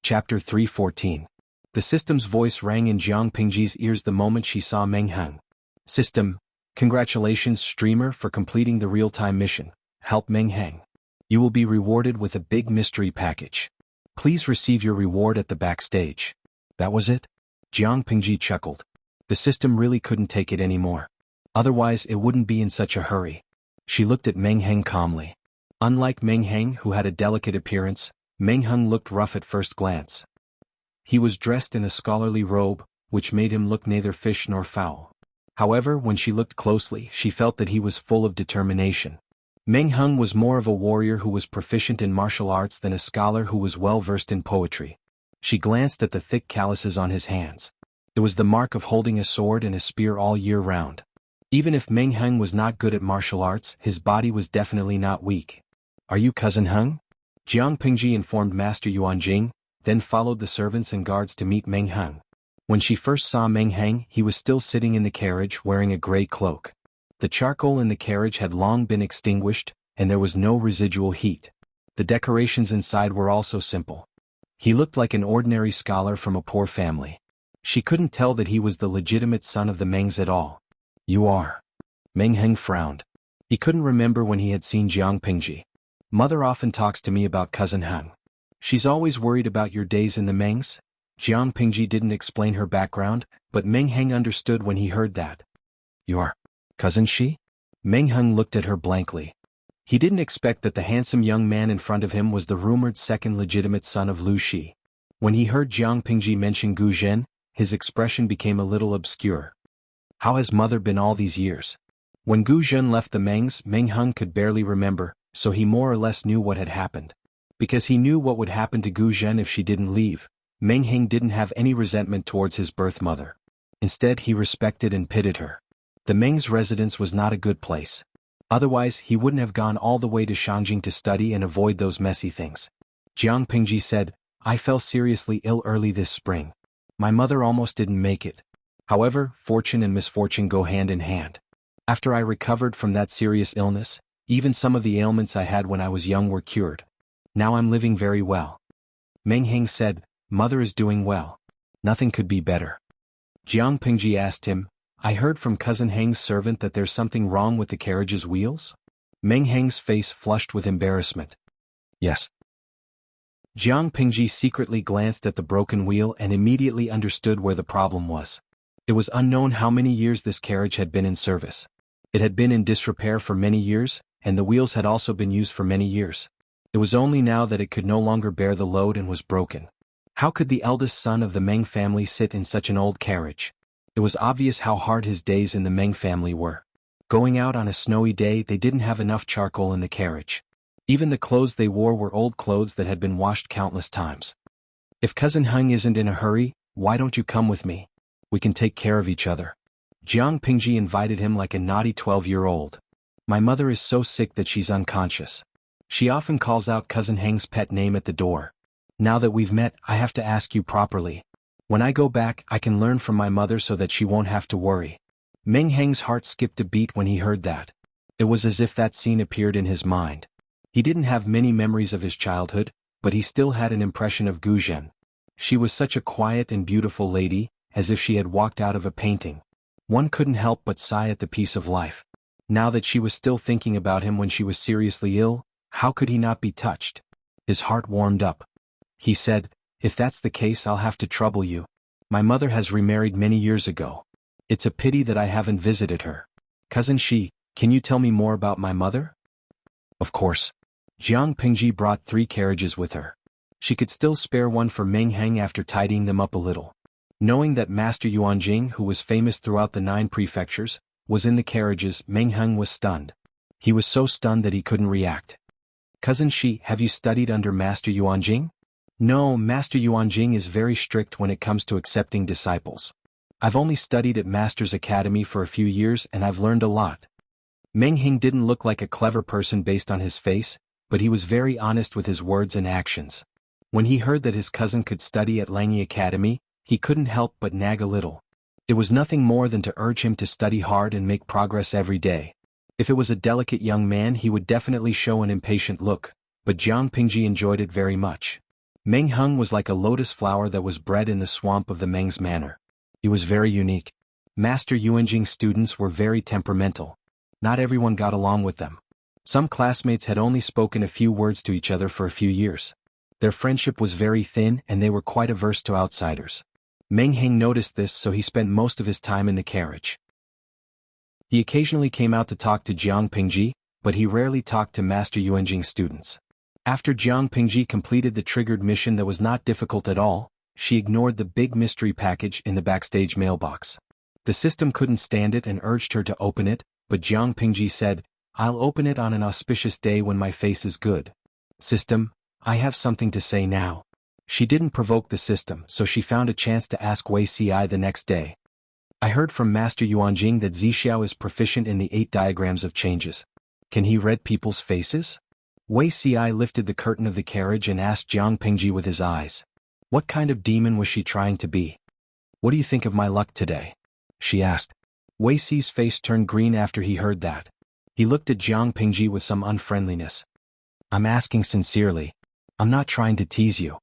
Chapter 314. The system's voice rang in Jiang Pingji's ears the moment she saw Meng Heng. System, congratulations streamer for completing the real-time mission. Help Meng Heng. You will be rewarded with a big mystery package. Please receive your reward at the backstage. That was it? Jiang Pingji chuckled. The system really couldn't take it anymore. Otherwise it wouldn't be in such a hurry. She looked at Meng Heng calmly. Unlike Meng Heng, who had a delicate appearance, Meng Heng looked rough at first glance. He was dressed in a scholarly robe, which made him look neither fish nor fowl. However, when she looked closely, she felt that he was full of determination. Meng Heng was more of a warrior who was proficient in martial arts than a scholar who was well-versed in poetry. She glanced at the thick calluses on his hands. It was the mark of holding a sword and a spear all year round. Even if Meng Heng was not good at martial arts, his body was definitely not weak. Are you Cousin Heng? Jiang Pingji informed Master Yuanjing, then followed the servants and guards to meet Meng Heng. When she first saw Meng Heng, he was still sitting in the carriage wearing a gray cloak. The charcoal in the carriage had long been extinguished, and there was no residual heat. The decorations inside were also simple. He looked like an ordinary scholar from a poor family. She couldn't tell that he was the legitimate son of the Mengs at all. You are. Meng Heng frowned. He couldn't remember when he had seen Jiang Pingji. Mother often talks to me about Cousin Heng. She's always worried about your days in the Mengs. Jiang Pingji didn't explain her background, but Meng Heng understood when he heard that. Your cousin she? Meng Heng looked at her blankly. He didn't expect that the handsome young man in front of him was the rumored second legitimate son of Lu Shi. When he heard Jiang Pingji mention Gu Zhen, his expression became a little obscure. How has mother been all these years? When Gu Zhen left the Mengs, Meng Heng could barely remember, so he more or less knew what had happened. Because he knew what would happen to Gu Zhen if she didn't leave, Meng Heng didn't have any resentment towards his birth mother. Instead, he respected and pitied her. The Meng's residence was not a good place. Otherwise, he wouldn't have gone all the way to Shangjing to study and avoid those messy things. Jiang Pingji said, I fell seriously ill early this spring. My mother almost didn't make it. However, fortune and misfortune go hand in hand. After I recovered from that serious illness, even some of the ailments I had when I was young were cured. Now I'm living very well. Meng Heng said, Mother is doing well. Nothing could be better. Jiang Pingji asked him, I heard from Cousin Heng's servant that there's something wrong with the carriage's wheels? Meng Heng's face flushed with embarrassment. Yes. Jiang Pingji secretly glanced at the broken wheel and immediately understood where the problem was. It was unknown how many years this carriage had been in service. It had been in disrepair for many years, and the wheels had also been used for many years. It was only now that it could no longer bear the load and was broken. How could the eldest son of the Meng family sit in such an old carriage? It was obvious how hard his days in the Meng family were. Going out on a snowy day, they didn't have enough charcoal in the carriage. Even the clothes they wore were old clothes that had been washed countless times. If Cousin Heng isn't in a hurry, why don't you come with me? We can take care of each other. Jiang Pingji invited him like a naughty 12-year-old. My mother is so sick that she's unconscious. She often calls out Cousin Heng's pet name at the door. Now that we've met, I have to ask you properly. When I go back, I can learn from my mother so that she won't have to worry. Meng Heng's heart skipped a beat when he heard that. It was as if that scene appeared in his mind. He didn't have many memories of his childhood, but he still had an impression of Gu Zhen. She was such a quiet and beautiful lady, as if she had walked out of a painting. One couldn't help but sigh at the peace of life. Now that she was still thinking about him when she was seriously ill, how could he not be touched? His heart warmed up. He said, If that's the case, I'll have to trouble you. My mother has remarried many years ago. It's a pity that I haven't visited her. Cousin Shi, can you tell me more about my mother? Of course. Jiang Pingji brought 3 carriages with her. She could still spare one for Meng Heng after tidying them up a little. Knowing that Master Yuanjing, who was famous throughout the 9 prefectures, was in the carriages, Meng Heng was stunned. He was so stunned that he couldn't react. Cousin Shi, have you studied under Master Yuanjing? No, Master Yuanjing is very strict when it comes to accepting disciples. I've only studied at Master's Academy for a few years and I've learned a lot. Meng Heng didn't look like a clever person based on his face, but he was very honest with his words and actions. When he heard that his cousin could study at Langyi Academy, he couldn't help but nag a little. It was nothing more than to urge him to study hard and make progress every day. If it was a delicate young man, he would definitely show an impatient look, but Jiang Pingji enjoyed it very much. Meng Heng was like a lotus flower that was bred in the swamp of the Meng's manor. It was very unique. Master Yuanjing's students were very temperamental. Not everyone got along with them. Some classmates had only spoken a few words to each other for a few years. Their friendship was very thin and they were quite averse to outsiders. Meng Heng noticed this, so he spent most of his time in the carriage. He occasionally came out to talk to Jiang Pingji, but he rarely talked to Master Yuanjing's students. After Jiang Pingji completed the triggered mission that was not difficult at all, she ignored the big mystery package in the backstage mailbox. The system couldn't stand it and urged her to open it, but Jiang Pingji said, "I'll open it on an auspicious day when my face is good." System, I have something to say now. She didn't provoke the system, so she found a chance to ask Wei Ci the next day. I heard from Master Yuanjing that Zixiao is proficient in the 8 diagrams of changes. Can he read people's faces? Wei Ci lifted the curtain of the carriage and asked Jiang Pingji with his eyes. What kind of demon was she trying to be? What do you think of my luck today? She asked. Wei Ci's face turned green after he heard that. He looked at Jiang Pingji with some unfriendliness. I'm asking sincerely. I'm not trying to tease you.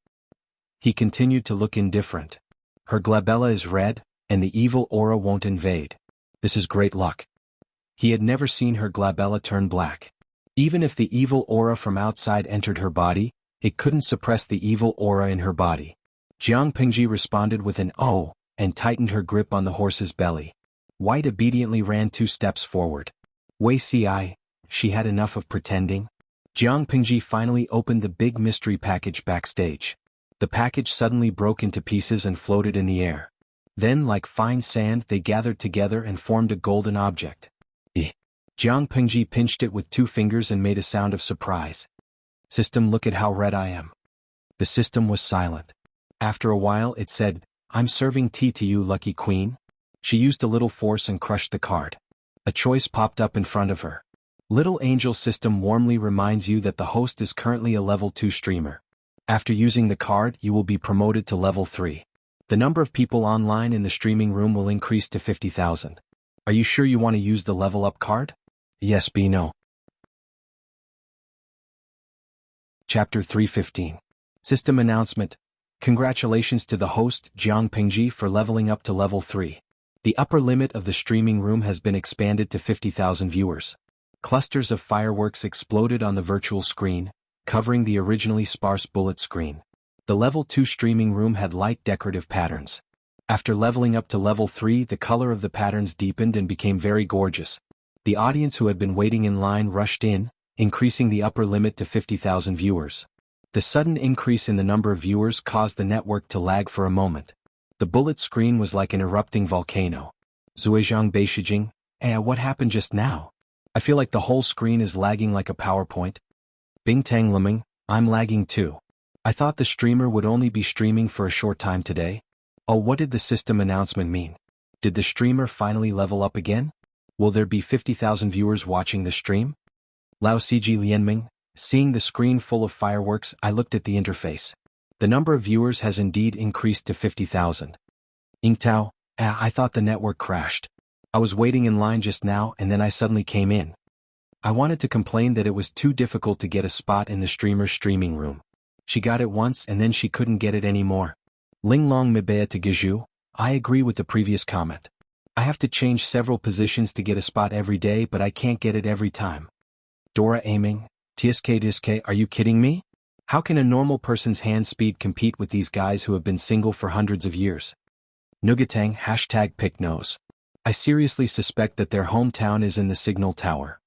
He continued to look indifferent. Her glabella is red, and the evil aura won't invade. This is great luck. He had never seen her glabella turn black. Even if the evil aura from outside entered her body, it couldn't suppress the evil aura in her body. Jiang Pingji responded with an "oh," and tightened her grip on the horse's belly. White obediently ran 2 steps forward. Wei Ci, she had enough of pretending. Jiang Pingji finally opened the big mystery package backstage. The package suddenly broke into pieces and floated in the air. Then, like fine sand, they gathered together and formed a golden object. Jiang Pingji pinched it with 2 fingers and made a sound of surprise. System, look at how red I am. The system was silent. After a while it said, I'm serving tea to you, lucky queen. She used a little force and crushed the card. A choice popped up in front of her. Little Angel System warmly reminds you that the host is currently a level 2 streamer. After using the card, you will be promoted to level 3. The number of people online in the streaming room will increase to 50,000. Are you sure you want to use the level up card? Yes, B, no. Chapter 315. System Announcement. Congratulations to the host, Jiang Pingji, for leveling up to level 3. The upper limit of the streaming room has been expanded to 50,000 viewers. Clusters of fireworks exploded on the virtual screen, covering the originally sparse bullet screen. The level 2 streaming room had light decorative patterns. After leveling up to level 3, the color of the patterns deepened and became very gorgeous. The audience who had been waiting in line rushed in, increasing the upper limit to 50,000 viewers. The sudden increase in the number of viewers caused the network to lag for a moment. The bullet screen was like an erupting volcano. Zuizhang Beishijing, what happened just now? I feel like the whole screen is lagging like a PowerPoint. Bingtang Leming, I'm lagging too. I thought the streamer would only be streaming for a short time today. Oh, what did the system announcement mean? Did the streamer finally level up again? Will there be 50,000 viewers watching the stream? Lao Ciji Lianming, seeing the screen full of fireworks, I looked at the interface. The number of viewers has indeed increased to 50,000. Ingtao, I thought the network crashed. I was waiting in line just now and then I suddenly came in. I wanted to complain that it was too difficult to get a spot in the streamer's streaming room. She got it once and then she couldn't get it anymore. Linglong Mibea to Giju, I agree with the previous comment. I have to change several positions to get a spot every day, but I can't get it every time. Dora Aiming, TSK Diske, are you kidding me? How can a normal person's hand speed compete with these guys who have been single for hundreds of years? Nugatang, #PickNose. I seriously suspect that their hometown is in the signal tower.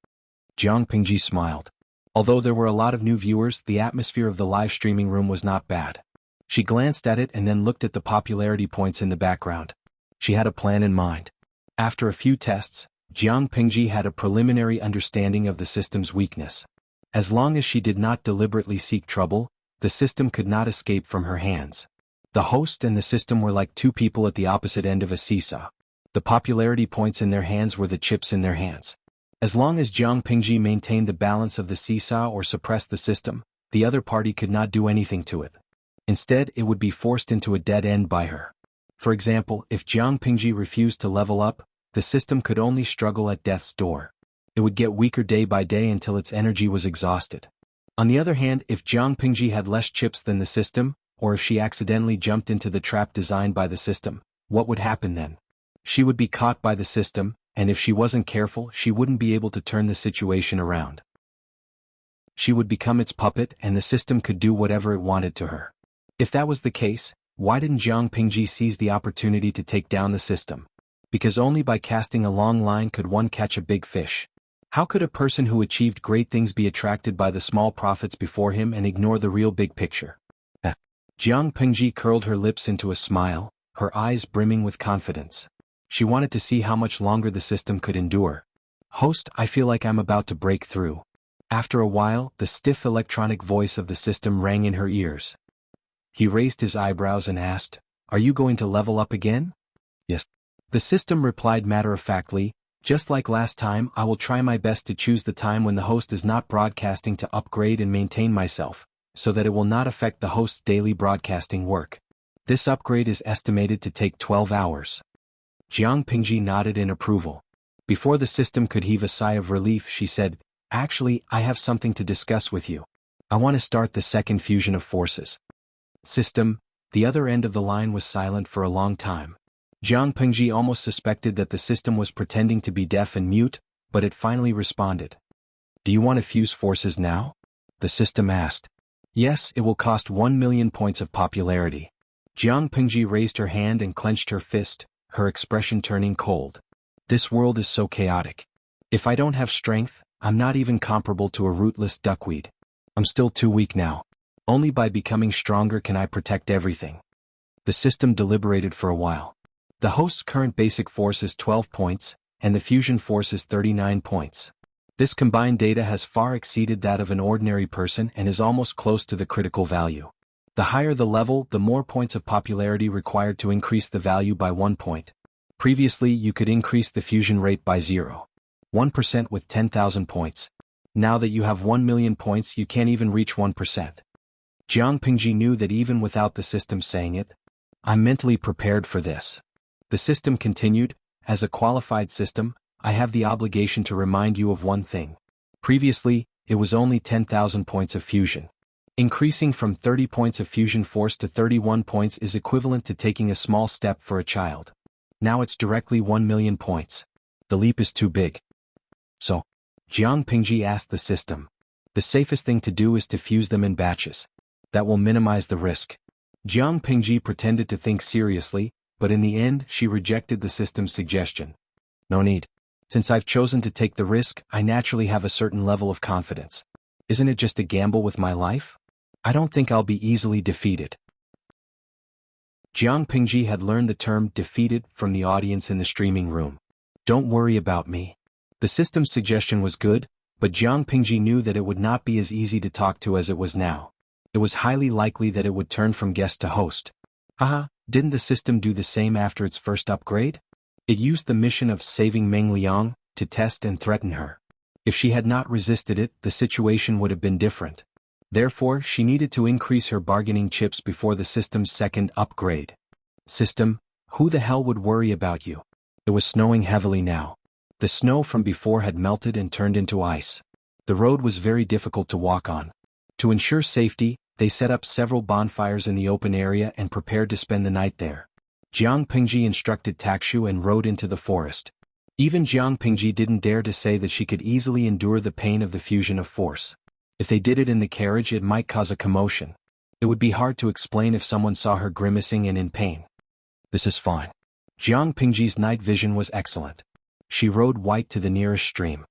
Jiang Pingji smiled. Although there were a lot of new viewers, the atmosphere of the live streaming room was not bad. She glanced at it and then looked at the popularity points in the background. She had a plan in mind. After a few tests, Jiang Pingji had a preliminary understanding of the system's weakness. As long as she did not deliberately seek trouble, the system could not escape from her hands. The host and the system were like 2 people at the opposite end of a seesaw. The popularity points in their hands were the chips in their hands. As long as Jiang Pingji maintained the balance of the seesaw or suppressed the system, the other party could not do anything to it. Instead, it would be forced into a dead end by her. For example, if Jiang Pingji refused to level up, the system could only struggle at death's door. It would get weaker day by day until its energy was exhausted. On the other hand, if Jiang Pingji had less chips than the system, or if she accidentally jumped into the trap designed by the system, what would happen then? She would be caught by the system, and if she wasn't careful, she wouldn't be able to turn the situation around. She would become its puppet and the system could do whatever it wanted to her. If that was the case, why didn't Jiang Pingji seize the opportunity to take down the system? Because only by casting a long line could one catch a big fish. How could a person who achieved great things be attracted by the small profits before him and ignore the real big picture? Jiang Pingji curled her lips into a smile, her eyes brimming with confidence. She wanted to see how much longer the system could endure. Host, I feel like I'm about to break through. After a while, the stiff electronic voice of the system rang in her ears. He raised his eyebrows and asked, "Are you going to level up again?" "Yes." The system replied matter-of-factly, "Just like last time, I will try my best to choose the time when the host is not broadcasting to upgrade and maintain myself, so that it will not affect the host's daily broadcasting work. This upgrade is estimated to take 12 hours. Jiang Pingji nodded in approval. Before the system could heave a sigh of relief, she said, "Actually, I have something to discuss with you. I want to start the second fusion of forces." System, the other end of the line was silent for a long time. Jiang Pingji almost suspected that the system was pretending to be deaf and mute, but it finally responded. "Do you want to fuse forces now?" The system asked. "Yes, it will cost 1 million points of popularity." Jiang Pingji raised her hand and clenched her fist, her expression turning cold. "This world is so chaotic. If I don't have strength, I'm not even comparable to a rootless duckweed. I'm still too weak now. Only by becoming stronger can I protect everything." The system deliberated for a while. The host's current basic force is 12 points, and the fusion force is 39 points. This combined data has far exceeded that of an ordinary person and is almost close to the critical value. The higher the level, the more points of popularity required to increase the value by 1 point. Previously, you could increase the fusion rate by 0.1% with 10,000 points. Now that you have 1 million points, you can't even reach 1%. Jiang Pingji knew that even without the system saying it, "I'm mentally prepared for this." The system continued, "As a qualified system, I have the obligation to remind you of one thing. Previously, it was only 10,000 points of fusion. Increasing from 30 points of fusion force to 31 points is equivalent to taking a small step for a child. Now it's directly 1 million points. The leap is too big." So, Jiang Pingji asked the system, "The safest thing to do is to fuse them in batches. That will minimize the risk." Jiang Pingji pretended to think seriously, but in the end she rejected the system's suggestion. "No need. Since I've chosen to take the risk, I naturally have a certain level of confidence. Isn't it just a gamble with my life? I don't think I'll be easily defeated." Jiang Pingji had learned the term defeated from the audience in the streaming room. "Don't worry about me." The system's suggestion was good, but Jiang Pingji knew that it would not be as easy to talk to as it was now. It was highly likely that it would turn from guest to host. Haha, didn't the system do the same after its first upgrade? It used the mission of saving Meng Liang to test and threaten her. If she had not resisted it, the situation would have been different. Therefore, she needed to increase her bargaining chips before the system's second upgrade. "System, who the hell would worry about you?" It was snowing heavily now. The snow from before had melted and turned into ice. The road was very difficult to walk on. To ensure safety, they set up several bonfires in the open area and prepared to spend the night there. Jiang Pingji instructed Takshu and rode into the forest. Even Jiang Pingji didn't dare to say that she could easily endure the pain of the fusion of force. If they did it in the carriage, it might cause a commotion. It would be hard to explain if someone saw her grimacing and in pain. "This is fine." Jiang Pingji's night vision was excellent. She rode white to the nearest stream.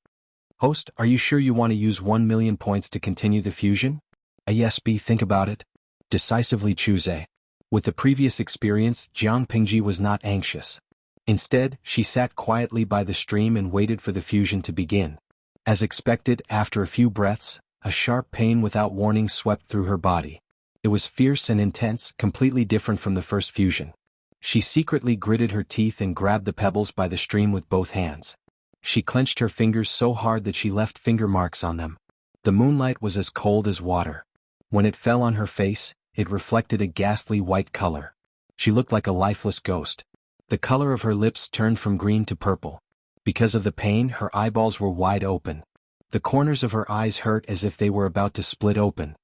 "Host, are you sure you want to use 1 million points to continue the fusion?" "Yes, B, think about it. Decisively choose A." With the previous experience, Jiang Pingji was not anxious. Instead, she sat quietly by the stream and waited for the fusion to begin. As expected, after a few breaths, a sharp pain without warning swept through her body. It was fierce and intense, completely different from the first fusion. She secretly gritted her teeth and grabbed the pebbles by the stream with both hands. She clenched her fingers so hard that she left finger marks on them. The moonlight was as cold as water. When it fell on her face, it reflected a ghastly white color. She looked like a lifeless ghost. The color of her lips turned from green to purple. Because of the pain, her eyeballs were wide open. The corners of her eyes hurt as if they were about to split open.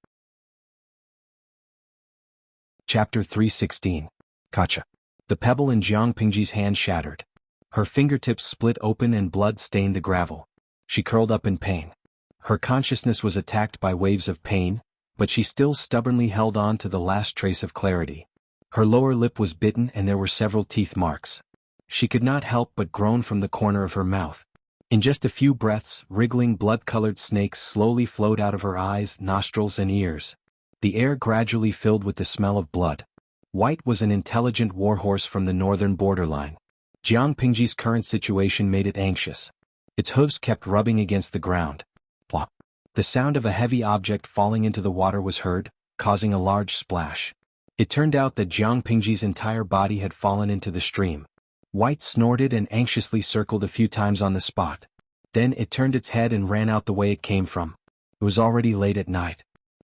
Chapter 316. Kacha. The pebble in Jiang Pingji's hand shattered. Her fingertips split open and blood stained the gravel. She curled up in pain. Her consciousness was attacked by waves of pain, but she still stubbornly held on to the last trace of clarity. Her lower lip was bitten and there were several teeth marks. She could not help but groan from the corner of her mouth. In just a few breaths, wriggling blood-colored snakes slowly flowed out of her eyes, nostrils and ears. The air gradually filled with the smell of blood. White was an intelligent warhorse from the northern borderline. Jiang Pingji's current situation made it anxious. Its hooves kept rubbing against the ground. Plop. The sound of a heavy object falling into the water was heard, causing a large splash. It turned out that Jiang Pingji's entire body had fallen into the stream. White snorted and anxiously circled a few times on the spot. Then it turned its head and ran out the way it came from. It was already late at night.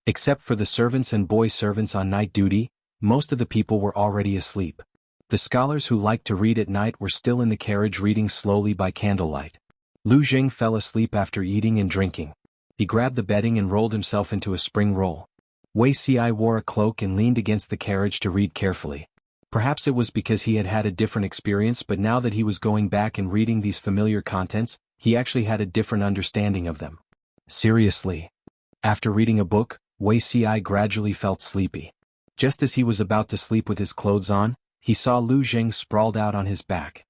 Except for the servants and boy servants on night duty, most of the people were already asleep. The scholars who liked to read at night were still in the carriage reading slowly by candlelight. Lu Jing fell asleep after eating and drinking. He grabbed the bedding and rolled himself into a spring roll. Wei Ci wore a cloak and leaned against the carriage to read carefully. Perhaps it was because he had had a different experience, but now that he was going back and reading these familiar contents, he actually had a different understanding of them. Seriously. After reading a book, Wei Ci gradually felt sleepy. Just as he was about to sleep with his clothes on, he saw Lu Jing sprawled out on his back.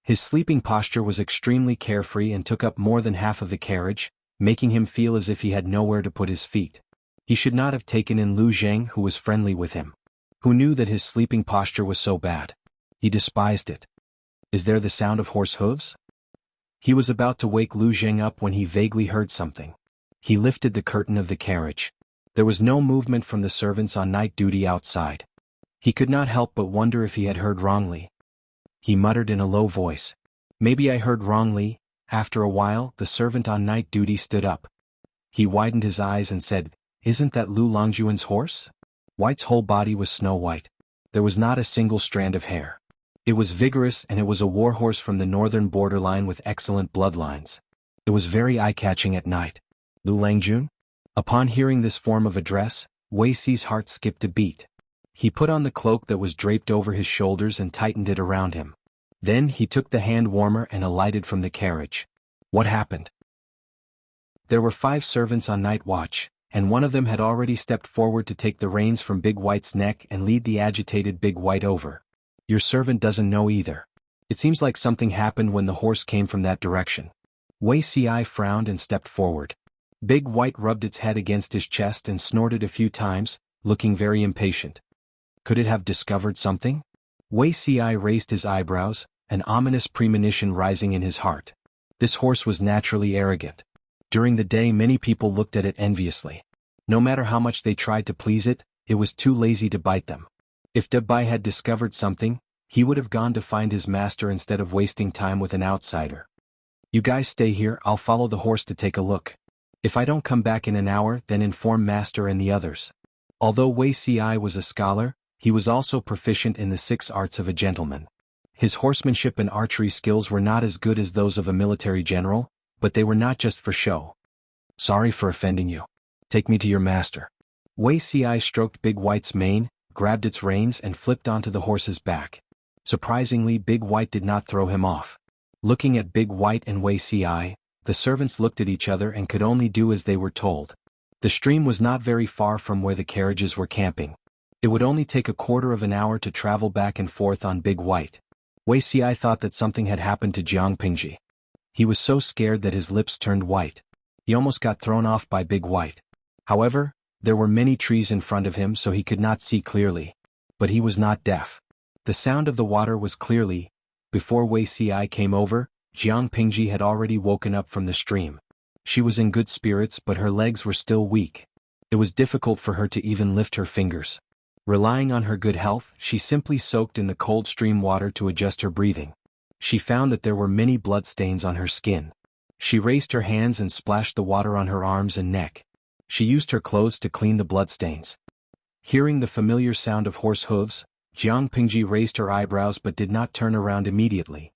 His sleeping posture was extremely carefree and took up more than half of the carriage, making him feel as if he had nowhere to put his feet. He should not have taken in Lu Jing, who was friendly with him. Who knew that his sleeping posture was so bad? He despised it. Is there the sound of horse hooves? He was about to wake Lu Jing up when he vaguely heard something. He lifted the curtain of the carriage. There was no movement from the servants on night duty outside. He could not help but wonder if he had heard wrongly. He muttered in a low voice. Maybe I heard wrongly. After a while, the servant on night duty stood up. He widened his eyes and said, "Isn't that Lu Longjuan's horse?" White's whole body was snow white. There was not a single strand of hair. It was vigorous and it was a warhorse from the northern borderline with excellent bloodlines. It was very eye-catching at night. Lu Langjun? Upon hearing this form of address, Wei Ci's heart skipped a beat. He put on the cloak that was draped over his shoulders and tightened it around him. Then he took the hand warmer and alighted from the carriage. What happened? There were 5 servants on night watch, and one of them had already stepped forward to take the reins from Big White's neck and lead the agitated Big White over. Your servant doesn't know either. It seems like something happened when the horse came from that direction. Wei Ci frowned and stepped forward. Big White rubbed its head against his chest and snorted a few times, looking very impatient. Could it have discovered something? Wei Ci raised his eyebrows, an ominous premonition rising in his heart. This horse was naturally arrogant. During the day many people looked at it enviously. No matter how much they tried to please it, it was too lazy to bite them. If Dabai had discovered something, he would have gone to find his master instead of wasting time with an outsider. You guys stay here, I'll follow the horse to take a look. If I don't come back in an hour, then inform master and the others. Although Wei Ci was a scholar, he was also proficient in the 6 arts of a gentleman. His horsemanship and archery skills were not as good as those of a military general, but they were not just for show. Sorry for offending you. Take me to your master. Wei Ci stroked Big White's mane, grabbed its reins and flipped onto the horse's back. Surprisingly, Big White did not throw him off. Looking at Big White and Wei Ci, the servants looked at each other and could only do as they were told. The stream was not very far from where the carriages were camping. It would only take a quarter of an hour to travel back and forth on Big White. Wei Ci thought that something had happened to Jiang Pingji. He was so scared that his lips turned white. He almost got thrown off by Big White. However, there were many trees in front of him so he could not see clearly. But he was not deaf. The sound of the water was clearly. Before Wei Ci came over, Jiang Pingji had already woken up from the stream. She was in good spirits but her legs were still weak. It was difficult for her to even lift her fingers. Relying on her good health, she simply soaked in the cold stream water to adjust her breathing. She found that there were many bloodstains on her skin. She raised her hands and splashed the water on her arms and neck. She used her clothes to clean the bloodstains. Hearing the familiar sound of horse hooves, Jiang Pingji raised her eyebrows but did not turn around immediately.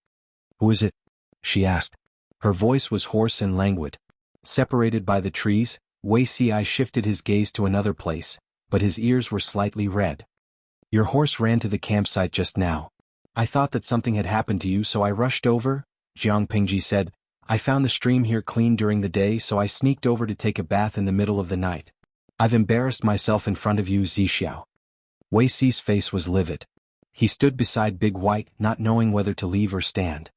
Who is it? She asked. Her voice was hoarse and languid. Separated by the trees, Wei Ci shifted his gaze to another place, but his ears were slightly red. Your horse ran to the campsite just now. I thought that something had happened to you, so I rushed over, Jiang Pingji said. I found the stream here clean during the day, so I sneaked over to take a bath in the middle of the night. I've embarrassed myself in front of you, Zixiao. Wei Xi's face was livid. He stood beside Big White, not knowing whether to leave or stand.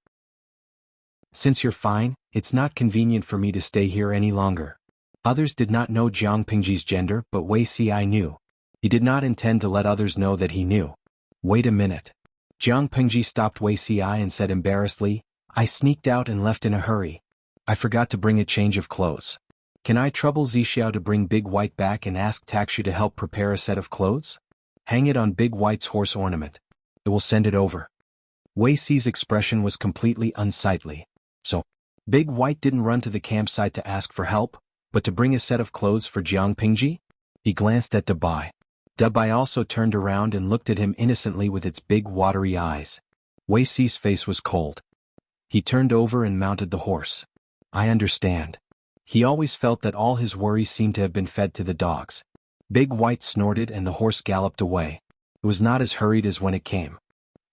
Since you're fine, it's not convenient for me to stay here any longer. Others did not know Jiang Pingji's gender, but Wei Xi knew. He did not intend to let others know that he knew. Wait a minute. Jiang Pingji stopped Wei Xi and said embarrassedly, I sneaked out and left in a hurry. I forgot to bring a change of clothes. Can I trouble Zixiao to bring Big White back and ask Takshu to help prepare a set of clothes? Hang it on Big White's horse ornament. It will send it over. Wei Xi's expression was completely unsightly. So, Big White didn't run to the campsite to ask for help, but to bring a set of clothes for Jiang Pingji? He glanced at Dabai. Dabai also turned around and looked at him innocently with its big watery eyes. Wei Xi's face was cold. He turned over and mounted the horse. I understand. He always felt that all his worries seemed to have been fed to the dogs. Big White snorted and the horse galloped away. It was not as hurried as when it came.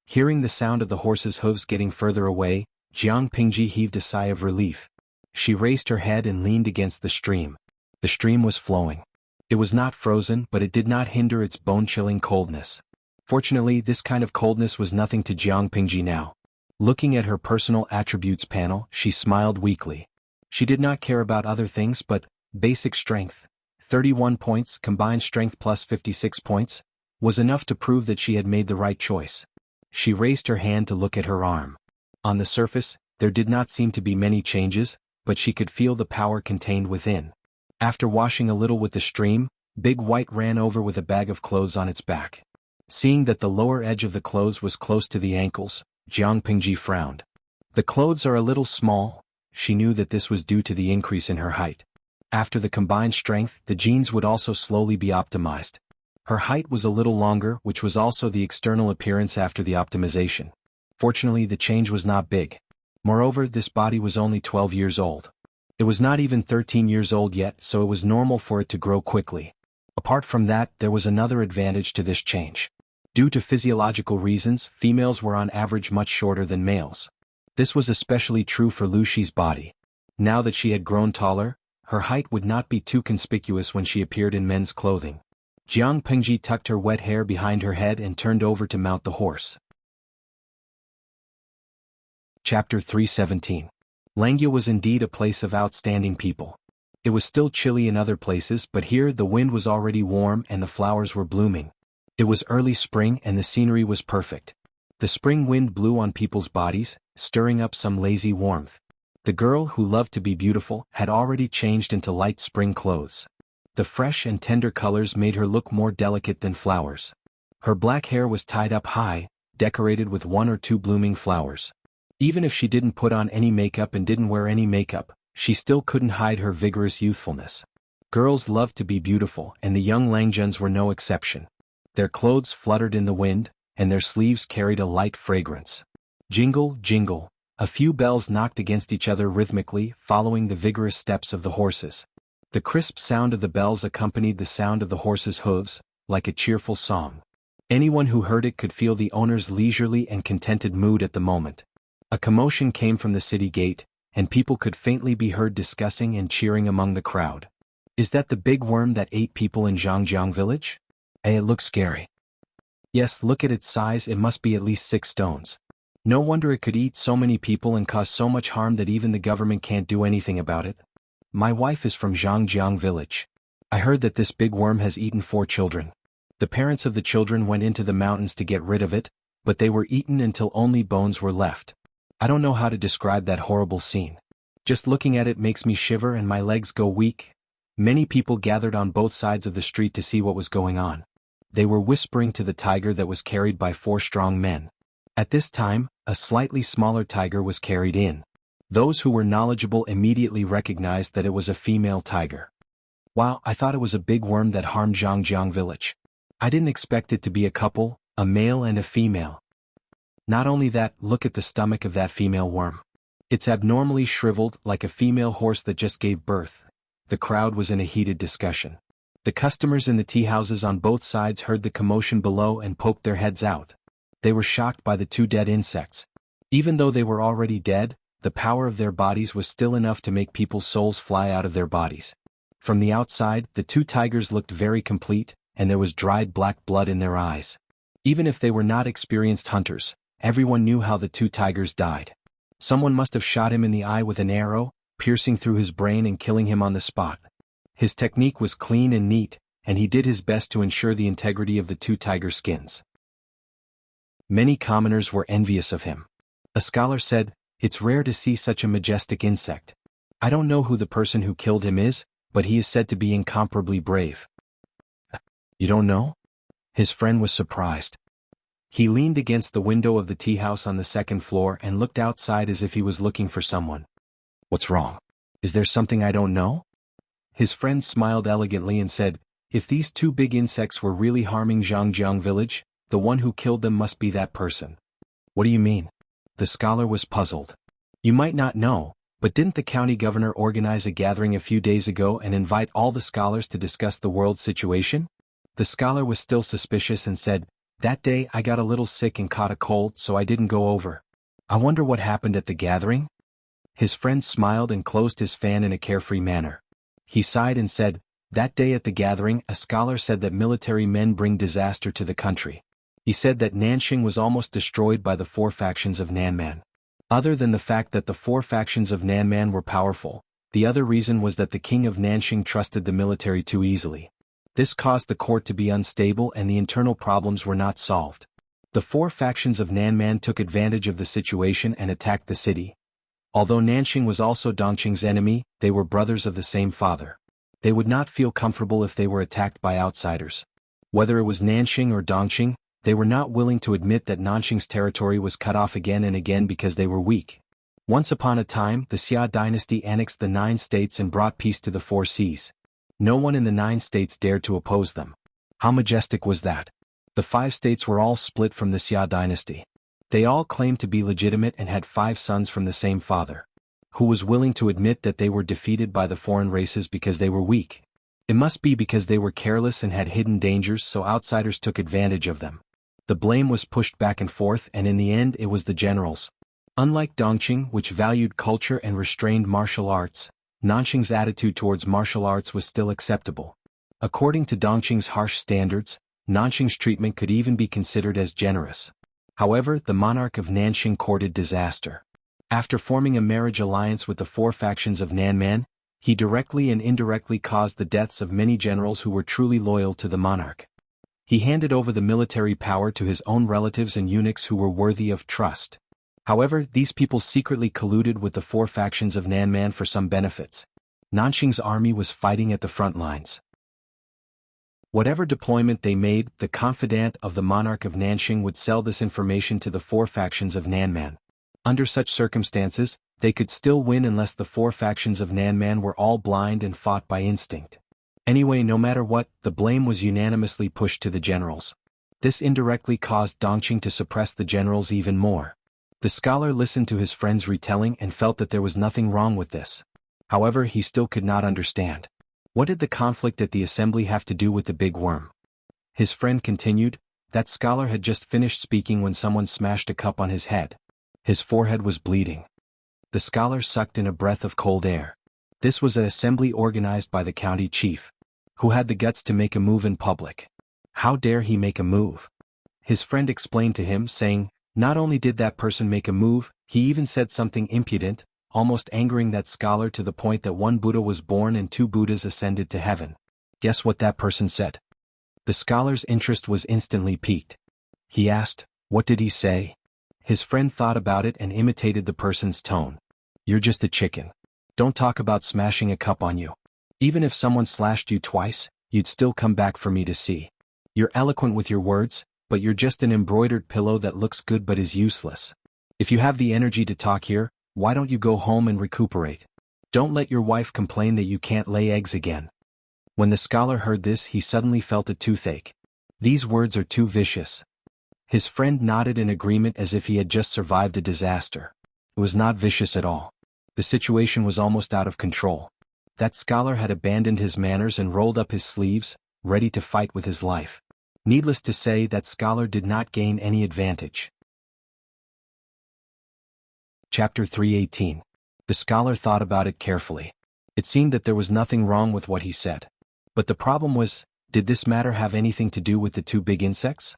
Hearing the sound of the horse's hooves getting further away, Jiang Pingji heaved a sigh of relief. She raised her head and leaned against the stream. The stream was flowing. It was not frozen, but it did not hinder its bone-chilling coldness. Fortunately, this kind of coldness was nothing to Jiang Pingji now. Looking at her personal attributes panel, she smiled weakly. She did not care about other things, but basic strength, 31 points, combined strength plus 56 points, was enough to prove that she had made the right choice. She raised her hand to look at her arm. On the surface, there did not seem to be many changes, but she could feel the power contained within. After washing a little with the stream, Big White ran over with a bag of clothes on its back. Seeing that the lower edge of the clothes was close to the ankles, Jiang Pingji frowned. The clothes are a little small. She knew that this was due to the increase in her height. After the combined strength, the jeans would also slowly be optimized. Her height was a little longer, which was also the external appearance after the optimization. Fortunately, the change was not big. Moreover, this body was only 12 years old. It was not even 13 years old yet, so it was normal for it to grow quickly. Apart from that, there was another advantage to this change. Due to physiological reasons, females were on average much shorter than males. This was especially true for Lu Shi's body. Now that she had grown taller, her height would not be too conspicuous when she appeared in men's clothing. Jiang Pingji tucked her wet hair behind her head and turned over to mount the horse. Chapter 317. Langya was indeed a place of outstanding people. It was still chilly in other places, but here the wind was already warm and the flowers were blooming. It was early spring and the scenery was perfect. The spring wind blew on people's bodies, stirring up some lazy warmth. The girl who loved to be beautiful had already changed into light spring clothes. The fresh and tender colors made her look more delicate than flowers. Her black hair was tied up high, decorated with 1 or 2 blooming flowers. Even if she didn't put on any makeup and didn't wear any makeup, she still couldn't hide her vigorous youthfulness. Girls loved to be beautiful, and the young Langjuns were no exception. Their clothes fluttered in the wind, and their sleeves carried a light fragrance. Jingle, jingle. A few bells knocked against each other rhythmically, following the vigorous steps of the horses. The crisp sound of the bells accompanied the sound of the horses' hooves, like a cheerful song. Anyone who heard it could feel the owner's leisurely and contented mood at the moment. A commotion came from the city gate, and people could faintly be heard discussing and cheering among the crowd. Is that the big worm that ate people in Zhangjiang village? It looks scary. Yes, look at its size, it must be at least 6 stones. No wonder it could eat so many people and cause so much harm that even the government can't do anything about it. My wife is from Zhangjiang village. I heard that this big worm has eaten 4 children. The parents of the children went into the mountains to get rid of it, but they were eaten until only bones were left. I don't know how to describe that horrible scene. Just looking at it makes me shiver and my legs go weak. Many people gathered on both sides of the street to see what was going on. They were whispering to the tiger that was carried by 4 strong men. At this time, a slightly smaller tiger was carried in. Those who were knowledgeable immediately recognized that it was a female tiger. Wow, I thought it was a big worm that harmed Zhangjiang village. I didn't expect it to be a couple, a male and a female. Not only that, look at the stomach of that female worm. It's abnormally shriveled, like a female horse that just gave birth. The crowd was in a heated discussion. The customers in the tea houses on both sides heard the commotion below and poked their heads out. They were shocked by the two dead insects. Even though they were already dead, the power of their bodies was still enough to make people's souls fly out of their bodies. From the outside, the two tigers looked very complete, and there was dried black blood in their eyes. Even if they were not experienced hunters, everyone knew how the two tigers died. Someone must have shot him in the eye with an arrow, piercing through his brain and killing him on the spot. His technique was clean and neat, and he did his best to ensure the integrity of the two tiger skins. Many commoners were envious of him. A scholar said, "It's rare to see such a majestic insect. I don't know who the person who killed him is, but he is said to be incomparably brave." "You don't know?" His friend was surprised. He leaned against the window of the tea house on the second floor and looked outside as if he was looking for someone. "What's wrong? Is there something I don't know?" His friend smiled elegantly and said, "If these two big insects were really harming Zhangjiang village, the one who killed them must be that person." "What do you mean?" The scholar was puzzled. "You might not know, but didn't the county governor organize a gathering a few days ago and invite all the scholars to discuss the world situation?" The scholar was still suspicious and said, "That day I got a little sick and caught a cold, so I didn't go over. I wonder what happened at the gathering?" His friend smiled and closed his fan in a carefree manner. He sighed and said, "That day at the gathering, a scholar said that military men bring disaster to the country. He said that Nanxing was almost destroyed by the four factions of Nanman. Other than the fact that the four factions of Nanman were powerful, the other reason was that the king of Nanxing trusted the military too easily. This caused the court to be unstable and the internal problems were not solved. The four factions of Nanman took advantage of the situation and attacked the city. Although Nanxing was also Dongqing's enemy, they were brothers of the same father. They would not feel comfortable if they were attacked by outsiders. Whether it was Nanxing or Dongqing, they were not willing to admit that Nanxing's territory was cut off again and again because they were weak. Once upon a time, the Xia dynasty annexed the 9 states and brought peace to the 4 seas. No one in the 9 states dared to oppose them. How majestic was that? The 5 states were all split from the Xia dynasty. They all claimed to be legitimate and had 5 sons from the same father. Who was willing to admit that they were defeated by the foreign races because they were weak? It must be because they were careless and had hidden dangers, so outsiders took advantage of them. The blame was pushed back and forth, and in the end it was the generals. Unlike Dongqing, which valued culture and restrained martial arts, Nanxing's attitude towards martial arts was still acceptable. According to Dongqing's harsh standards, Nanxing's treatment could even be considered as generous. However, the monarch of Nanxing courted disaster. After forming a marriage alliance with the 4 factions of Nanman, he directly and indirectly caused the deaths of many generals who were truly loyal to the monarch. He handed over the military power to his own relatives and eunuchs who were worthy of trust. However, these people secretly colluded with the 4 factions of Nanman for some benefits. Nanxing's army was fighting at the front lines. Whatever deployment they made, the confidant of the monarch of Nanxing would sell this information to the 4 factions of Nanman. Under such circumstances, they could still win unless the 4 factions of Nanman were all blind and fought by instinct. Anyway, no matter what, the blame was unanimously pushed to the generals. This indirectly caused Dongqing to suppress the generals even more. The scholar listened to his friend's retelling and felt that there was nothing wrong with this. However, he still could not understand. What did the conflict at the assembly have to do with the big worm? His friend continued, that scholar had just finished speaking when someone smashed a cup on his head. His forehead was bleeding. The scholar sucked in a breath of cold air. This was an assembly organized by the county chief, who had the guts to make a move in public. How dare he make a move? His friend explained to him, saying, not only did that person make a move, he even said something impudent, almost angering that scholar to the point that 1 Buddha was born and 2 Buddhas ascended to heaven. Guess what that person said? The scholar's interest was instantly piqued. He asked, what did he say? His friend thought about it and imitated the person's tone. You're just a chicken. Don't talk about smashing a cup on you. Even if someone slashed you twice, you'd still come back for me to see. You're eloquent with your words, but you're just an embroidered pillow that looks good but is useless. If you have the energy to talk here, why don't you go home and recuperate? Don't let your wife complain that you can't lay eggs again. When the scholar heard this, he suddenly felt a toothache. These words are too vicious. His friend nodded in agreement as if he had just survived a disaster. It was not vicious at all. The situation was almost out of control. That scholar had abandoned his manners and rolled up his sleeves, ready to fight with his life. Needless to say, that scholar did not gain any advantage. Chapter 318. The scholar thought about it carefully. It seemed that there was nothing wrong with what he said. But the problem was, did this matter have anything to do with the two big insects?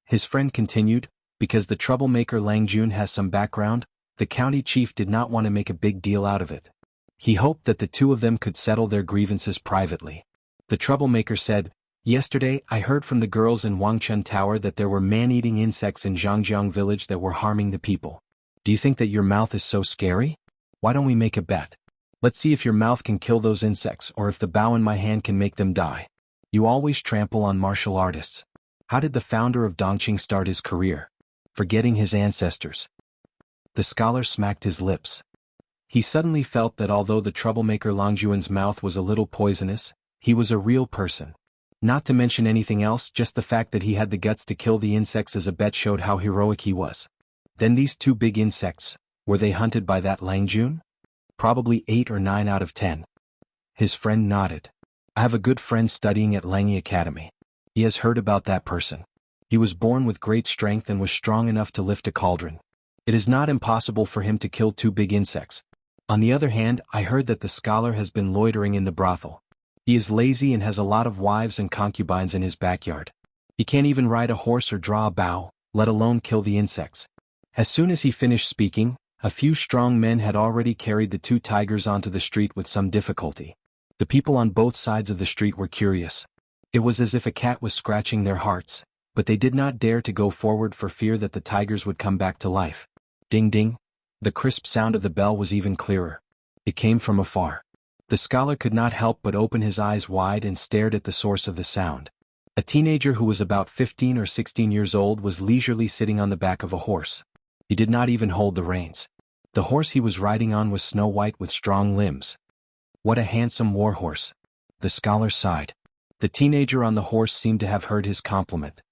His friend continued, because the troublemaker Lang Jun has some background, the county chief did not want to make a big deal out of it. He hoped that the two of them could settle their grievances privately. The troublemaker said, "Yesterday I heard from the girls in Wangchun Tower that there were man-eating insects in Zhangjiang village that were harming the people. Do you think that your mouth is so scary? Why don't we make a bet? Let's see if your mouth can kill those insects or if the bow in my hand can make them die. You always trample on martial artists. How did the founder of Dongqing start his career? Forgetting his ancestors." The scholar smacked his lips. He suddenly felt that although the troublemaker Langjuan's mouth was a little poisonous, he was a real person. Not to mention anything else, just the fact that he had the guts to kill the insects as a bet showed how heroic he was. Then these two big insects, were they hunted by that Langjun? Probably 8 or 9 out of 10. His friend nodded. I have a good friend studying at Langi Academy. He has heard about that person. He was born with great strength and was strong enough to lift a cauldron. It is not impossible for him to kill two big insects. On the other hand, I heard that the scholar has been loitering in the brothel. He is lazy and has a lot of wives and concubines in his backyard. He can't even ride a horse or draw a bow, let alone kill the insects. As soon as he finished speaking, a few strong men had already carried the two tigers onto the street with some difficulty. The people on both sides of the street were curious. It was as if a cat was scratching their hearts, but they did not dare to go forward for fear that the tigers would come back to life. Ding ding. The crisp sound of the bell was even clearer. It came from afar. The scholar could not help but open his eyes wide and stared at the source of the sound. A teenager who was about 15 or 16 years old was leisurely sitting on the back of a horse. He did not even hold the reins. The horse he was riding on was snow white with strong limbs. What a handsome war horse. The scholar sighed. The teenager on the horse seemed to have heard his compliment.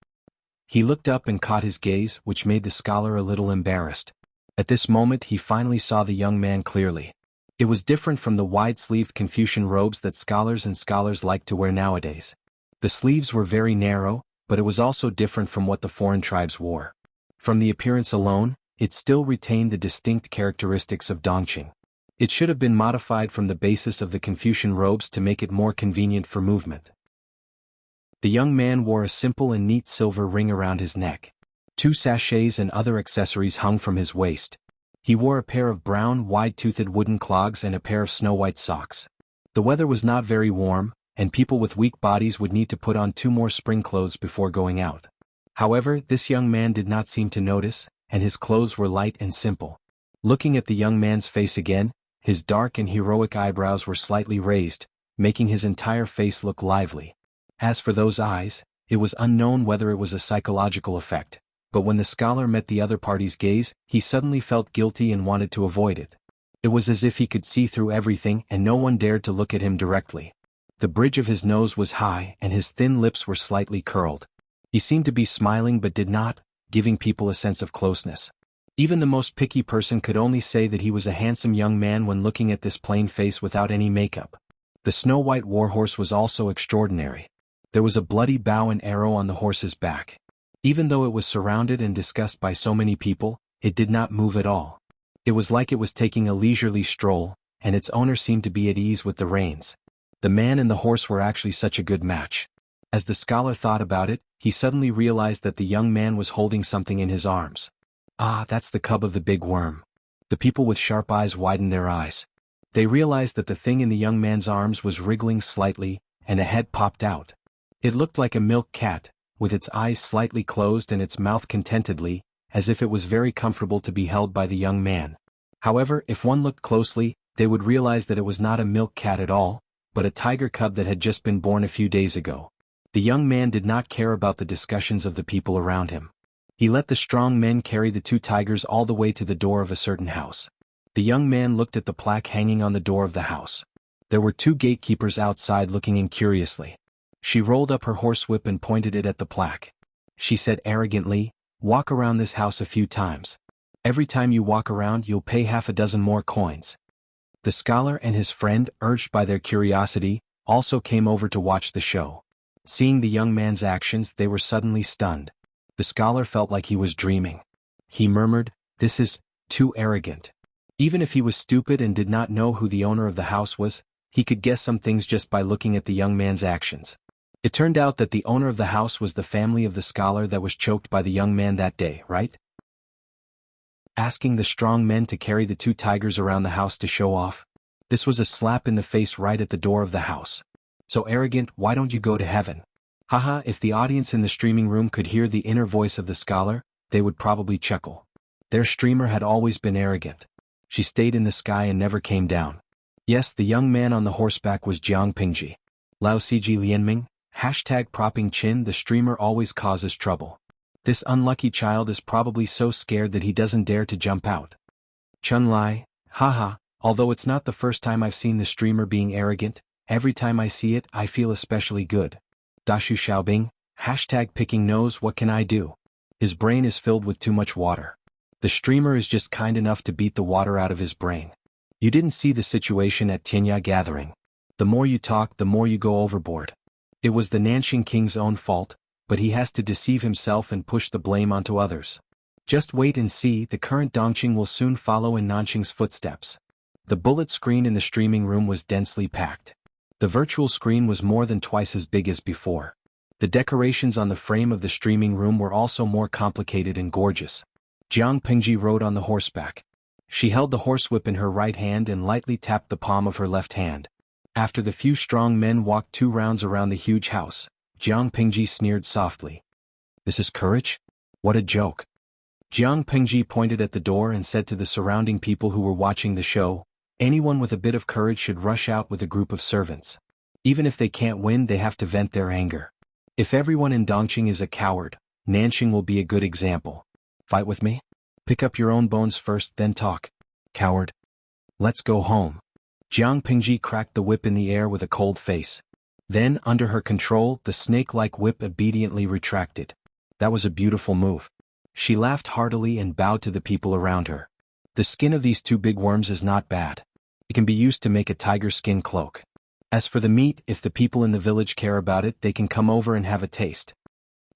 He looked up and caught his gaze, which made the scholar a little embarrassed. At this moment he finally saw the young man clearly. It was different from the wide-sleeved Confucian robes that scholars like to wear nowadays. The sleeves were very narrow, but it was also different from what the foreign tribes wore. From the appearance alone, it still retained the distinct characteristics of Dongqing. It should have been modified from the basis of the Confucian robes to make it more convenient for movement. The young man wore a simple and neat silver ring around his neck. 2 sachets and other accessories hung from his waist. He wore a pair of brown, wide-toothed wooden clogs and a pair of snow-white socks. The weather was not very warm, and people with weak bodies would need to put on 2 more spring clothes before going out. However, this young man did not seem to notice, and his clothes were light and simple. Looking at the young man's face again, his dark and heroic eyebrows were slightly raised, making his entire face look lively. As for those eyes, it was unknown whether it was a psychological effect, but when the scholar met the other party's gaze, he suddenly felt guilty and wanted to avoid it. It was as if he could see through everything and no one dared to look at him directly. The bridge of his nose was high and his thin lips were slightly curled. He seemed to be smiling but did not, giving people a sense of closeness. Even the most picky person could only say that he was a handsome young man when looking at this plain face without any makeup. The snow-white warhorse was also extraordinary. There was a bloody bow and arrow on the horse's back. Even though it was surrounded and discussed by so many people, it did not move at all. It was like it was taking a leisurely stroll, and its owner seemed to be at ease with the reins. The man and the horse were actually such a good match. As the scholar thought about it, he suddenly realized that the young man was holding something in his arms. Ah, that's the cub of the big worm. The people with sharp eyes widened their eyes. They realized that the thing in the young man's arms was wriggling slightly, and a head popped out. It looked like a milk cat, with its eyes slightly closed and its mouth contentedly, as if it was very comfortable to be held by the young man. However, if one looked closely, they would realize that it was not a milk cat at all, but a tiger cub that had just been born a few days ago. The young man did not care about the discussions of the people around him. He let the strong men carry the 2 tigers all the way to the door of a certain house. The young man looked at the plaque hanging on the door of the house. There were 2 gatekeepers outside looking in curiously. She rolled up her horsewhip and pointed it at the plaque. She said arrogantly, "Walk around this house a few times. Every time you walk around you'll pay 6 more coins." The scholar and his friend, urged by their curiosity, also came over to watch the show. Seeing the young man's actions, they were suddenly stunned. The scholar felt like he was dreaming. He murmured, "This is too arrogant." Even if he was stupid and did not know who the owner of the house was, he could guess some things just by looking at the young man's actions. It turned out that the owner of the house was the family of the scholar that was choked by the young man that day, right? Asking the strong men to carry the 2 tigers around the house to show off. This was a slap in the face right at the door of the house. So arrogant, why don't you go to heaven? Haha, if the audience in the streaming room could hear the inner voice of the scholar, they would probably chuckle. Their streamer had always been arrogant. She stayed in the sky and never came down. Yes, the young man on the horseback was Jiang Pingji. Lao Ciji Lianming, #propping chin. The streamer always causes trouble. This unlucky child is probably so scared that he doesn't dare to jump out. Chun Lai, haha, although it's not the first time I've seen the streamer being arrogant, every time I see it I feel especially good. Dashu Xiaobing, #picking nose. What can I do? His brain is filled with too much water. The streamer is just kind enough to beat the water out of his brain. You didn't see the situation at Tianya gathering. The more you talk, the more you go overboard. It was the Nanxing king's own fault, but he has to deceive himself and push the blame onto others. Just wait and see, the current Dongqing will soon follow in Nanxing's footsteps. The bullet screen in the streaming room was densely packed. The virtual screen was more than twice as big as before. The decorations on the frame of the streaming room were also more complicated and gorgeous. Jiang Pingji rode on the horseback. She held the horsewhip in her right hand and lightly tapped the palm of her left hand. After the few strong men walked 2 rounds around the huge house, Jiang Pingji sneered softly. "This is courage? What a joke." Jiang Pingji pointed at the door and said to the surrounding people who were watching the show, "Anyone with a bit of courage should rush out with a group of servants. Even if they can't win, they have to vent their anger. If everyone in Dongqing is a coward, Nanxing will be a good example. Fight with me? Pick up your own bones first, then talk. Coward. Let's go home." Jiang Pingji cracked the whip in the air with a cold face. Then, under her control, the snake-like whip obediently retracted. That was a beautiful move. She laughed heartily and bowed to the people around her. The skin of these 2 big worms is not bad. It can be used to make a tiger skin cloak. As for the meat, if the people in the village care about it, they can come over and have a taste.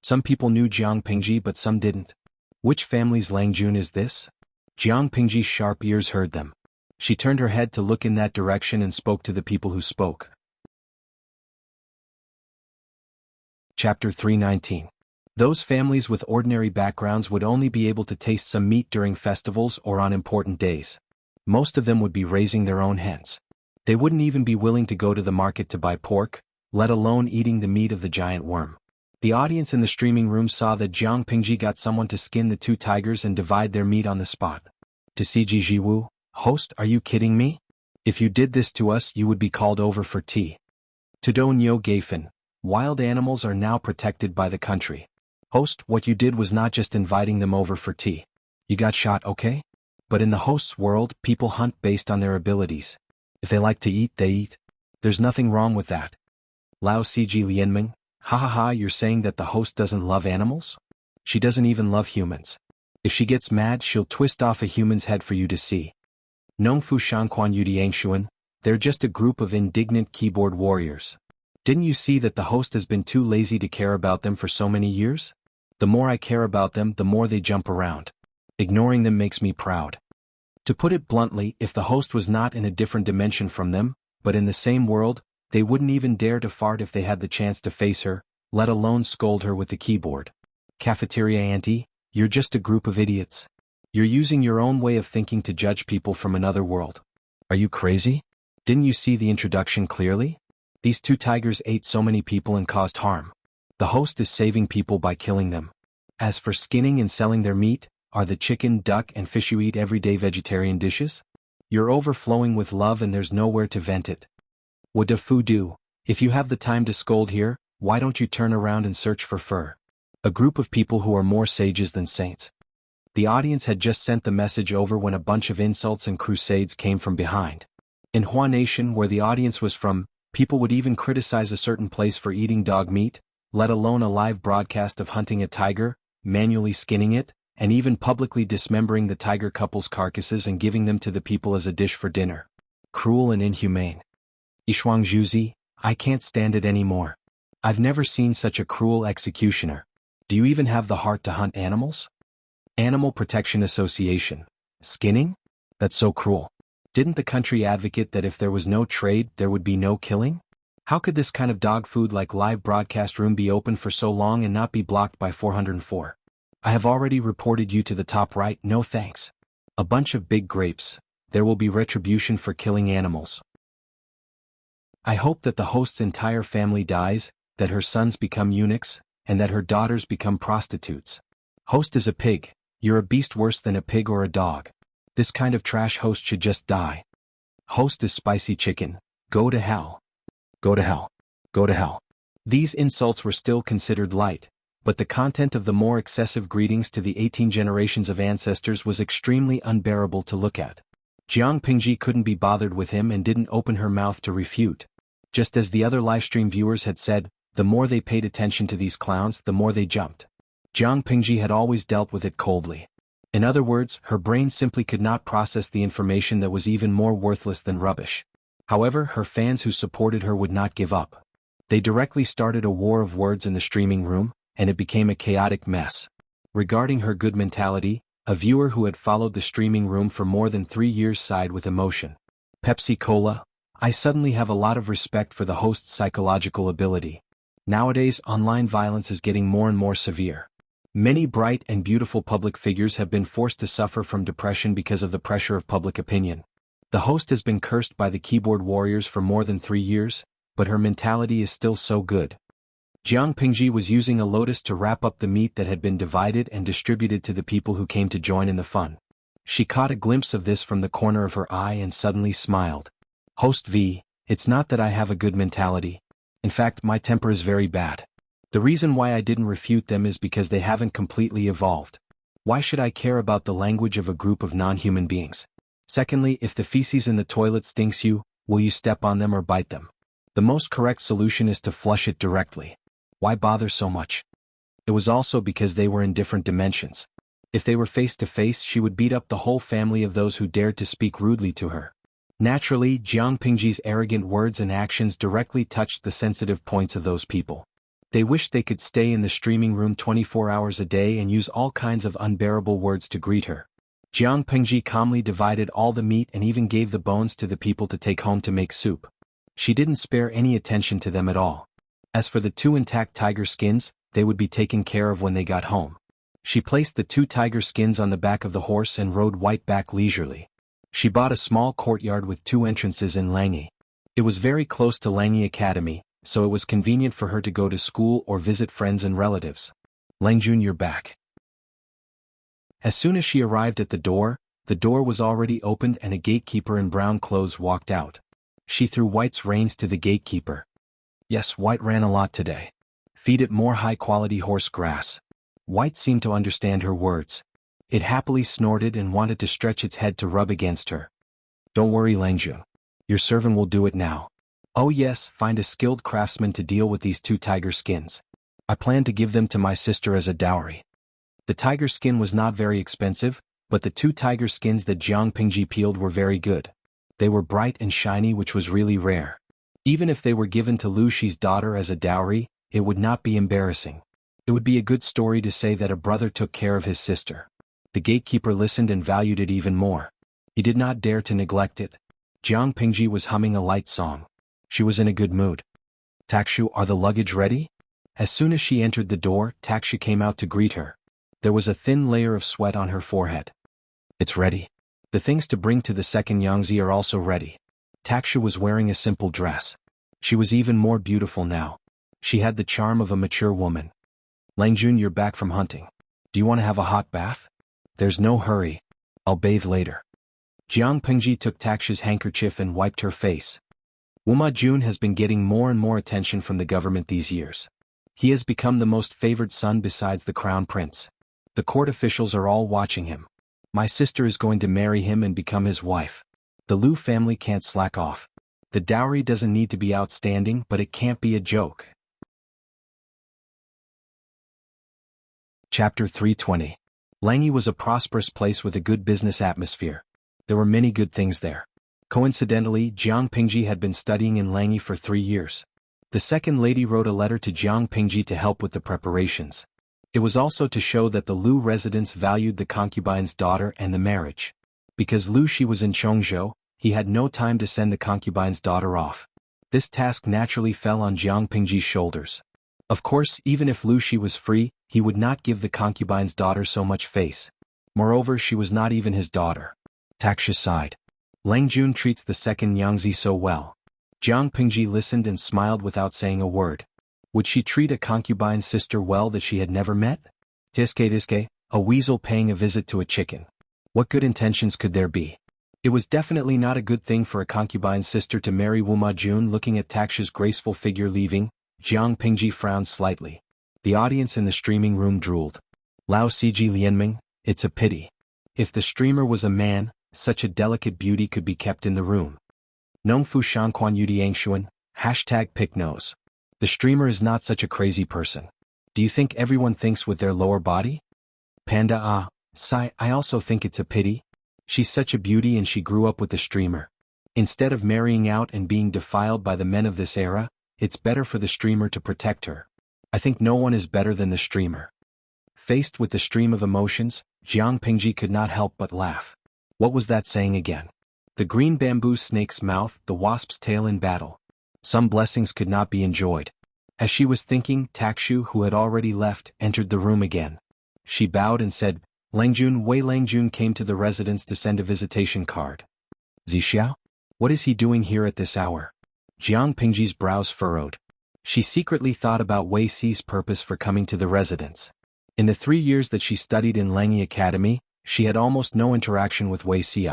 Some people knew Jiang Pingji but some didn't. Which family's Langjun is this? Jiang Pingji's sharp ears heard them. She turned her head to look in that direction and spoke to the people who spoke. Chapter 319. Those families with ordinary backgrounds would only be able to taste some meat during festivals or on important days. Most of them would be raising their own hens. They wouldn't even be willing to go to the market to buy pork, let alone eating the meat of the giant worm. The audience in the streaming room saw that Jiang Pingji got someone to skin the 2 tigers and divide their meat on the spot. To Ciji Jiwu, "Host, are you kidding me? If you did this to us, you would be called over for tea." To Do Nyo Gafen, "Wild animals are now protected by the country. Host, what you did was not just inviting them over for tea. You got shot, okay? But in the host's world, people hunt based on their abilities. If they like to eat, they eat. There's nothing wrong with that." Lao Ciji Lianming, "Ha, you're saying that the host doesn't love animals? She doesn't even love humans. If she gets mad, she'll twist off a human's head for you to see." Nongfu Shanquan Yudiangshuan, "They're just a group of indignant keyboard warriors. Didn't you see that the host has been too lazy to care about them for so many years? The more I care about them, the more they jump around. Ignoring them makes me proud." To put it bluntly, if the host was not in a different dimension from them, but in the same world, they wouldn't even dare to fart if they had the chance to face her, let alone scold her with the keyboard. "Cafeteria auntie, you're just a group of idiots. You're using your own way of thinking to judge people from another world. Are you crazy? Didn't you see the introduction clearly? These 2 tigers ate so many people and caused harm. The host is saving people by killing them. As for skinning and selling their meat, are the chicken, duck, and fish you eat everyday vegetarian dishes? You're overflowing with love and there's nowhere to vent it. What do fu do? If you have the time to scold here, why don't you turn around and search for fur? A group of people who are more sages than saints." The audience had just sent the message over when a bunch of insults and crusades came from behind. In Hua Nation, where the audience was from, people would even criticize a certain place for eating dog meat, let alone a live broadcast of hunting a tiger, manually skinning it, and even publicly dismembering the tiger couple's carcasses and giving them to the people as a dish for dinner. cruel and inhumane. Ishuangjuzi, I can't stand it anymore. I've never seen such a cruel executioner. Do you even have the heart to hunt animals? Animal Protection Association. Skinning? That's so cruel. Didn't the country advocate that if there was no trade, there would be no killing? How could this kind of dog food like live broadcast room be open for so long and not be blocked by 404? I have already reported you to the top right, no thanks. A bunch of big grapes. There will be retribution for killing animals. I hope that the host's entire family dies, that her sons become eunuchs, and that her daughters become prostitutes. Host is a pig. You're a beast worse than a pig or a dog. This kind of trash host should just die. Host is spicy chicken. Go to hell. Go to hell. Go to hell. These insults were still considered light, but the content of the more excessive greetings to the 18 generations of ancestors was extremely unbearable to look at. Jiang Pingji couldn't be bothered with him and didn't open her mouth to refute. Just as the other livestream viewers had said, the more they paid attention to these clowns, the more they jumped. Jiang Pingji had always dealt with it coldly. In other words, her brain simply could not process the information that was even more worthless than rubbish. However, her fans who supported her would not give up. They directly started a war of words in the streaming room, and it became a chaotic mess. Regarding her good mentality, a viewer who had followed the streaming room for more than 3 years sighed with emotion. Pepsi Cola, I suddenly have a lot of respect for the host's psychological ability. Nowadays, online violence is getting more and more severe. Many bright and beautiful public figures have been forced to suffer from depression because of the pressure of public opinion. The host has been cursed by the keyboard warriors for more than 3 years, but her mentality is still so good. Jiang Pingji was using a lotus to wrap up the meat that had been divided and distributed to the people who came to join in the fun. She caught a glimpse of this from the corner of her eye and suddenly smiled. Host V, it's not that I have a good mentality. In fact, my temper is very bad. The reason why I didn't refute them is because they haven't completely evolved. Why should I care about the language of a group of non-human beings? Secondly, if the feces in the toilet stinks you, will you step on them or bite them? The most correct solution is to flush it directly. Why bother so much? It was also because they were in different dimensions. If they were face to face, she would beat up the whole family of those who dared to speak rudely to her. Naturally, Jiang Pingji's arrogant words and actions directly touched the sensitive points of those people. They wished they could stay in the streaming room 24 hours a day and use all kinds of unbearable words to greet her. Jiang Pingji calmly divided all the meat and even gave the bones to the people to take home to make soup. She didn't spare any attention to them at all. As for the 2 intact tiger skins, they would be taken care of when they got home. She placed the 2 tiger skins on the back of the horse and rode White back leisurely. She bought a small courtyard with 2 entrances in Langi. It was very close to Langi Academy, so it was convenient for her to go to school or visit friends and relatives. Langjun, you're back. As soon as she arrived at the door was already opened and a gatekeeper in brown clothes walked out. She threw White's reins to the gatekeeper. Yes, White ran a lot today. Feed it more high-quality horse grass. White seemed to understand her words. It happily snorted and wanted to stretch its head to rub against her. Don't worry, Langjun. Your servant will do it now. Oh yes, find a skilled craftsman to deal with these 2 tiger skins. I plan to give them to my sister as a dowry. The tiger skin was not very expensive, but the 2 tiger skins that Jiang Pingji peeled were very good. They were bright and shiny, which was really rare. Even if they were given to Lu Shi's daughter as a dowry, it would not be embarrassing. It would be a good story to say that a brother took care of his sister. The gatekeeper listened and valued it even more. He did not dare to neglect it. Jiang Pingji was humming a light song. She was in a good mood. Takshu, are the luggage ready? As soon as she entered the door, Takshu came out to greet her. There was a thin layer of sweat on her forehead. It's ready. The things to bring to the second Yangzi are also ready. Takshu was wearing a simple dress. She was even more beautiful now. She had the charm of a mature woman. Langjun, you're back from hunting. Do you want to have a hot bath? There's no hurry. I'll bathe later. Jiang Pingji took Takshu's handkerchief and wiped her face. Wuma Jun has been getting more and more attention from the government these years. He has become the most favored son besides the crown prince. The court officials are all watching him. My sister is going to marry him and become his wife. The Lu family can't slack off. The dowry doesn't need to be outstanding, but it can't be a joke. Chapter 320. Langi was a prosperous place with a good business atmosphere. There were many good things there. Coincidentally, Jiang Pingji had been studying in Langi for 3 years. The second lady wrote a letter to Jiang Pingji to help with the preparations. It was also to show that the Lu residents valued the concubine's daughter and the marriage. Because Lu Shi was in Chongzhou, he had no time to send the concubine's daughter off. This task naturally fell on Jiang Pingji's shoulders. Of course, even if Lu Shi was free, he would not give the concubine's daughter so much face. Moreover, she was not even his daughter. Taksha sighed. Lang Jun treats the second Yangzi so well. Jiang Pingji listened and smiled without saying a word. Would she treat a concubine's sister well that she had never met? Tiske, a weasel paying a visit to a chicken. What good intentions could there be? It was definitely not a good thing for a concubine's sister to marry Wuma Jun. Looking at Taksha's graceful figure leaving, Jiang Pingji frowned slightly. The audience in the streaming room drooled. Lao Ciji Lianming, it's a pity. If the streamer was a man, such a delicate beauty could be kept in the room. Nongfu Shanquan Yudiangshuan, #picknose. The streamer is not such a crazy person. Do you think everyone thinks with their lower body? Panda Sai, I also think it's a pity. She's such a beauty and she grew up with the streamer. Instead of marrying out and being defiled by the men of this era, it's better for the streamer to protect her. I think no one is better than the streamer. Faced with the stream of emotions, Jiang Pingji could not help but laugh. What was that saying again? The green bamboo snake's mouth, the wasp's tail in battle. Some blessings could not be enjoyed. As she was thinking, Takshu, who had already left, entered the room again. She bowed and said, Langjun. Wei Langjun came to the residence to send a visitation card. Zixiao? What is he doing here at this hour? Jiang Pingji's brows furrowed. She secretly thought about Wei Si's purpose for coming to the residence. In the 3 years that she studied in Langi Academy, she had almost no interaction with Wei Si.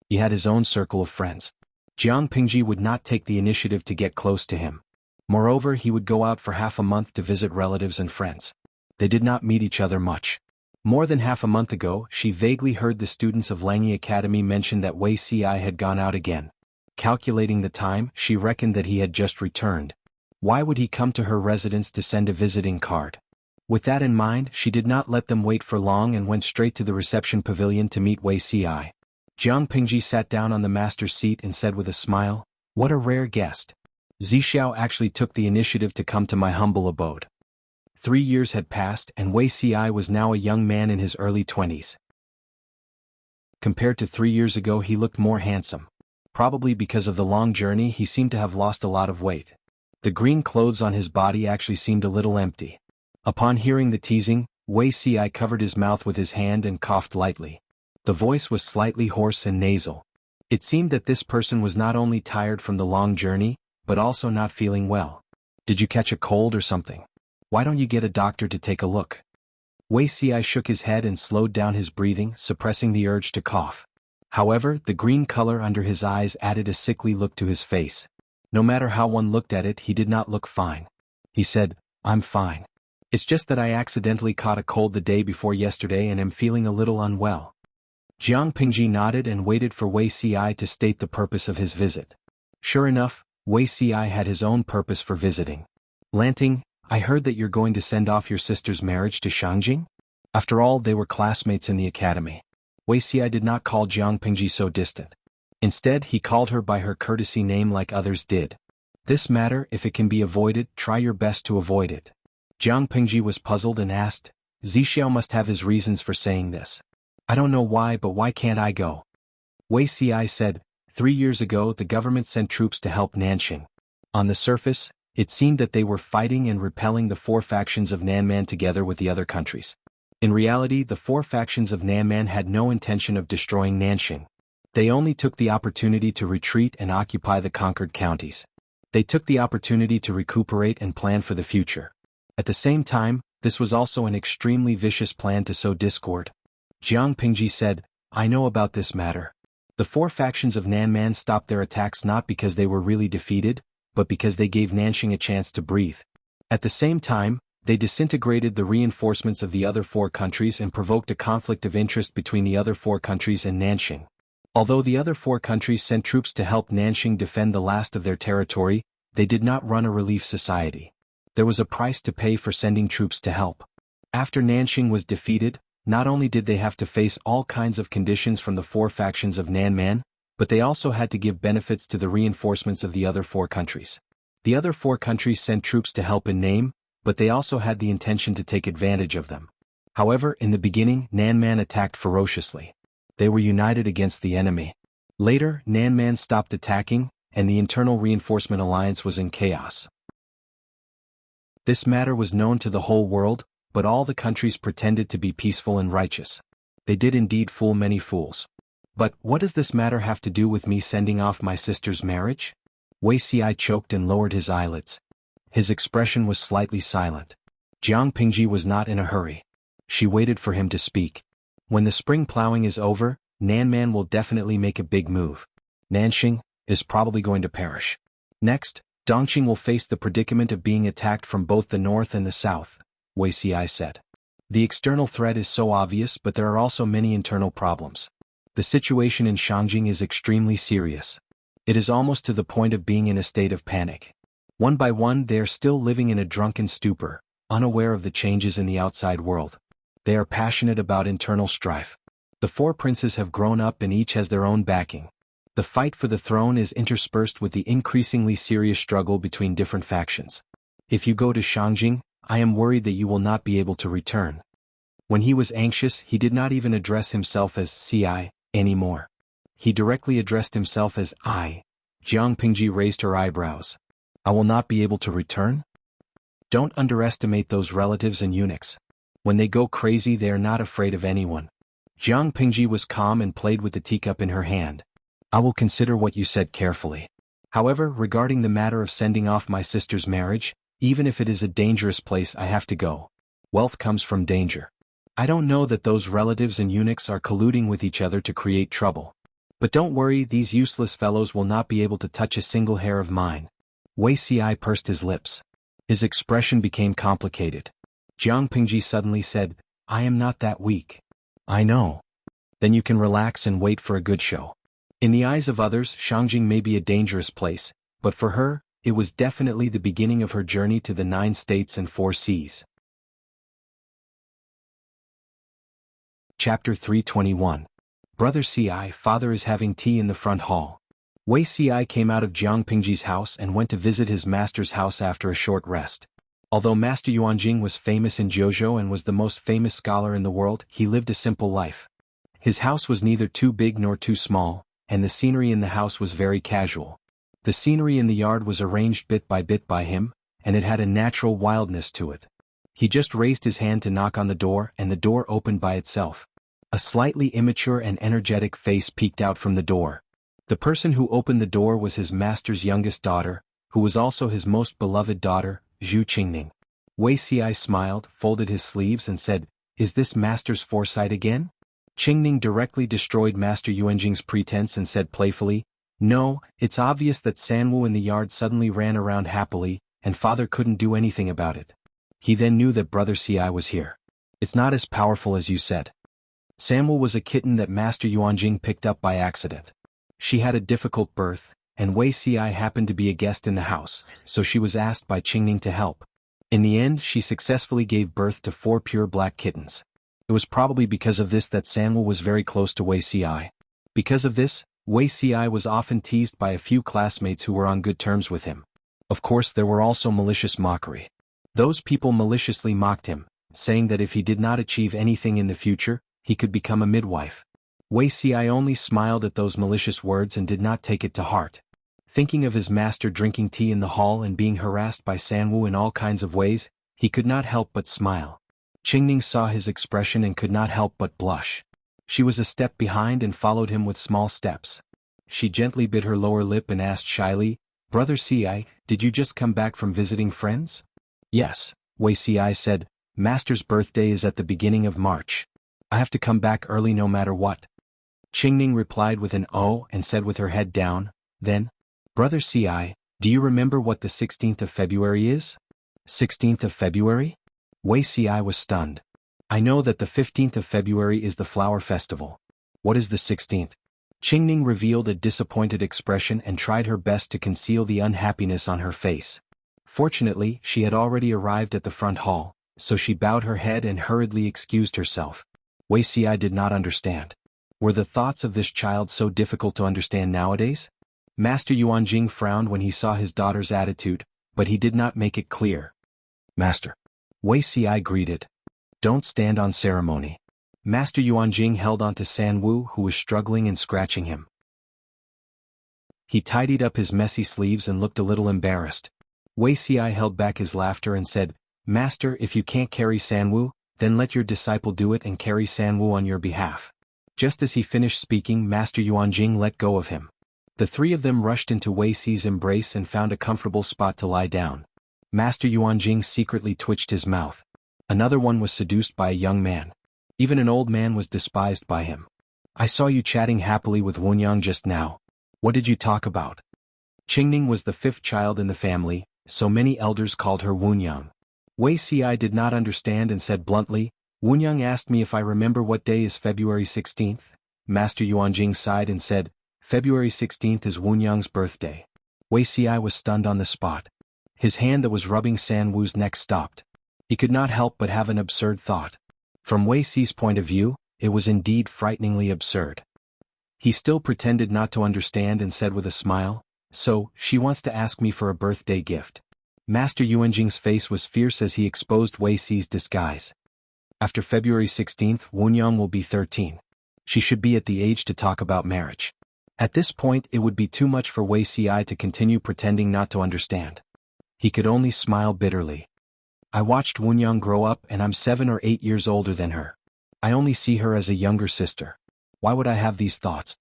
He had his own circle of friends. Jiang Pingji would not take the initiative to get close to him. Moreover, he would go out for half a month to visit relatives and friends. They did not meet each other much. More than half a month ago, she vaguely heard the students of Langi Academy mention that Wei Si had gone out again. Calculating the time, she reckoned that he had just returned. Why would he come to her residence to send a visiting card? With that in mind, she did not let them wait for long and went straight to the reception pavilion to meet Wei Si. Jiang Pingji sat down on the master's seat and said with a smile, "What a rare guest. Zixiao actually took the initiative to come to my humble abode." 3 years had passed and Wei Si was now a young man in his early 20s. Compared to 3 years ago, he looked more handsome. Probably because of the long journey, he seemed to have lost a lot of weight. The green clothes on his body actually seemed a little empty. Upon hearing the teasing, Wei Si covered his mouth with his hand and coughed lightly. The voice was slightly hoarse and nasal. It seemed that this person was not only tired from the long journey, but also not feeling well. Did you catch a cold or something? Why don't you get a doctor to take a look? Wei Si shook his head and slowed down his breathing, suppressing the urge to cough. However, the green color under his eyes added a sickly look to his face. No matter how one looked at it, he did not look fine. He said, "I'm fine. It's just that I accidentally caught a cold the day before yesterday and am feeling a little unwell." Jiang Pingji nodded and waited for Wei Si to state the purpose of his visit. Sure enough, Wei Si had his own purpose for visiting. "Lanting, I heard that you're going to send off your sister's marriage to Shangjing?" After all, they were classmates in the academy. Wei Si did not call Jiang Pingji so distant. Instead, he called her by her courtesy name like others did. "This matter, if it can be avoided, try your best to avoid it." Jiang Pingji was puzzled and asked, "Zixiao must have his reasons for saying this. I don't know why, but why can't I go?" Wei Si said, 3 years ago the government sent troops to help Nanxing. On the surface, it seemed that they were fighting and repelling the 4 factions of Nanman together with the other countries. In reality, the 4 factions of Nanman had no intention of destroying Nanxing. They only took the opportunity to retreat and occupy the conquered counties. They took the opportunity to recuperate and plan for the future. At the same time, this was also an extremely vicious plan to sow discord. Jiang Pingji said, "I know about this matter. The 4 factions of Nanman stopped their attacks not because they were really defeated, but because they gave Nanxing a chance to breathe. At the same time, they disintegrated the reinforcements of the other 4 countries and provoked a conflict of interest between the other 4 countries and Nanxing. Although the other 4 countries sent troops to help Nanxing defend the last of their territory, they did not run a relief society. There was a price to pay for sending troops to help. After Nanxing was defeated, not only did they have to face all kinds of conditions from the 4 factions of Nanman, But they also had to give benefits to the reinforcements of the other 4 countries. The other 4 countries sent troops to help in name, but they also had the intention to take advantage of them. However, in the beginning, Nanman attacked ferociously. They were united against the enemy. Later, Nanman stopped attacking, and the internal reinforcement alliance was in chaos. This matter was known to the whole world, but all the countries pretended to be peaceful and righteous. They did indeed fool many fools. But what does this matter have to do with me sending off my sister's marriage? Wei Xi choked and lowered his eyelids. His expression was slightly silent. Jiang Pingji was not in a hurry. She waited for him to speak. When the spring plowing is over, Nanman will definitely make a big move. Nanxing is probably going to perish. Next, Dongqing will face the predicament of being attacked from both the north and the south, Wei Xi said. The external threat is so obvious, but there are also many internal problems. The situation in Shangjing is extremely serious. It is almost to the point of being in a state of panic. One by one, they are still living in a drunken stupor, unaware of the changes in the outside world. They are passionate about internal strife. The 4 princes have grown up and each has their own backing. The fight for the throne is interspersed with the increasingly serious struggle between different factions. If you go to Shangjing, I am worried that you will not be able to return. When he was anxious, he did not even address himself as Ci anymore. He directly addressed himself as I. Jiang Pingji raised her eyebrows. I will not be able to return? Don't underestimate those relatives and eunuchs. When they go crazy, they are not afraid of anyone. Jiang Pingji was calm and played with the teacup in her hand. I will consider what you said carefully. However, regarding the matter of sending off my sister's marriage, even if it is a dangerous place, I have to go. Wealth comes from danger. I don't know that those relatives and eunuchs are colluding with each other to create trouble. But don't worry, these useless fellows will not be able to touch a single hair of mine. Wei Xi pursed his lips. His expression became complicated. Jiang Pingji suddenly said, I am not that weak. I know. Then you can relax and wait for a good show. In the eyes of others, Shangjing may be a dangerous place, but for her, it was definitely the beginning of her journey to the 9 states and 4 seas. Chapter 321. Brother Ci, father is having tea in the front hall. Wei Ci came out of Jiang Pingji's house and went to visit his master's house after a short rest. Although Master Yuanjing was famous in Zhozhou and was the most famous scholar in the world, he lived a simple life. His house was neither too big nor too small, and the scenery in the house was very casual. The scenery in the yard was arranged bit by him, and it had a natural wildness to it. He just raised his hand to knock on the door, and the door opened by itself. A slightly immature and energetic face peeked out from the door. The person who opened the door was his master's youngest daughter, who was also his most beloved daughter, Zhu Qingning. Wei Xi smiled, folded his sleeves and said, Is this master's foresight again? Qingning directly destroyed Master Yuanjing's pretense and said playfully, No, it's obvious that Sanwu in the yard suddenly ran around happily, and father couldn't do anything about it. He then knew that brother Ci was here. It's not as powerful as you said. Sanwu was a kitten that Master Yuanjing picked up by accident. She had a difficult birth, and Wei Ci happened to be a guest in the house, so she was asked by Qingning to help. In the end, she successfully gave birth to 4 pure black kittens. It was probably because of this that Sanwu was very close to Wei Ci. Because of this, Wei Ci was often teased by a few classmates who were on good terms with him. Of course, there were also malicious mockery. Those people maliciously mocked him, saying that if he did not achieve anything in the future, he could become a midwife. Wei Ci only smiled at those malicious words and did not take it to heart. Thinking of his master drinking tea in the hall and being harassed by Sanwu in all kinds of ways, he could not help but smile. Qingning saw his expression and could not help but blush. She was a step behind and followed him with small steps. She gently bit her lower lip and asked shyly, Brother Ci, did you just come back from visiting friends? Yes, Wei Ci said, Master's birthday is at the beginning of March. I have to come back early no matter what. Qingning replied with an "oh" and said with her head down, then, Brother Ci, do you remember what the 16th of February is? 16th of February? Wei Ci was stunned. I know that the 15th of February is the flower festival. What is the 16th? Qingning revealed a disappointed expression and tried her best to conceal the unhappiness on her face. Fortunately, she had already arrived at the front hall, so she bowed her head and hurriedly excused herself. Wei Ci did not understand. Were the thoughts of this child so difficult to understand nowadays? Master Yuanjing frowned when he saw his daughter's attitude, but he did not make it clear. Master. Wei Xi greeted. Don't stand on ceremony. Master Yuanjing held on to San Wu, who was struggling and scratching him. He tidied up his messy sleeves and looked a little embarrassed. Wei Xi held back his laughter and said, Master, if you can't carry San Wu, then let your disciple do it and carry San Wu on your behalf. Just as he finished speaking, Master Yuanjing let go of him. The three of them rushed into Wei Xi's embrace and found a comfortable spot to lie down. Master Yuanjing secretly twitched his mouth. Another one was seduced by a young man. Even an old man was despised by him. I saw you chatting happily with Wunyang just now. What did you talk about? Qingning was the fifth child in the family, so many elders called her Wunyang. Wei Xi did not understand and said bluntly, Wunyang asked me if I remember what day is February 16th. Master Yuanjing sighed and said, February 16th is Wunyang's birthday. Wei Xi was stunned on the spot. His hand that was rubbing San Wu's neck stopped. He could not help but have an absurd thought. From Wei Xi's point of view, it was indeed frighteningly absurd. He still pretended not to understand and said with a smile, So, she wants to ask me for a birthday gift. Master Yuanjing's face was fierce as he exposed Wei Xi's disguise. After February 16th, Wunyang will be 13. She should be at the age to talk about marriage. At this point it would be too much for Wei Xi to continue pretending not to understand. He could only smile bitterly. I watched Wunyang grow up and I'm 7 or 8 years older than her. I only see her as a younger sister. Why would I have these thoughts?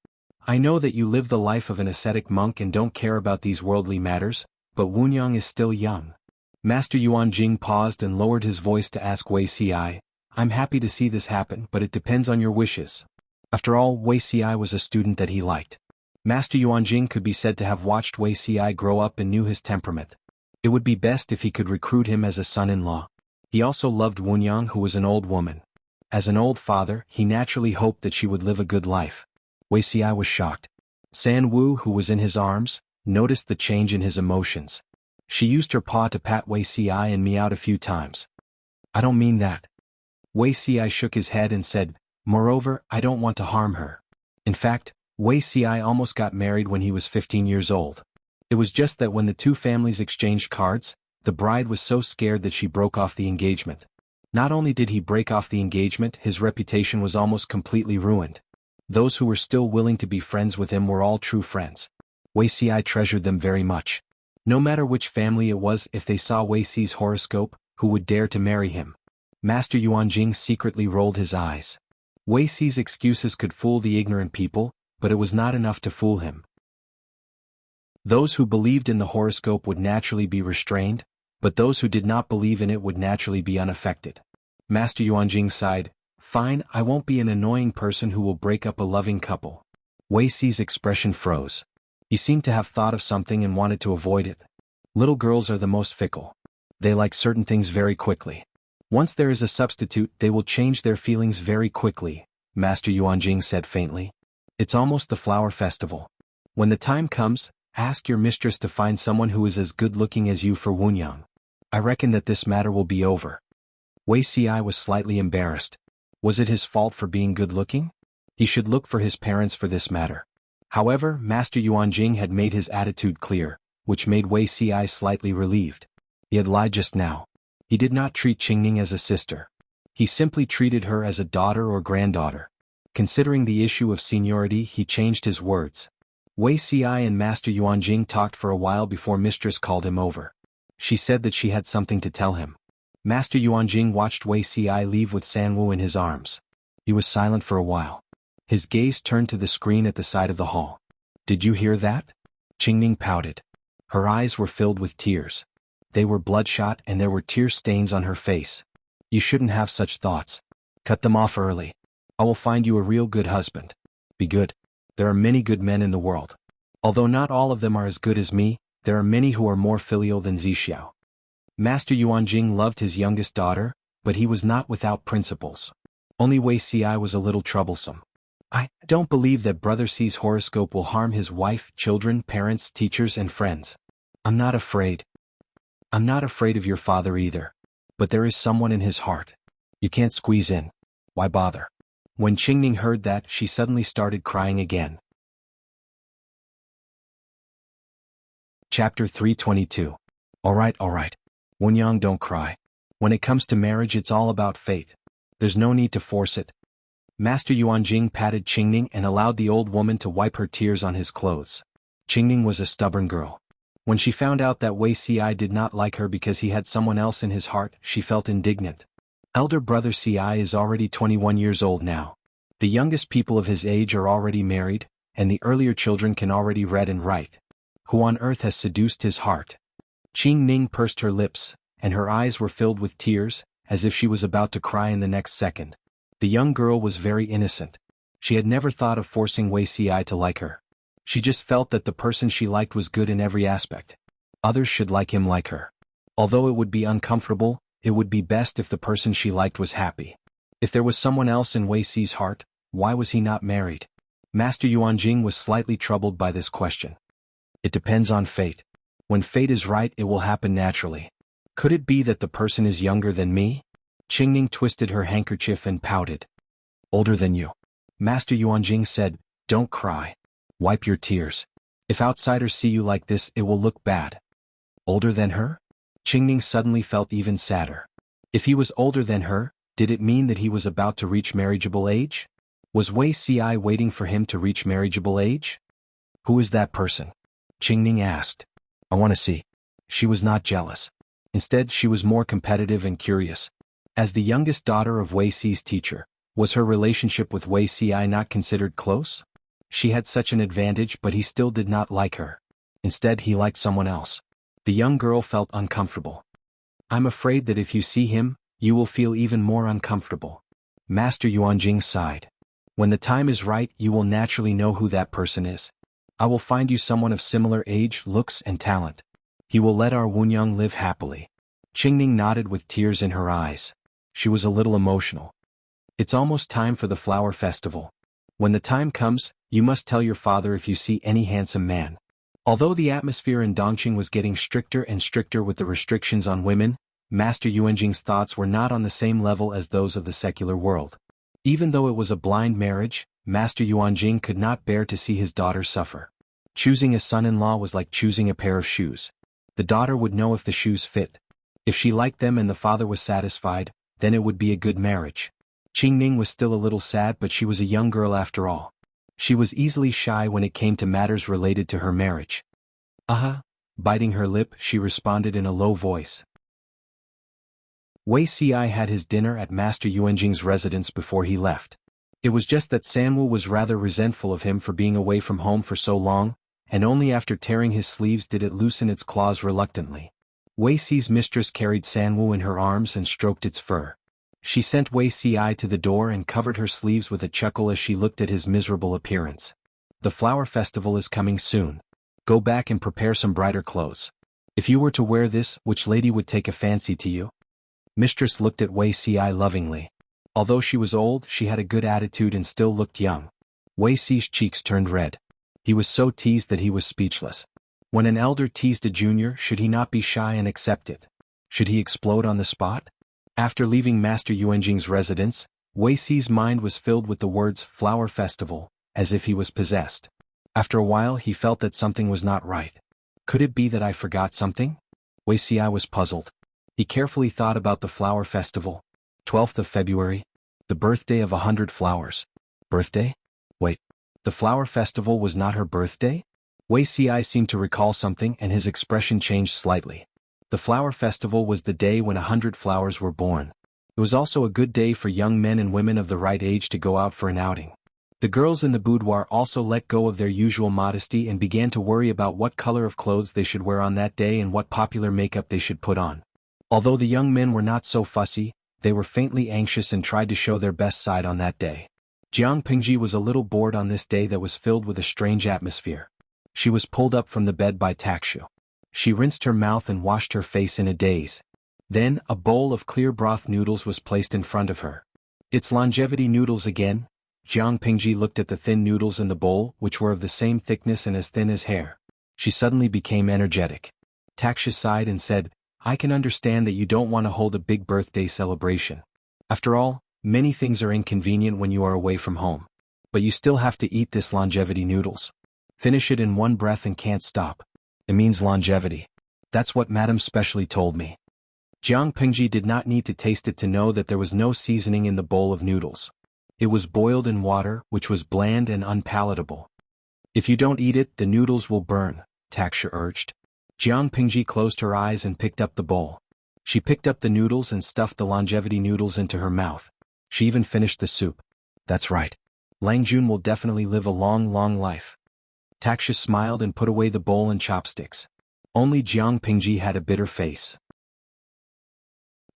I know that you live the life of an ascetic monk and don't care about these worldly matters, but Wunyang is still young. Master Yuanjing paused and lowered his voice to ask Wei Xi, I'm happy to see this happen, but it depends on your wishes. After all, Wei Xi was a student that he liked. Master Yuanjing could be said to have watched Wei Xi grow up and knew his temperament. It would be best if he could recruit him as a son-in-law. He also loved Wunyang, who was an old woman. As an old father, he naturally hoped that she would live a good life. Wei Xi was shocked. San Wu, who was in his arms, noticed the change in his emotions. She used her paw to pat Wei Xi and me out a few times. I don't mean that. Wei Xi shook his head and said, Moreover, I don't want to harm her. In fact, Wei Xi almost got married when he was 15 years old. It was just that when the two families exchanged cards, the bride was so scared that she broke off the engagement. Not only did he break off the engagement, his reputation was almost completely ruined. Those who were still willing to be friends with him were all true friends. Wei Xi treasured them very much. No matter which family it was, if they saw Wei Xi's horoscope, who would dare to marry him? Master Yuanjing secretly rolled his eyes. Wei Xi's excuses could fool the ignorant people, but it was not enough to fool him. Those who believed in the horoscope would naturally be restrained, but those who did not believe in it would naturally be unaffected. Master Yuanjing sighed, Fine, I won't be an annoying person who will break up a loving couple. Wei Xi's expression froze. He seemed to have thought of something and wanted to avoid it. Little girls are the most fickle. They like certain things very quickly. Once there is a substitute, they will change their feelings very quickly, Master Yuanjing said faintly. It's almost the flower festival. When the time comes, ask your mistress to find someone who is as good-looking as you for Wunyang. I reckon that this matter will be over. Wei Xi was slightly embarrassed. Was it his fault for being good-looking? He should look for his parents for this matter. However, Master Yuanjing had made his attitude clear, which made Wei Xi slightly relieved. He had lied just now. He did not treat Qingning as a sister. He simply treated her as a daughter or granddaughter. Considering the issue of seniority, he changed his words. Wei Xi and Master Yuanjing talked for a while before Mistress called him over. She said that she had something to tell him. Master Yuanjing watched Wei Xi leave with San Wu in his arms. He was silent for a while. His gaze turned to the screen at the side of the hall. Did you hear that? Qingning pouted. Her eyes were filled with tears. They were bloodshot and there were tear stains on her face. You shouldn't have such thoughts. Cut them off early. I will find you a real good husband. Be good. There are many good men in the world. Although not all of them are as good as me, there are many who are more filial than Zixiao. Master Yuanjing loved his youngest daughter, but he was not without principles. Only Wei Xi was a little troublesome. I don't believe that Brother Xi's horoscope will harm his wife, children, parents, teachers, and friends. I'm not afraid. I'm not afraid of your father either. But there is someone in his heart. You can't squeeze in. Why bother? When Qingning heard that, she suddenly started crying again. Chapter 322. Alright. Wenyang, don't cry. When it comes to marriage, it's all about fate. There's no need to force it. Master Yuanjing patted Qingning and allowed the old woman to wipe her tears on his clothes. Qingning was a stubborn girl. When she found out that Wei Ci did not like her because he had someone else in his heart, she felt indignant. Elder brother Ci is already 21 years old now. The youngest people of his age are already married, and the earlier children can already read and write. Who on earth has seduced his heart? Qingning pursed her lips, and her eyes were filled with tears, as if she was about to cry in the next second. The young girl was very innocent. She had never thought of forcing Wei Ci to like her. She just felt that the person she liked was good in every aspect. Others should like him like her. Although it would be uncomfortable, it would be best if the person she liked was happy. If there was someone else in Wei Ci's heart, why was he not married? Master Yuanjing was slightly troubled by this question. It depends on fate. When fate is right, it will happen naturally. Could it be that the person is younger than me? Qingning twisted her handkerchief and pouted. Older than you. Master Yuanjing said, don't cry. Wipe your tears. If outsiders see you like this, it will look bad. Older than her? Qingning suddenly felt even sadder. If he was older than her, did it mean that he was about to reach marriageable age? Was Wei Ci waiting for him to reach marriageable age? Who is that person? Qingning asked. I want to see. She was not jealous. Instead, she was more competitive and curious. As the youngest daughter of Wei Ci's teacher, was her relationship with Wei Ci not considered close? She had such an advantage, but he still did not like her. Instead, he liked someone else. The young girl felt uncomfortable. I'm afraid that if you see him, you will feel even more uncomfortable. Master Yuanjing sighed. When the time is right, you will naturally know who that person is. I will find you someone of similar age, looks, and talent. He will let our Wenyang live happily. Qingning nodded with tears in her eyes. She was a little emotional. It's almost time for the flower festival. When the time comes, you must tell your father if you see any handsome man. Although the atmosphere in Dongqing was getting stricter and stricter with the restrictions on women, Master Yuanjing's thoughts were not on the same level as those of the secular world. Even though it was a blind marriage, Master Yuanjing could not bear to see his daughter suffer. Choosing a son-in-law was like choosing a pair of shoes. The daughter would know if the shoes fit. If she liked them and the father was satisfied, then it would be a good marriage. Qingning was still a little sad, but she was a young girl after all. She was easily shy when it came to matters related to her marriage. Biting her lip, she responded in a low voice. Wei Ci had his dinner at Master Yuanjing's residence before he left. It was just that Sanwu was rather resentful of him for being away from home for so long, and only after tearing his sleeves did it loosen its claws reluctantly. Wei Ci's mistress carried Sanwu in her arms and stroked its fur. She sent Wei Ci to the door and covered her sleeves with a chuckle as she looked at his miserable appearance. The flower festival is coming soon. Go back and prepare some brighter clothes. If you were to wear this, which lady would take a fancy to you? Mistress looked at Wei Ci lovingly. Although she was old, she had a good attitude and still looked young. Wei Ci's cheeks turned red. He was so teased that he was speechless. When an elder teased a junior, should he not be shy and accept it? Should he explode on the spot? After leaving Master Yuanjing's residence, Wei Ci's mind was filled with the words flower festival, as if he was possessed. After a while he felt that something was not right. Could it be that I forgot something? Wei Ci was puzzled. He carefully thought about the flower festival. 12th of February. The birthday of 100 flowers. Birthday? Wait. The flower festival was not her birthday? Wei Ci seemed to recall something and his expression changed slightly. The flower festival was the day when 100 flowers were born. It was also a good day for young men and women of the right age to go out for an outing. The girls in the boudoir also let go of their usual modesty and began to worry about what color of clothes they should wear on that day and what popular makeup they should put on. Although the young men were not so fussy, they were faintly anxious and tried to show their best side on that day. Jiang Pingji was a little bored on this day that was filled with a strange atmosphere. She was pulled up from the bed by Takshu. She rinsed her mouth and washed her face in a daze. Then, a bowl of clear broth noodles was placed in front of her. It's longevity noodles again? Jiang Pingji looked at the thin noodles in the bowl, which were of the same thickness and as thin as hair. She suddenly became energetic. Takshu sighed and said, I can understand that you don't want to hold a big birthday celebration. After all, Many things are inconvenient when you are away from home. But you still have to eat this longevity noodles. Finish it in one breath and can't stop. It means longevity. That's what Madame specially told me. Jiang Pingji did not need to taste it to know that there was no seasoning in the bowl of noodles. It was boiled in water, which was bland and unpalatable. If you don't eat it, the noodles will burn, Taksha urged. Jiang Pingji closed her eyes and picked up the bowl. She picked up the noodles and stuffed the longevity noodles into her mouth. She even finished the soup. That's right. Lang Jun will definitely live a long, long life. Taksha smiled and put away the bowl and chopsticks. Only Jiang Pingji had a bitter face.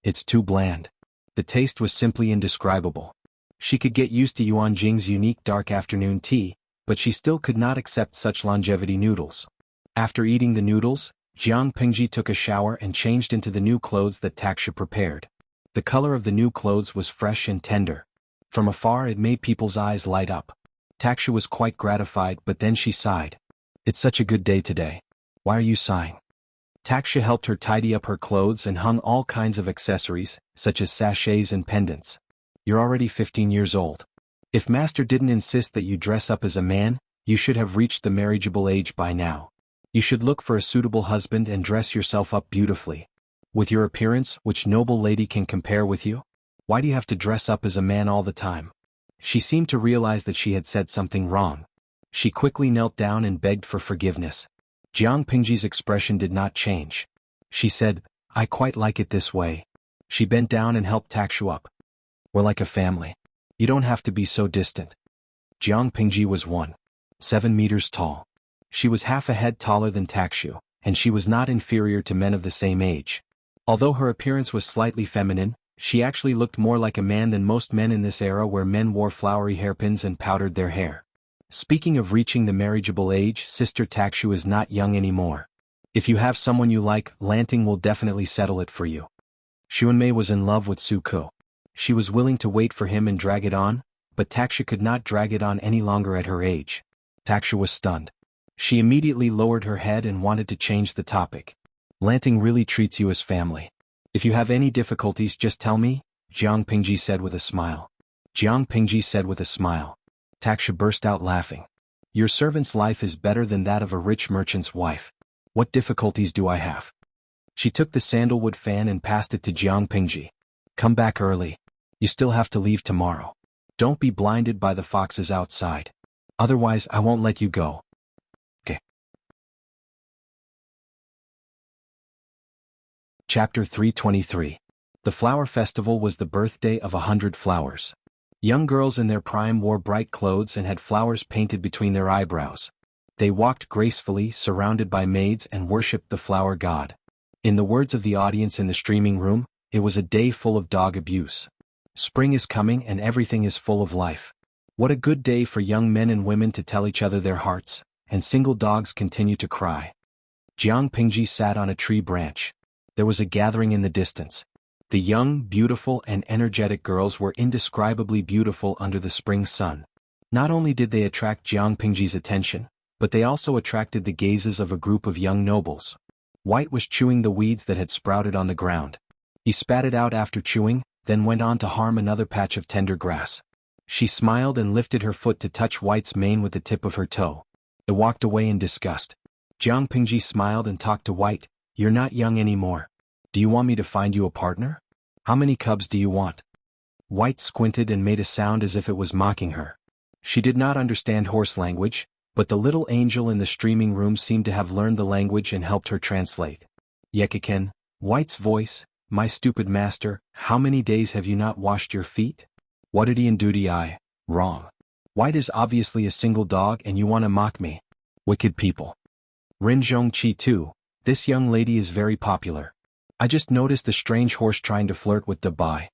It's too bland. The taste was simply indescribable. She could get used to Yuan Jing's unique dark afternoon tea, but she still could not accept such longevity noodles. After eating the noodles, Jiang Pingji took a shower and changed into the new clothes that Taksha prepared. The color of the new clothes was fresh and tender. From afar it made people's eyes light up. Taksha was quite gratified, but then she sighed. It's such a good day today. Why are you sighing? Taksha helped her tidy up her clothes and hung all kinds of accessories, such as sachets and pendants. You're already 15 years old. If master didn't insist that you dress up as a man, you should have reached the marriageable age by now. You should look for a suitable husband and dress yourself up beautifully. With your appearance, which noble lady can compare with you? Why do you have to dress up as a man all the time? She seemed to realize that she had said something wrong. She quickly knelt down and begged for forgiveness. Jiang Pingji's expression did not change. She said, I quite like it this way. She bent down and helped Takshu up. We're like a family. You don't have to be so distant. Jiang Pingji was 1.7 meters tall. She was half a head taller than Takshu, and she was not inferior to men of the same age. Although her appearance was slightly feminine, she actually looked more like a man than most men in this era where men wore flowery hairpins and powdered their hair. Speaking of reaching the marriageable age, Sister Takshu is not young anymore. If you have someone you like, Lanting will definitely settle it for you. Xuanmei was in love with Su Ke. She was willing to wait for him and drag it on, but Takshu could not drag it on any longer at her age. Takshu was stunned. She immediately lowered her head and wanted to change the topic. Lanting really treats you as family. If you have any difficulties, just tell me, Jiang Pingji said with a smile. Jiang Pingji said with a smile. Taksha burst out laughing. Your servant's life is better than that of a rich merchant's wife. What difficulties do I have? She took the sandalwood fan and passed it to Jiang Pingji. Come back early. You still have to leave tomorrow. Don't be blinded by the foxes outside. Otherwise I won't let you go. Okay. Chapter 323. The flower festival was the birthday of 100 flowers. Young girls in their prime wore bright clothes and had flowers painted between their eyebrows. They walked gracefully, surrounded by maids, and worshipped the flower god. In the words of the audience in the streaming room, it was a day full of dog abuse. Spring is coming and everything is full of life. What a good day for young men and women to tell each other their hearts, and single dogs continue to cry. Jiang Pingji sat on a tree branch. There was a gathering in the distance. The young, beautiful, and energetic girls were indescribably beautiful under the spring sun. Not only did they attract Jiang Pingji's attention, but they also attracted the gazes of a group of young nobles. White was chewing the weeds that had sprouted on the ground. He spat it out after chewing, then went on to harm another patch of tender grass. She smiled and lifted her foot to touch White's mane with the tip of her toe. It walked away in disgust. Jiang Pingji smiled and talked to White. You're not young anymore. Do you want me to find you a partner? How many cubs do you want? White squinted and made a sound as if it was mocking her. She did not understand horse language, but the little angel in the streaming room seemed to have learned the language and helped her translate. Yekaken, White's voice, my stupid master, how many days have you not washed your feet? What did he do to I? Wrong. White is obviously a single dog and you want to mock me. Wicked people. Rinzhong Qi too, this young lady is very popular. I just noticed a strange horse trying to flirt with the Bai.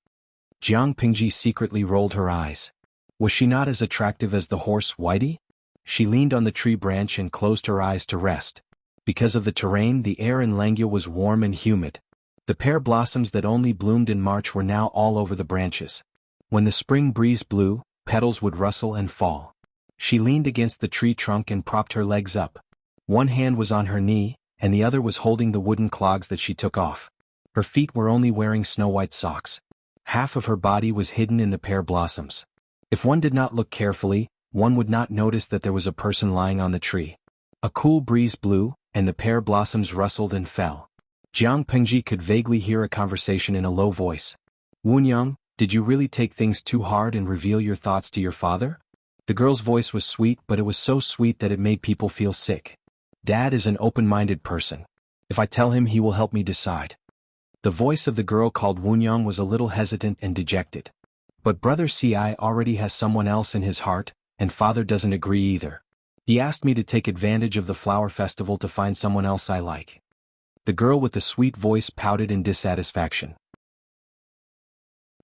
Jiang Pingji secretly rolled her eyes. Was she not as attractive as the horse Whitey? She leaned on the tree branch and closed her eyes to rest. Because of the terrain, the air in Langya was warm and humid. The pear blossoms that only bloomed in March were now all over the branches. When the spring breeze blew, petals would rustle and fall. She leaned against the tree trunk and propped her legs up. One hand was on her knee, and the other was holding the wooden clogs that she took off. Her feet were only wearing snow-white socks. Half of her body was hidden in the pear blossoms. If one did not look carefully, one would not notice that there was a person lying on the tree. A cool breeze blew, and the pear blossoms rustled and fell. Jiang Pengji could vaguely hear a conversation in a low voice. Wunyang, did you really take things too hard and reveal your thoughts to your father? The girl's voice was sweet, but it was so sweet that it made people feel sick. Dad is an open-minded person. If I tell him, he will help me decide. The voice of the girl called Wunyang was a little hesitant and dejected. But brother Ci already has someone else in his heart, and father doesn't agree either. He asked me to take advantage of the flower festival to find someone else I like. The girl with the sweet voice pouted in dissatisfaction.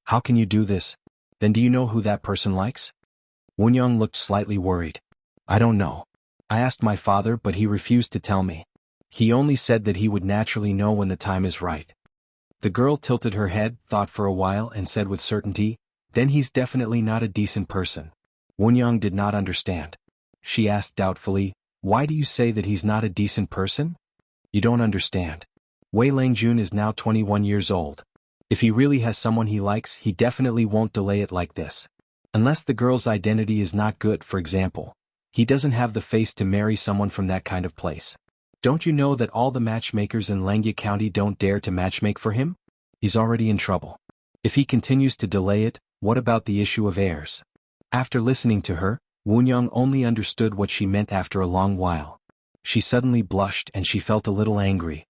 How can you do this? Then do you know who that person likes? Wunyang looked slightly worried. I don't know. I asked my father, but he refused to tell me. He only said that he would naturally know when the time is right. The girl tilted her head, thought for a while, and said with certainty, then he's definitely not a decent person. Wunyang did not understand. She asked doubtfully, why do you say that he's not a decent person? You don't understand. Wei Langjun is now 21 years old. If he really has someone he likes, he definitely won't delay it like this. Unless the girl's identity is not good, for example. He doesn't have the face to marry someone from that kind of place. Don't you know that all the matchmakers in Langya County don't dare to matchmake for him? He's already in trouble. If he continues to delay it, what about the issue of heirs? After listening to her, Wunyang only understood what she meant after a long while. She suddenly blushed and she felt a little angry.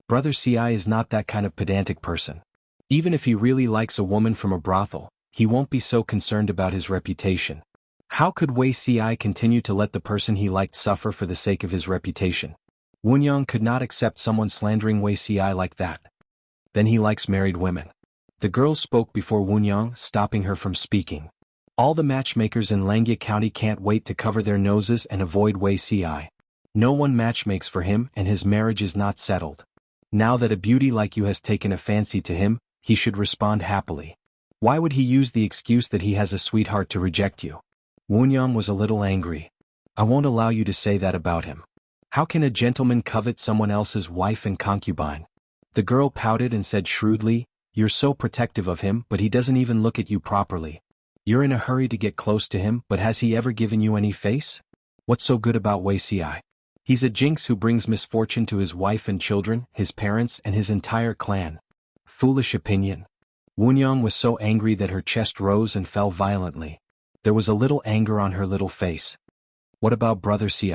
Brother Ci is not that kind of pedantic person. Even if he really likes a woman from a brothel, he won't be so concerned about his reputation. How could Wei Ci continue to let the person he liked suffer for the sake of his reputation? Wunyang could not accept someone slandering Wei Ci like that. Then he likes married women. The girl spoke before Wunyang, stopping her from speaking. All the matchmakers in Langya County can't wait to cover their noses and avoid Wei Ci. No one matchmakes for him, and his marriage is not settled. Now that a beauty like you has taken a fancy to him, he should respond happily. Why would he use the excuse that he has a sweetheart to reject you? Wunyang was a little angry. I won't allow you to say that about him. How can a gentleman covet someone else's wife and concubine? The girl pouted and said shrewdly, you're so protective of him, but he doesn't even look at you properly. You're in a hurry to get close to him, but has he ever given you any face? What's so good about Wei Ci? He's a jinx who brings misfortune to his wife and children, his parents, and his entire clan. Foolish opinion. Wunyang was so angry that her chest rose and fell violently. There was a little anger on her little face. What about brother Ci?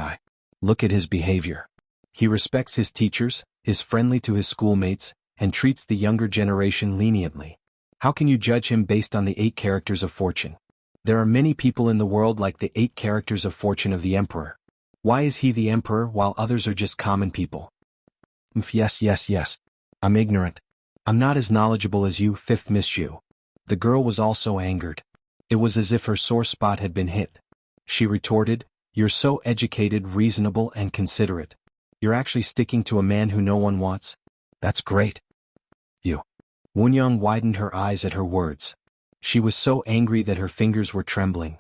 Look at his behavior. He respects his teachers, is friendly to his schoolmates, and treats the younger generation leniently. How can you judge him based on the 8 characters of fortune? There are many people in the world like the 8 characters of fortune of the emperor. Why is he the emperor while others are just common people? Yes. I'm ignorant. I'm not as knowledgeable as you, 5th Miss Zhu. The girl was also angered. It was as if her sore spot had been hit. She retorted, you're so educated, reasonable, and considerate. You're actually sticking to a man who no one wants? That's great. You. Wunyang widened her eyes at her words. She was so angry that her fingers were trembling.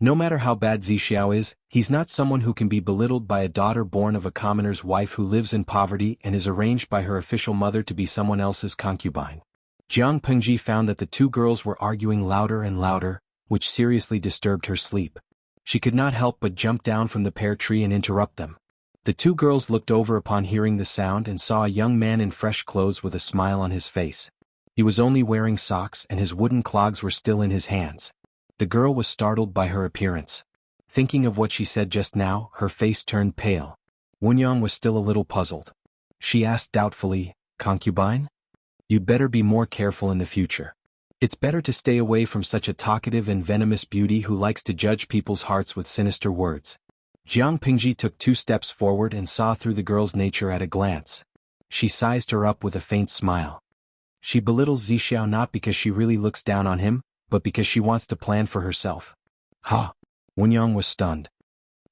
No matter how bad Zixiao is, he's not someone who can be belittled by a daughter born of a commoner's wife who lives in poverty and is arranged by her official mother to be someone else's concubine. Jiang Pengji found that the 2 girls were arguing louder and louder, which seriously disturbed her sleep. She could not help but jump down from the pear tree and interrupt them. The 2 girls looked over upon hearing the sound and saw a young man in fresh clothes with a smile on his face. He was only wearing socks and his wooden clogs were still in his hands. The girl was startled by her appearance. Thinking of what she said just now, her face turned pale. Wunyang was still a little puzzled. She asked doubtfully, concubine? You'd better be more careful in the future. It's better to stay away from such a talkative and venomous beauty who likes to judge people's hearts with sinister words. Jiang Pingji took 2 steps forward and saw through the girl's nature at a glance. She sized her up with a faint smile. She belittles Zixiao not because she really looks down on him, but because she wants to plan for herself. Ha! Wunyang was stunned.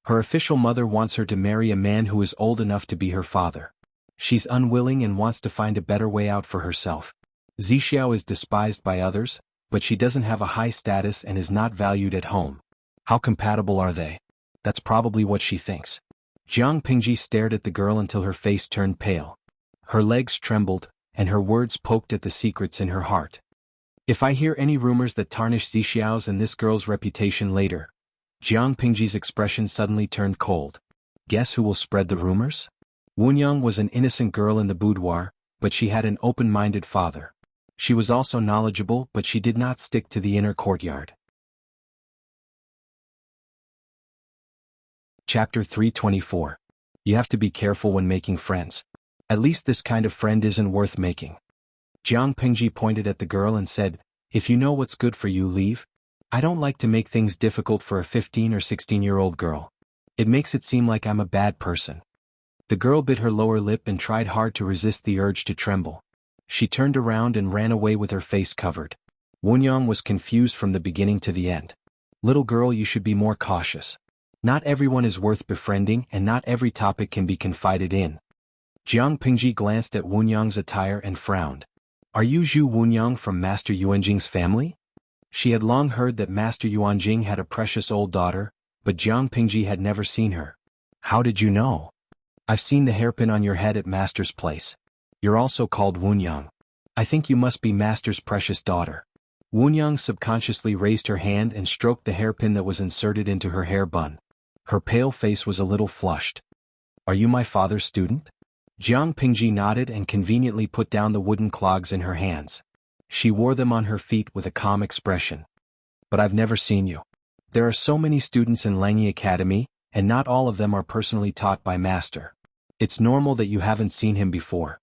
Her official mother wants her to marry a man who is old enough to be her father. She's unwilling and wants to find a better way out for herself. Zixiao is despised by others, but she doesn't have a high status and is not valued at home. How compatible are they? That's probably what she thinks. Jiang Pingji stared at the girl until her face turned pale. Her legs trembled, and her words poked at the secrets in her heart. If I hear any rumors that tarnish Zixiao's and this girl's reputation later. Jiang Pingji's expression suddenly turned cold. Guess who will spread the rumors? Wunyang was an innocent girl in the boudoir, but she had an open-minded father. She was also knowledgeable, but she did not stick to the inner courtyard. Chapter 324. You have to be careful when making friends. At least this kind of friend isn't worth making. Jiang Pingji pointed at the girl and said, if you know what's good for you, leave. I don't like to make things difficult for a 15 or 16-year-old girl. It makes it seem like I'm a bad person. The girl bit her lower lip and tried hard to resist the urge to tremble. She turned around and ran away with her face covered. Wunyang was confused from the beginning to the end. Little girl, you should be more cautious. Not everyone is worth befriending and not every topic can be confided in. Jiang Pingji glanced at Wunyang's attire and frowned. Are you Zhu Wunyang from Master Yuanjing's family? She had long heard that Master Yuanjing had a precious old daughter, but Jiang Pingji had never seen her. How did you know? I've seen the hairpin on your head at Master's place. You're also called Wunyang. I think you must be Master's precious daughter. Wunyang subconsciously raised her hand and stroked the hairpin that was inserted into her hair bun. Her pale face was a little flushed. Are you my father's student? Jiang Pingji nodded and conveniently put down the wooden clogs in her hands. She wore them on her feet with a calm expression. But I've never seen you. There are so many students in Langyi Academy, and not all of them are personally taught by Master. It's normal that you haven't seen him before.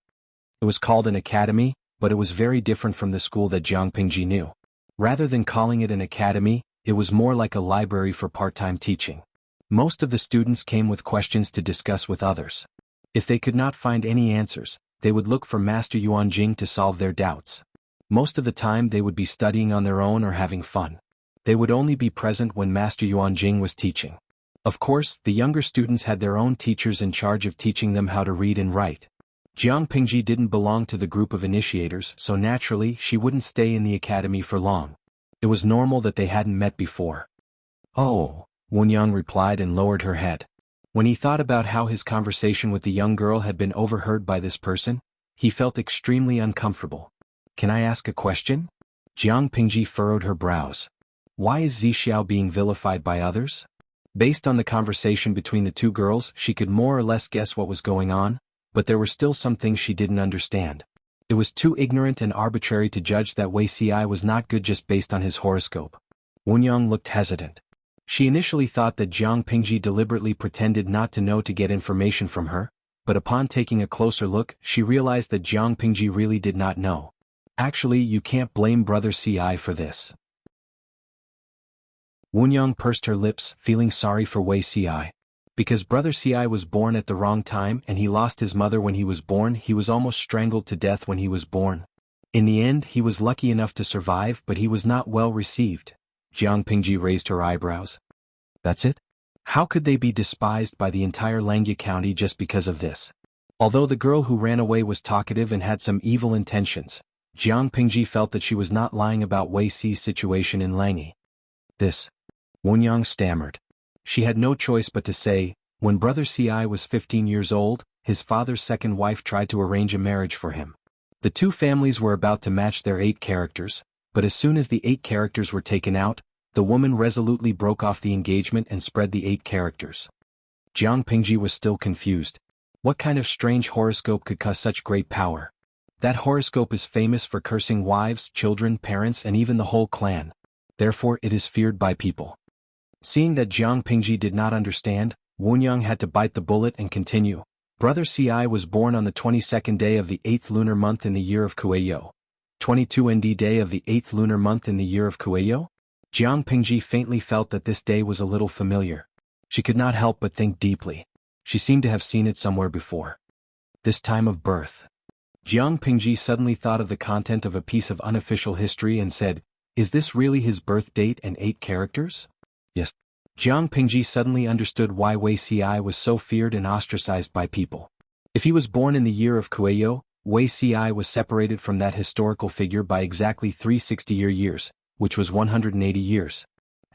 It was called an academy, but it was very different from the school that Jiang Pingji knew. Rather than calling it an academy, it was more like a library for part-time teaching. Most of the students came with questions to discuss with others. If they could not find any answers, they would look for Master Yuanjing to solve their doubts. Most of the time they would be studying on their own or having fun. They would only be present when Master Yuanjing was teaching. Of course, the younger students had their own teachers in charge of teaching them how to read and write. Jiang Pingji didn't belong to the group of initiators, so naturally she wouldn't stay in the academy for long. It was normal that they hadn't met before. Oh, Wunyang replied and lowered her head. When he thought about how his conversation with the young girl had been overheard by this person, he felt extremely uncomfortable. Can I ask a question? Jiang Pingji furrowed her brows. Why is Zixiao being vilified by others? Based on the conversation between the two girls, she could more or less guess what was going on, but there were still some things she didn't understand. It was too ignorant and arbitrary to judge that Wei Ci was not good just based on his horoscope. Wunyang looked hesitant. She initially thought that Jiang Pingji deliberately pretended not to know to get information from her, but upon taking a closer look, she realized that Jiang Pingji really did not know. Actually, you can't blame Brother Ci for this. Wunyang pursed her lips, feeling sorry for Wei Ci. Because Brother Ci was born at the wrong time and he lost his mother when he was born, he was almost strangled to death when he was born. In the end, he was lucky enough to survive, but he was not well received. Jiang Pingji raised her eyebrows. That's it? How could they be despised by the entire Langyi County just because of this? Although the girl who ran away was talkative and had some evil intentions, Jiang Pingji felt that she was not lying about Wei Ci's situation in Langyi. This. Wunyang stammered. She had no choice but to say, when Brother Ci was 15 years old, his father's second wife tried to arrange a marriage for him. The two families were about to match their 8 characters, but as soon as the 8 characters were taken out, the woman resolutely broke off the engagement and spread the 8 characters. Jiang Pingji was still confused. What kind of strange horoscope could cause such great power? That horoscope is famous for cursing wives, children, parents, and even the whole clan. Therefore, it is feared by people. Seeing that Jiang Pingji did not understand, Wunyang had to bite the bullet and continue. Brother Ci was born on the 22nd day of the 8th lunar month in the year of Kueyo. 22 ND day of the 8th lunar month in the year of Kueyo? Jiang Pingji faintly felt that this day was a little familiar. She could not help but think deeply. She seemed to have seen it somewhere before. This time of birth. Jiang Pingji suddenly thought of the content of a piece of unofficial history and said, is this really his birth date and 8 characters? Yes. Jiang Pingji suddenly understood why Wei Ci was so feared and ostracized by people. If he was born in the year of Kueyo, Wei Ci was separated from that historical figure by exactly 360 years, which was 180 years.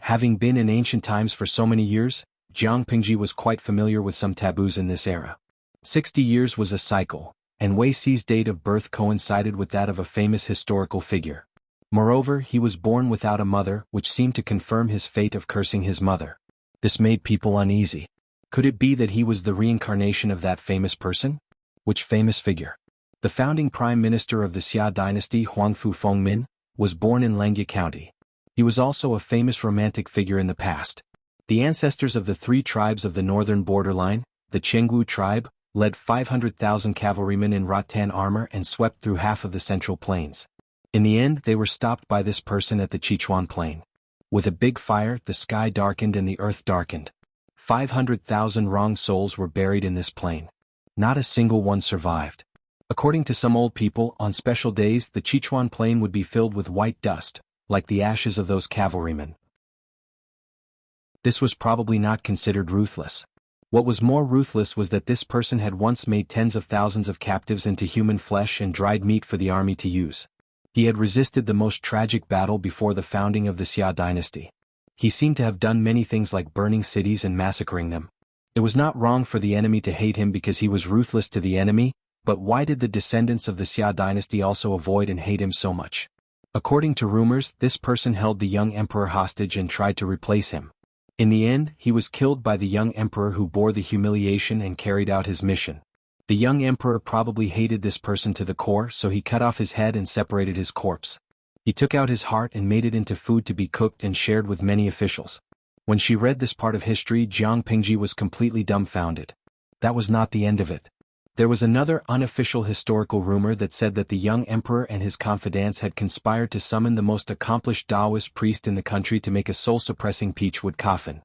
Having been in ancient times for so many years, Jiang Pingji was quite familiar with some taboos in this era. 60 years was a cycle, and Wei Xi's date of birth coincided with that of a famous historical figure. Moreover, he was born without a mother, which seemed to confirm his fate of cursing his mother. This made people uneasy. Could it be that he was the reincarnation of that famous person? Which famous figure? The founding prime minister of the Xia dynasty, Huangfu Fengmin, was born in Lengyue County. He was also a famous romantic figure in the past. The ancestors of the three tribes of the northern borderline, the Chenggu tribe, led 500,000 cavalrymen in rattan armor and swept through half of the central plains. In the end, they were stopped by this person at the Sichuan plain. With a big fire, the sky darkened and the earth darkened. 500,000 wrong souls were buried in this plain. Not a single one survived. According to some old people, on special days the Sichuan plain would be filled with white dust, like the ashes of those cavalrymen. This was probably not considered ruthless. What was more ruthless was that this person had once made tens of thousands of captives into human flesh and dried meat for the army to use. He had resisted the most tragic battle before the founding of the Xia dynasty. He seemed to have done many things like burning cities and massacring them. It was not wrong for the enemy to hate him because he was ruthless to the enemy, but why did the descendants of the Xia dynasty also avoid and hate him so much? According to rumors, this person held the young emperor hostage and tried to replace him. In the end, he was killed by the young emperor who bore the humiliation and carried out his mission. The young emperor probably hated this person to the core, so he cut off his head and separated his corpse. He took out his heart and made it into food to be cooked and shared with many officials. When she read this part of history, Jiang Pingji was completely dumbfounded. That was not the end of it. There was another unofficial historical rumor that said that the young emperor and his confidants had conspired to summon the most accomplished Taoist priest in the country to make a soul-suppressing peachwood coffin.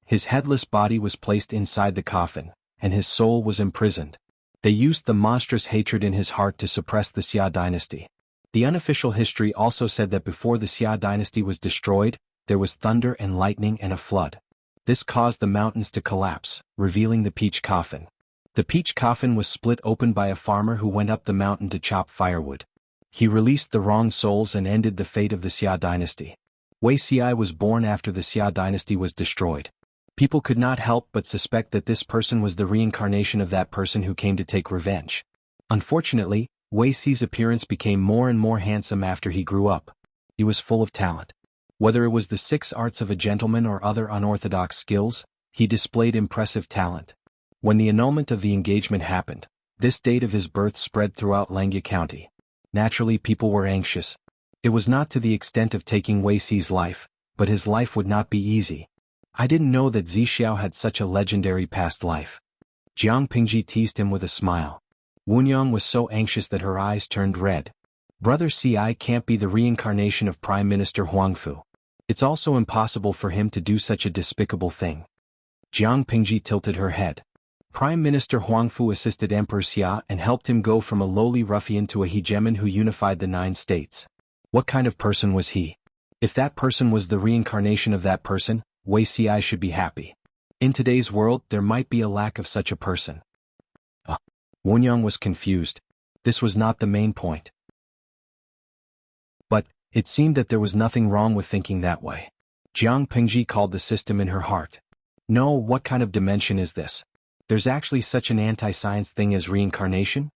His headless body was placed inside the coffin, and his soul was imprisoned. They used the monstrous hatred in his heart to suppress the Xia dynasty. The unofficial history also said that before the Xia dynasty was destroyed, there was thunder and lightning and a flood. This caused the mountains to collapse, revealing the peach coffin. The peach coffin was split open by a farmer who went up the mountain to chop firewood. He released the wrong souls and ended the fate of the Xia dynasty. Wei Xi was born after the Xia dynasty was destroyed. People could not help but suspect that this person was the reincarnation of that person who came to take revenge. Unfortunately, Wei Xi's appearance became more and more handsome after he grew up. He was full of talent. Whether it was the 6 arts of a gentleman or other unorthodox skills, he displayed impressive talent. When the annulment of the engagement happened, this date of his birth spread throughout Lengyue County. Naturally, people were anxious. It was not to the extent of taking Wei Xi's life, but his life would not be easy. I didn't know that Zixiao had such a legendary past life. Jiang Pingji teased him with a smile. Wunyang was so anxious that her eyes turned red. Brother Ci can't be the reincarnation of Prime Minister Huangfu. It's also impossible for him to do such a despicable thing. Jiang Pingji tilted her head. Prime Minister Huangfu assisted Emperor Xia and helped him go from a lowly ruffian to a hegemon who unified the 9 states. What kind of person was he? If that person was the reincarnation of that person, Wei Ci should be happy. In today's world, there might be a lack of such a person. Wunyang was confused. This was not the main point. But it seemed that there was nothing wrong with thinking that way. Jiang Pingji called the system in her heart. No, what kind of dimension is this? There's actually such an anti-science thing as reincarnation?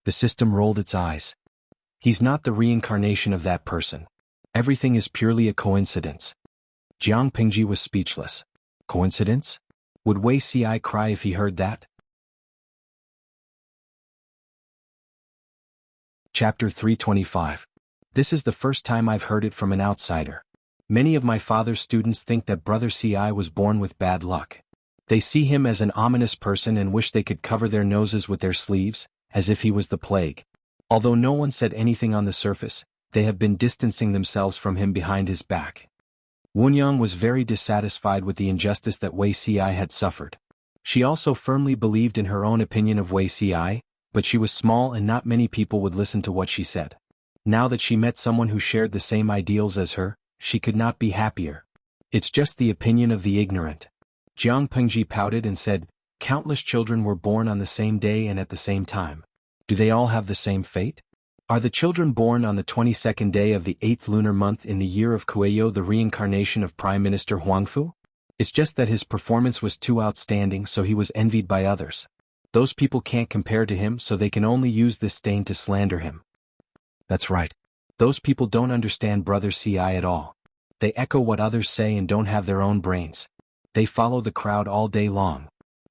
The system rolled its eyes. He's not the reincarnation of that person. Everything is purely a coincidence. Jiang Pingji was speechless. Coincidence? Would Wei Ci cry if he heard that? Chapter 325. This is the first time I've heard it from an outsider. Many of my father's students think that Brother Ci was born with bad luck. They see him as an ominous person and wish they could cover their noses with their sleeves, as if he was the plague. Although no one said anything on the surface, they have been distancing themselves from him behind his back. Wunyang was very dissatisfied with the injustice that Wei Ci had suffered. She also firmly believed in her own opinion of Wei Ci, but she was small and not many people would listen to what she said. Now that she met someone who shared the same ideals as her, she could not be happier. It's just the opinion of the ignorant. Jiang Pingji pouted and said, countless children were born on the same day and at the same time. Do they all have the same fate? Are the children born on the 22nd day of the 8th lunar month in the year of Kueyo the reincarnation of Prime Minister Huangfu? It's just that his performance was too outstanding, so he was envied by others. Those people can't compare to him, so they can only use this stain to slander him. That's right. Those people don't understand Brother Ci at all. They echo what others say and don't have their own brains. They follow the crowd all day long.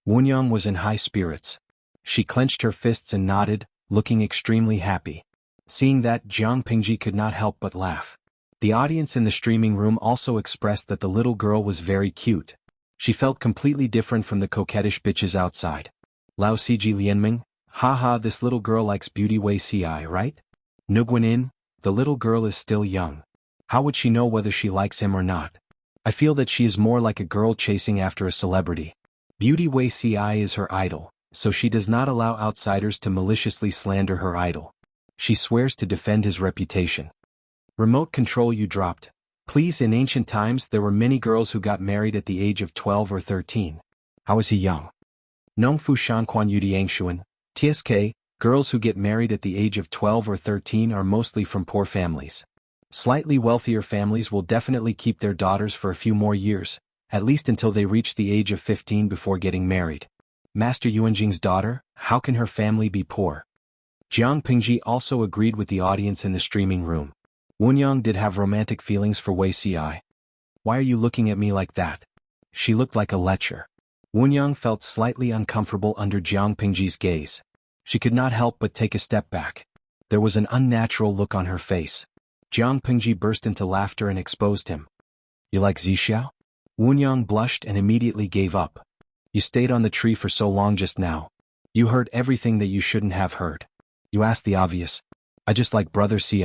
Wunyang was in high spirits. She clenched her fists and nodded, looking extremely happy. Seeing that, Jiang Pingji could not help but laugh. The audience in the streaming room also expressed that the little girl was very cute. She felt completely different from the coquettish bitches outside. Lao Ciji Lianming, haha, this little girl likes Beauty Wei Ci, right? Nguyen, the little girl is still young. How would she know whether she likes him or not? I feel that she is more like a girl chasing after a celebrity. Beauty Wei Ci is her idol, so she does not allow outsiders to maliciously slander her idol. She swears to defend his reputation. Remote control you dropped. Please, in ancient times there were many girls who got married at the age of 12 or 13. How is he young? Nongfu Shanquan Yudiangshuan, TSK, girls who get married at the age of 12 or 13 are mostly from poor families. Slightly wealthier families will definitely keep their daughters for a few more years, at least until they reach the age of 15 before getting married. Master Yuanjing's daughter, how can her family be poor? Jiang Pingji also agreed with the audience in the streaming room. Wunyang did have romantic feelings for Wei Ci. Why are you looking at me like that? She looked like a lecher. Wunyang felt slightly uncomfortable under Jiang Pingji's gaze. She could not help but take a step back. There was an unnatural look on her face. Jiang Pingji burst into laughter and exposed him. You like Zixiao? Wunyang blushed and immediately gave up. You stayed on the tree for so long just now. You heard everything that you shouldn't have heard. You asked the obvious. I just like Brother Ci.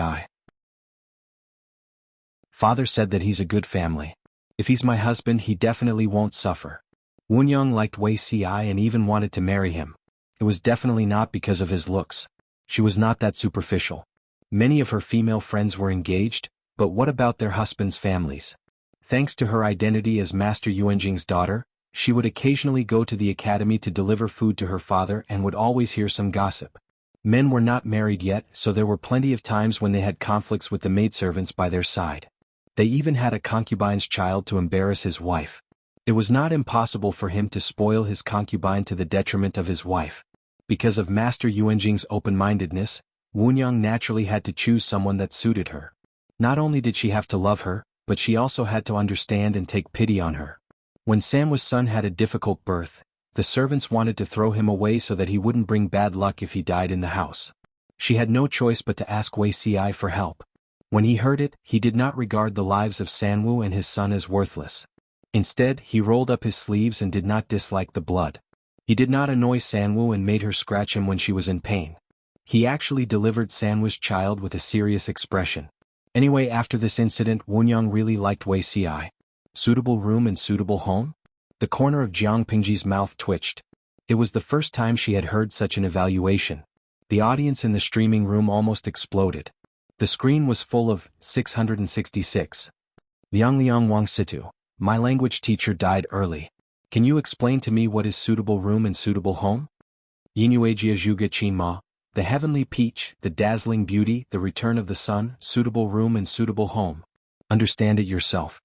Father said that he's a good family. If he's my husband, he definitely won't suffer. Wunyang liked Wei Ci and even wanted to marry him. It was definitely not because of his looks. She was not that superficial. Many of her female friends were engaged, but what about their husbands' families? Thanks to her identity as Master Yuanjing's daughter, she would occasionally go to the academy to deliver food to her father and would always hear some gossip. Men were not married yet, so there were plenty of times when they had conflicts with the maidservants by their side. They even had a concubine's child to embarrass his wife. It was not impossible for him to spoil his concubine to the detriment of his wife. Because of Master Yuanjing's open-mindedness, Wunyang naturally had to choose someone that suited her. Not only did she have to love her, but she also had to understand and take pity on her. When Samwa's son had a difficult birth, the servants wanted to throw him away so that he wouldn't bring bad luck if he died in the house. She had no choice but to ask Wei Ci for help. When he heard it, he did not regard the lives of Sanwu and his son as worthless. Instead, he rolled up his sleeves and did not dislike the blood. He did not annoy Sanwu and made her scratch him when she was in pain. He actually delivered Sanwu's child with a serious expression. Anyway, after this incident, Wunyang really liked Wei Ci. Suitable room and suitable home? The corner of Jiang Pingji's mouth twitched. It was the first time she had heard such an evaluation. The audience in the streaming room almost exploded. The screen was full of 666. Liang Wang Situ, my language teacher died early. Can you explain to me what is suitable room and suitable home? Yinuejia Zhuge Qinma, the heavenly peach, the dazzling beauty, the return of the sun, suitable room and suitable home. Understand it yourself.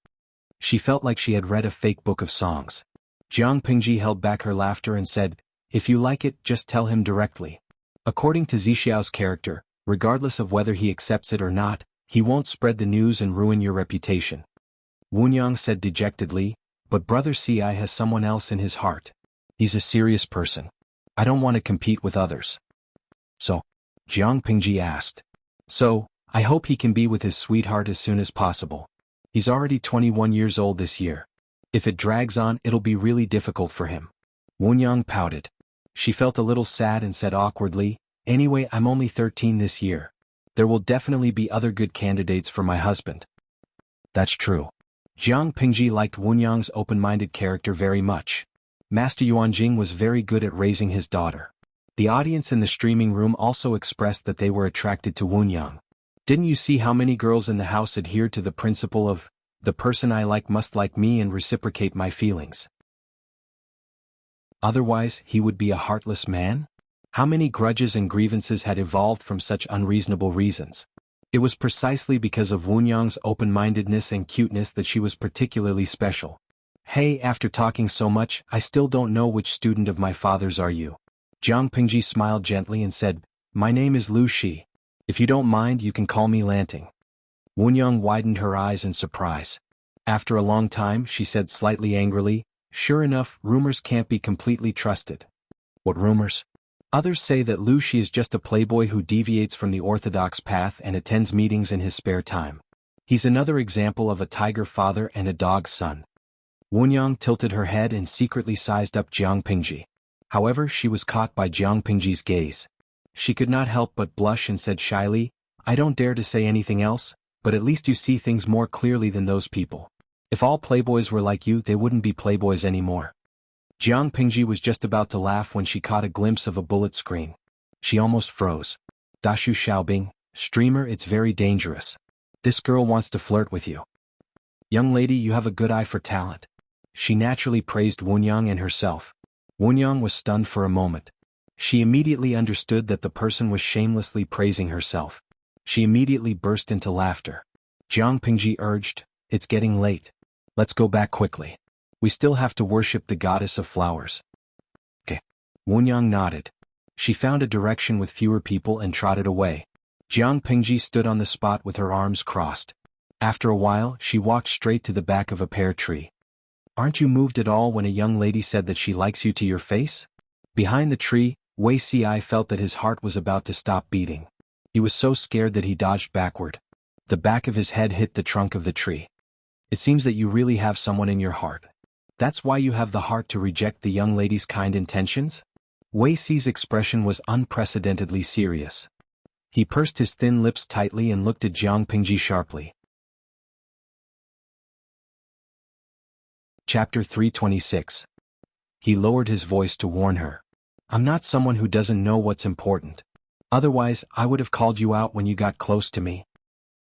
She felt like she had read a fake book of songs. Jiang Pingji held back her laughter and said, if you like it, just tell him directly. According to Zixiao's character, regardless of whether he accepts it or not, he won't spread the news and ruin your reputation. Wunyang said dejectedly, but Brother Ci has someone else in his heart. He's a serious person. I don't want to compete with others. So? Jiang Pingji asked. So, I hope he can be with his sweetheart as soon as possible. He's already 21 years old this year. If it drags on, it'll be really difficult for him. Wunyang pouted. She felt a little sad and said awkwardly, anyway, I'm only 13 this year. There will definitely be other good candidates for my husband. That's true. Jiang Pingji liked Wunyang's open-minded character very much. Master Yuanjing was very good at raising his daughter. The audience in the streaming room also expressed that they were attracted to Wunyang. Didn't you see how many girls in the house adhered to the principle of, the person I like must like me and reciprocate my feelings? Otherwise, he would be a heartless man? How many grudges and grievances had evolved from such unreasonable reasons? It was precisely because of Wunyang's open-mindedness and cuteness that she was particularly special. Hey, after talking so much, I still don't know which student of my father's are you. Jiang Pingji smiled gently and said, "My name is Lu Shi. If you don't mind, you can call me Lanting." Wunyang widened her eyes in surprise. After a long time, she said slightly angrily, "Sure enough, rumors can't be completely trusted." "What rumors?" "Others say that Lu Shi is just a playboy who deviates from the orthodox path and attends meetings in his spare time. He's another example of a tiger father and a dog son." Wunyang tilted her head and secretly sized up Jiang Pingji. However, she was caught by Jiang Pingji's gaze. She could not help but blush and said shyly, "I don't dare to say anything else, but at least you see things more clearly than those people. If all playboys were like you, they wouldn't be playboys anymore." Jiang Pingji was just about to laugh when she caught a glimpse of a bullet screen. She almost froze. "Dashu Xiaobing, streamer, it's very dangerous. This girl wants to flirt with you. Young lady, you have a good eye for talent." She naturally praised Wunyang and herself. Wunyang was stunned for a moment. She immediately understood that the person was shamelessly praising herself. She immediately burst into laughter. Jiang Pingji urged, "It's getting late. Let's go back quickly. We still have to worship the goddess of flowers." "Okay." Wunyang nodded. She found a direction with fewer people and trotted away. Jiang Pingji stood on the spot with her arms crossed. After a while, she walked straight to the back of a pear tree. "Aren't you moved at all when a young lady said that she likes you to your face?" Behind the tree, Wei Ci felt that his heart was about to stop beating. He was so scared that he dodged backward. The back of his head hit the trunk of the tree. "It seems that you really have someone in your heart. That's why you have the heart to reject the young lady's kind intentions?" Wei Ci's expression was unprecedentedly serious. He pursed his thin lips tightly and looked at Jiang Pingji sharply. Chapter 326. He lowered his voice to warn her. "I'm not someone who doesn't know what's important. Otherwise, I would have called you out when you got close to me."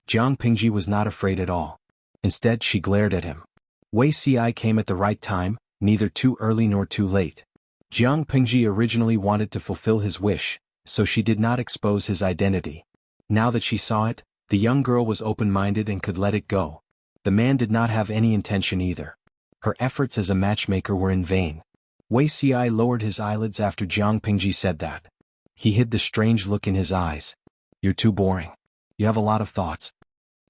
Jiang Pingji was not afraid at all. Instead, she glared at him. Wei Ci came at the right time, neither too early nor too late. Jiang Pingji originally wanted to fulfill his wish, so she did not expose his identity. Now that she saw it, the young girl was open-minded and could let it go. The man did not have any intention either. Her efforts as a matchmaker were in vain. Wei Ci lowered his eyelids after Jiang Pingji said that. He hid the strange look in his eyes. "You're too boring. You have a lot of thoughts."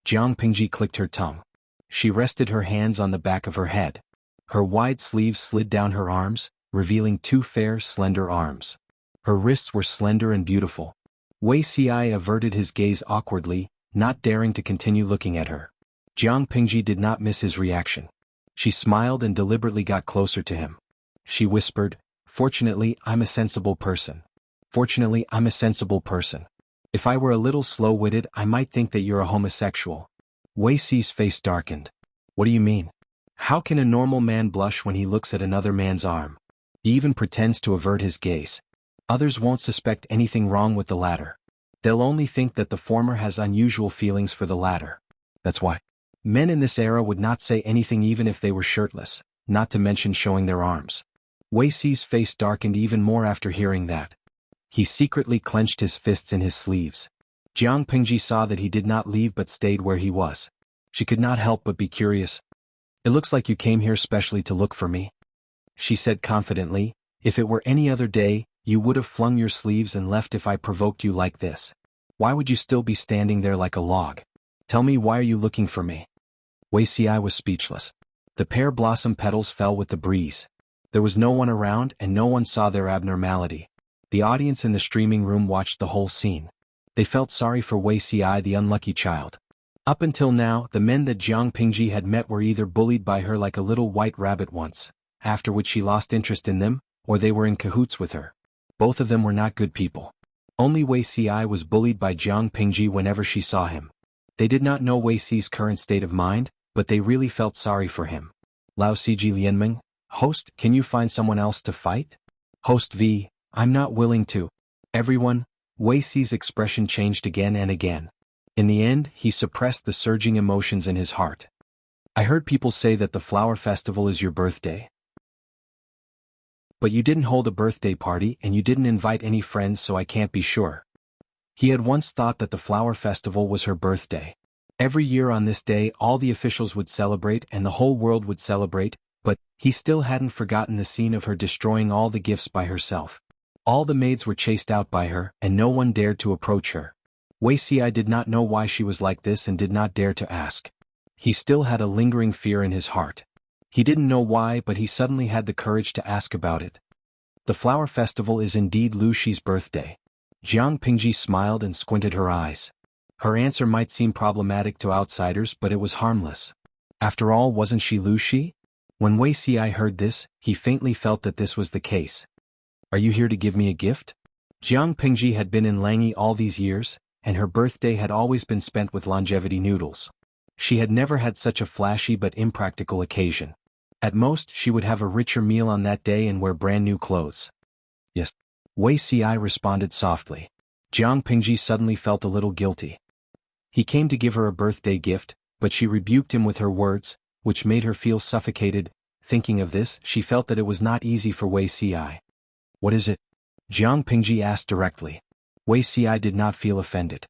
Jiang Pingji clicked her tongue. She rested her hands on the back of her head. Her wide sleeves slid down her arms, revealing two fair, slender arms. Her wrists were slender and beautiful. Wei Ci averted his gaze awkwardly, not daring to continue looking at her. Jiang Pingji did not miss his reaction. She smiled and deliberately got closer to him. She whispered, "Fortunately, I'm a sensible person. Fortunately, I'm a sensible person. If I were a little slow-witted, I might think that you're a homosexual." Wei Ci's face darkened. "What do you mean? How can a normal man blush when he looks at another man's arm? He even pretends to avert his gaze. Others won't suspect anything wrong with the latter. They'll only think that the former has unusual feelings for the latter. That's why men in this era would not say anything even if they were shirtless, not to mention showing their arms." Wei Ci's face darkened even more after hearing that. He secretly clenched his fists in his sleeves. Jiang Pingji saw that he did not leave but stayed where he was. She could not help but be curious. "It looks like you came here specially to look for me," she said confidently. "If it were any other day, you would have flung your sleeves and left if I provoked you like this. Why would you still be standing there like a log? Tell me, why are you looking for me?" Wei Ci was speechless. The pear blossom petals fell with the breeze. There was no one around and no one saw their abnormality. The audience in the streaming room watched the whole scene. They felt sorry for Wei Ci, the unlucky child. Up until now, the men that Jiang Pingji had met were either bullied by her like a little white rabbit once, after which she lost interest in them, or they were in cahoots with her. Both of them were not good people. Only Wei Ci was bullied by Jiang Pingji whenever she saw him. They did not know Wei Ci's current state of mind, but they really felt sorry for him. "Lao Ciji Lianming, host, can you find someone else to fight?" "Host V, I'm not willing to." Everyone, Wei Ci's expression changed again and again. In the end, he suppressed the surging emotions in his heart. "I heard people say that the flower festival is your birthday. But you didn't hold a birthday party and you didn't invite any friends, so I can't be sure." He had once thought that the flower festival was her birthday. Every year on this day all the officials would celebrate and the whole world would celebrate, but he still hadn't forgotten the scene of her destroying all the gifts by herself. All the maids were chased out by her, and no one dared to approach her. Wei Xi did not know why she was like this and did not dare to ask. He still had a lingering fear in his heart. He didn't know why, but he suddenly had the courage to ask about it. The flower festival is indeed Lu Shi's birthday. Jiang Pingji smiled and squinted her eyes. Her answer might seem problematic to outsiders, but it was harmless. After all, wasn't she Lu Shi? When Wei Xi heard this, he faintly felt that this was the case. Are you here to give me a gift? Jiang Pingji had been in Langyi all these years, and her birthday had always been spent with longevity noodles. She had never had such a flashy but impractical occasion. At most, she would have a richer meal on that day and wear brand new clothes. Yes. Wei Xi responded softly. Jiang Pingji suddenly felt a little guilty. He came to give her a birthday gift, but she rebuked him with her words, which made her feel suffocated. Thinking of this, she felt that it was not easy for Wei Xi. What is it? Jiang Pingji asked directly. Wei Xi did not feel offended.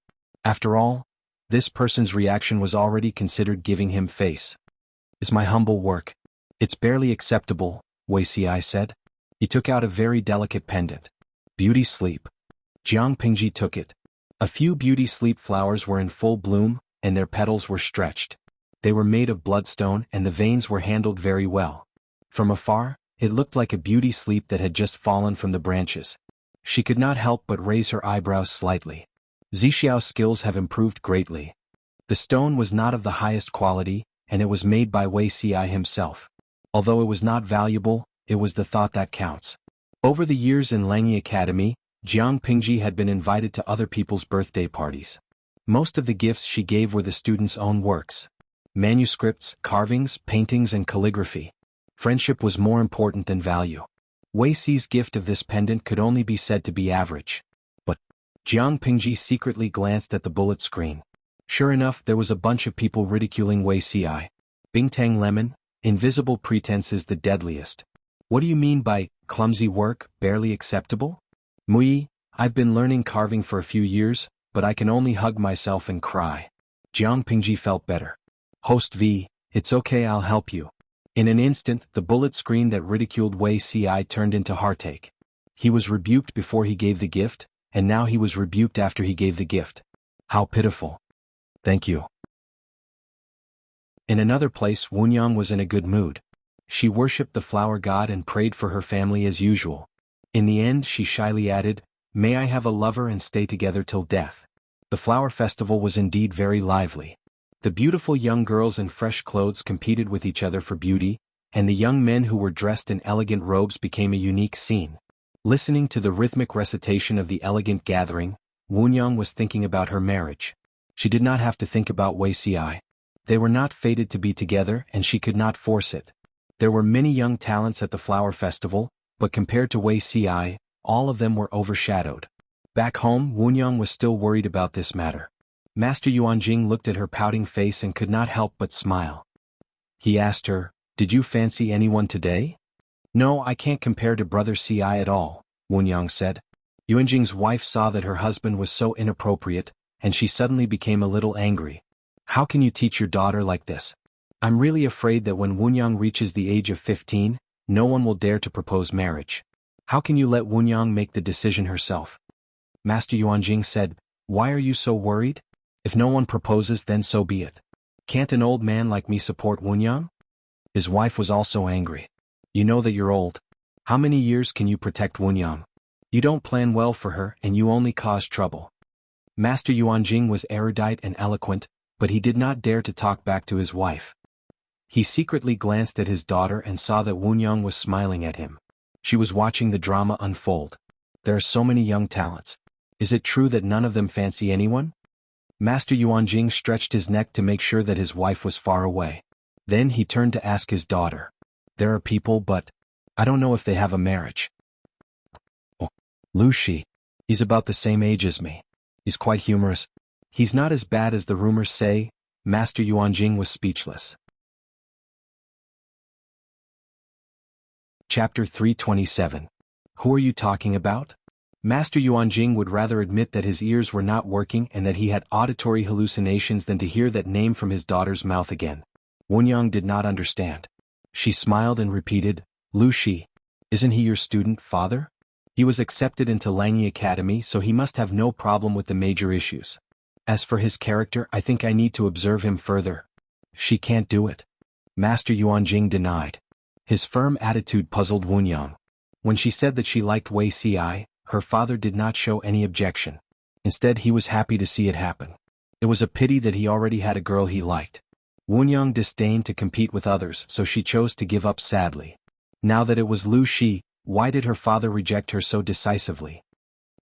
After all, this person's reaction was already considered giving him face. It's my humble work. It's barely acceptable, Wei Xi said. He took out a very delicate pendant. Beauty sleep. Jiang Pingji took it. A few beauty sleep flowers were in full bloom, and their petals were stretched. They were made of bloodstone and the veins were handled very well. From afar, it looked like a beauty sleep that had just fallen from the branches. She could not help but raise her eyebrows slightly. Zixiao's skills have improved greatly. The stone was not of the highest quality, and it was made by Wei Xi himself. Although it was not valuable, it was the thought that counts. Over the years in Langyi Academy, Jiang Pingji had been invited to other people's birthday parties. Most of the gifts she gave were the students' own works. Manuscripts, carvings, paintings and calligraphy. Friendship was more important than value. Wei Xi's gift of this pendant could only be said to be average. But Jiang Pingji secretly glanced at the bullet screen. Sure enough, there was a bunch of people ridiculing Wei Xi. Bingtang Lemon, invisible pretense is the deadliest. What do you mean by clumsy work, barely acceptable? Mui, I've been learning carving for a few years, but I can only hug myself and cry. Jiang Pingji felt better. Host V, it's okay, I'll help you. In an instant, the bullet screen that ridiculed Wei Xi turned into heartache. He was rebuked before he gave the gift, and now he was rebuked after he gave the gift. How pitiful. Thank you. In another place, Wunyang was in a good mood. She worshipped the flower god and prayed for her family as usual. In the end, she shyly added, "May I have a lover and stay together till death." The flower festival was indeed very lively. The beautiful young girls in fresh clothes competed with each other for beauty, and the young men who were dressed in elegant robes became a unique scene. Listening to the rhythmic recitation of the elegant gathering, Wunyang was thinking about her marriage. She did not have to think about Wei Xi. They were not fated to be together and she could not force it. There were many young talents at the flower festival, but compared to Wei Xi, all of them were overshadowed. Back home, Wunyang was still worried about this matter. Master Yuanjing looked at her pouting face and could not help but smile. He asked her, "Did you fancy anyone today?" "No, I can't compare to Brother Ci at all," Wunyang said. Yuanjing's wife saw that her husband was so inappropriate, and she suddenly became a little angry. "How can you teach your daughter like this? I'm really afraid that when Wunyang reaches the age of 15, no one will dare to propose marriage. How can you let Wunyang make the decision herself?" Master Yuanjing said, "Why are you so worried? If no one proposes, then so be it. Can't an old man like me support Wunyang?" His wife was also angry. "You know that you're old. How many years can you protect Wunyang? You don't plan well for her and you only cause trouble." Master Yuanjing was erudite and eloquent, but he did not dare to talk back to his wife. He secretly glanced at his daughter and saw that Wunyang was smiling at him. She was watching the drama unfold. There are so many young talents. Is it true that none of them fancy anyone? Master Yuanjing stretched his neck to make sure that his wife was far away. Then he turned to ask his daughter. "There are people, but I don't know if they have a marriage." "Oh, Lu Shi. He's about the same age as me. He's quite humorous. He's not as bad as the rumors say." Master Yuanjing was speechless. Chapter 327. Who are you talking about? Master Yuanjing would rather admit that his ears were not working and that he had auditory hallucinations than to hear that name from his daughter's mouth again. Wunyang did not understand. She smiled and repeated, "Lu Shi. Isn't he your student, father?" He was accepted into Langi Academy, so he must have no problem with the major issues. As for his character, I think I need to observe him further. She can't do it. Master Yuanjing denied. His firm attitude puzzled Wunyang. When she said that she liked Wei Ci, her father did not show any objection. Instead, he was happy to see it happen. It was a pity that he already had a girl he liked. Wunyang disdained to compete with others, so she chose to give up sadly. Now that it was Lu Shi, why did her father reject her so decisively?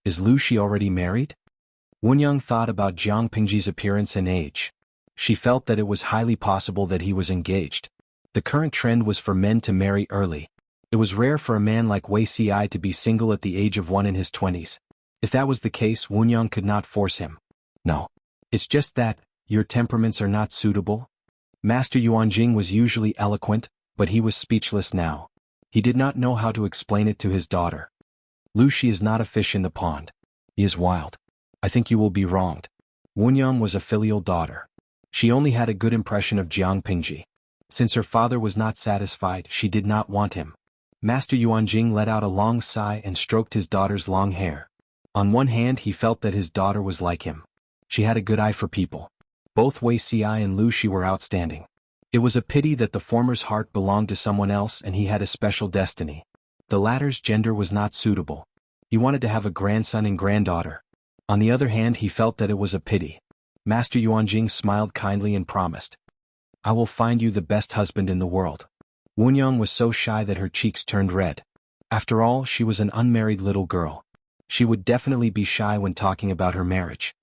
Is Lu Shi already married? Wunyang thought about Jiang Pingji's appearance and age. She felt that it was highly possible that he was engaged. The current trend was for men to marry early. It was rare for a man like Wei Ci to be single at the age of 1 in his 20s. If that was the case, Wunyang could not force him. No. It's just that, your temperaments are not suitable? Master Yuanjing was usually eloquent, but he was speechless now. He did not know how to explain it to his daughter. Lu Shi is not a fish in the pond. He is wild. I think you will be wronged. Wunyang was a filial daughter. She only had a good impression of Jiang Pingji. Since her father was not satisfied, she did not want him. Master Yuanjing let out a long sigh and stroked his daughter's long hair. On one hand, he felt that his daughter was like him. She had a good eye for people. Both Wei Ci and Lu Shi were outstanding. It was a pity that the former's heart belonged to someone else and he had a special destiny. The latter's gender was not suitable. He wanted to have a grandson and granddaughter. On the other hand, he felt that it was a pity. Master Yuanjing smiled kindly and promised, I will find you the best husband in the world. Wunyang was so shy that her cheeks turned red. After all, she was an unmarried little girl. She would definitely be shy when talking about her marriage.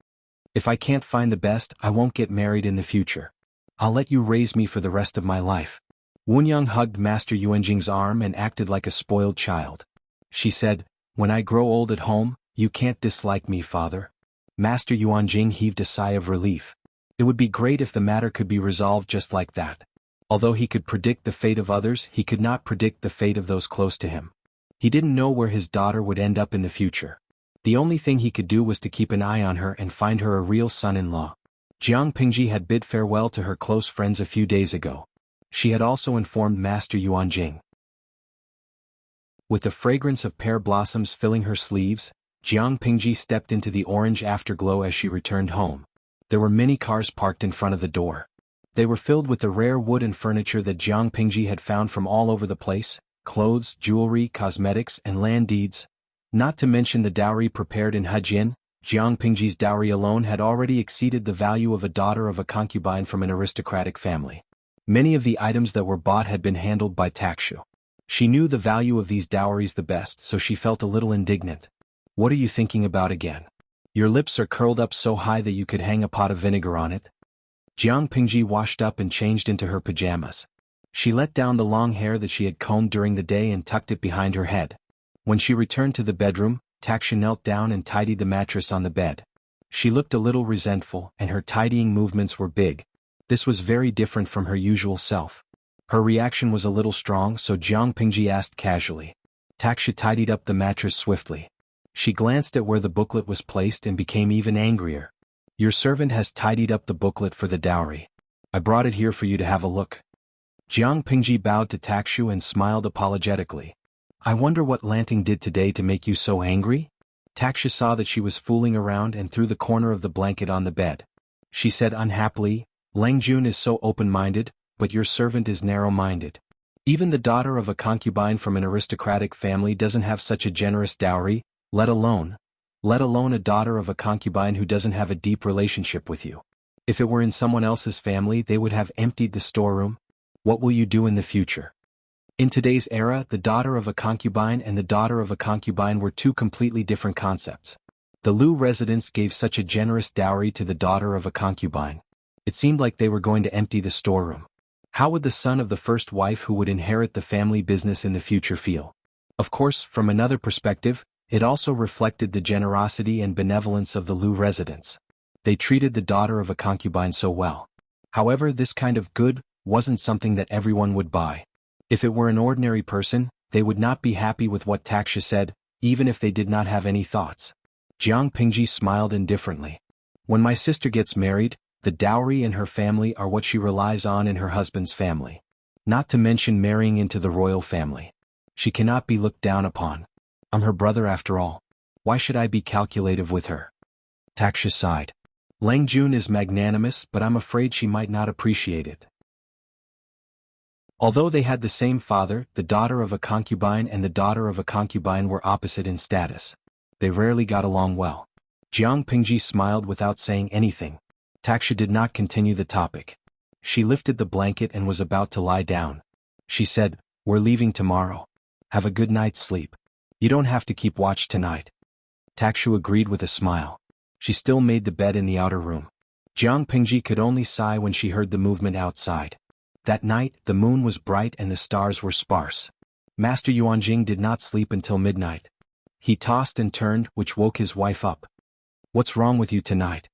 If I can't find the best, I won't get married in the future. I'll let you raise me for the rest of my life. Wunyang hugged Master Yuanjing's arm and acted like a spoiled child. She said, When I grow old at home, you can't dislike me, father. Master Yuanjing heaved a sigh of relief. It would be great if the matter could be resolved just like that. Although he could predict the fate of others, he could not predict the fate of those close to him. He didn't know where his daughter would end up in the future. The only thing he could do was to keep an eye on her and find her a real son-in-law. Jiang Pingji had bid farewell to her close friends a few days ago. She had also informed Master Yuanjing. With the fragrance of pear blossoms filling her sleeves, Jiang Pingji stepped into the orange afterglow as she returned home. There were many cars parked in front of the door. They were filled with the rare wood and furniture that Jiang Pingji had found from all over the place, clothes, jewelry, cosmetics, and land deeds. Not to mention the dowry prepared in Hejin. Jiang Pingji's dowry alone had already exceeded the value of a daughter of a concubine from an aristocratic family. Many of the items that were bought had been handled by Takshu. She knew the value of these dowries the best, so she felt a little indignant. What are you thinking about again? Your lips are curled up so high that you could hang a pot of vinegar on it. Jiang Pingji washed up and changed into her pajamas. She let down the long hair that she had combed during the day and tucked it behind her head. When she returned to the bedroom, Takshu knelt down and tidied the mattress on the bed. She looked a little resentful, and her tidying movements were big. This was very different from her usual self. Her reaction was a little strong, so Jiang Pingji asked casually. Takshu tidied up the mattress swiftly. She glanced at where the booklet was placed and became even angrier. Your servant has tidied up the booklet for the dowry. I brought it here for you to have a look. Jiang Pingji bowed to Takshu and smiled apologetically. I wonder what Lanting did today to make you so angry? Takshu saw that she was fooling around and threw the corner of the blanket on the bed. She said unhappily, Langjun is so open-minded, but your servant is narrow-minded. Even the daughter of a concubine from an aristocratic family doesn't have such a generous dowry, let alone a daughter of a concubine who doesn't have a deep relationship with you. If it were in someone else's family, they would have emptied the storeroom. What will you do in the future? In today's era, the daughter of a concubine and the daughter of a concubine were two completely different concepts. The Lu residents gave such a generous dowry to the daughter of a concubine. It seemed like they were going to empty the storeroom. How would the son of the first wife who would inherit the family business in the future feel? Of course, from another perspective, it also reflected the generosity and benevolence of the Lu residents. They treated the daughter of a concubine so well. However, this kind of good wasn't something that everyone would buy. If it were an ordinary person, they would not be happy with what Takshu said, even if they did not have any thoughts. Jiang Pingji smiled indifferently. When my sister gets married, the dowry and her family are what she relies on in her husband's family. Not to mention marrying into the royal family. She cannot be looked down upon. I'm her brother after all. Why should I be calculative with her? Taksha sighed. Lang Jun is magnanimous, but I'm afraid she might not appreciate it. Although they had the same father, the daughter of a concubine and the daughter of a concubine were opposite in status. They rarely got along well. Jiang Pingji smiled without saying anything. Taksha did not continue the topic. She lifted the blanket and was about to lie down. She said, "We're leaving tomorrow. Have a good night's sleep. You don't have to keep watch tonight." Taksha agreed with a smile. She still made the bed in the outer room. Jiang Pingji could only sigh when she heard the movement outside. That night, the moon was bright and the stars were sparse. Master Yuanjing did not sleep until midnight. He tossed and turned, which woke his wife up. "What's wrong with you tonight?"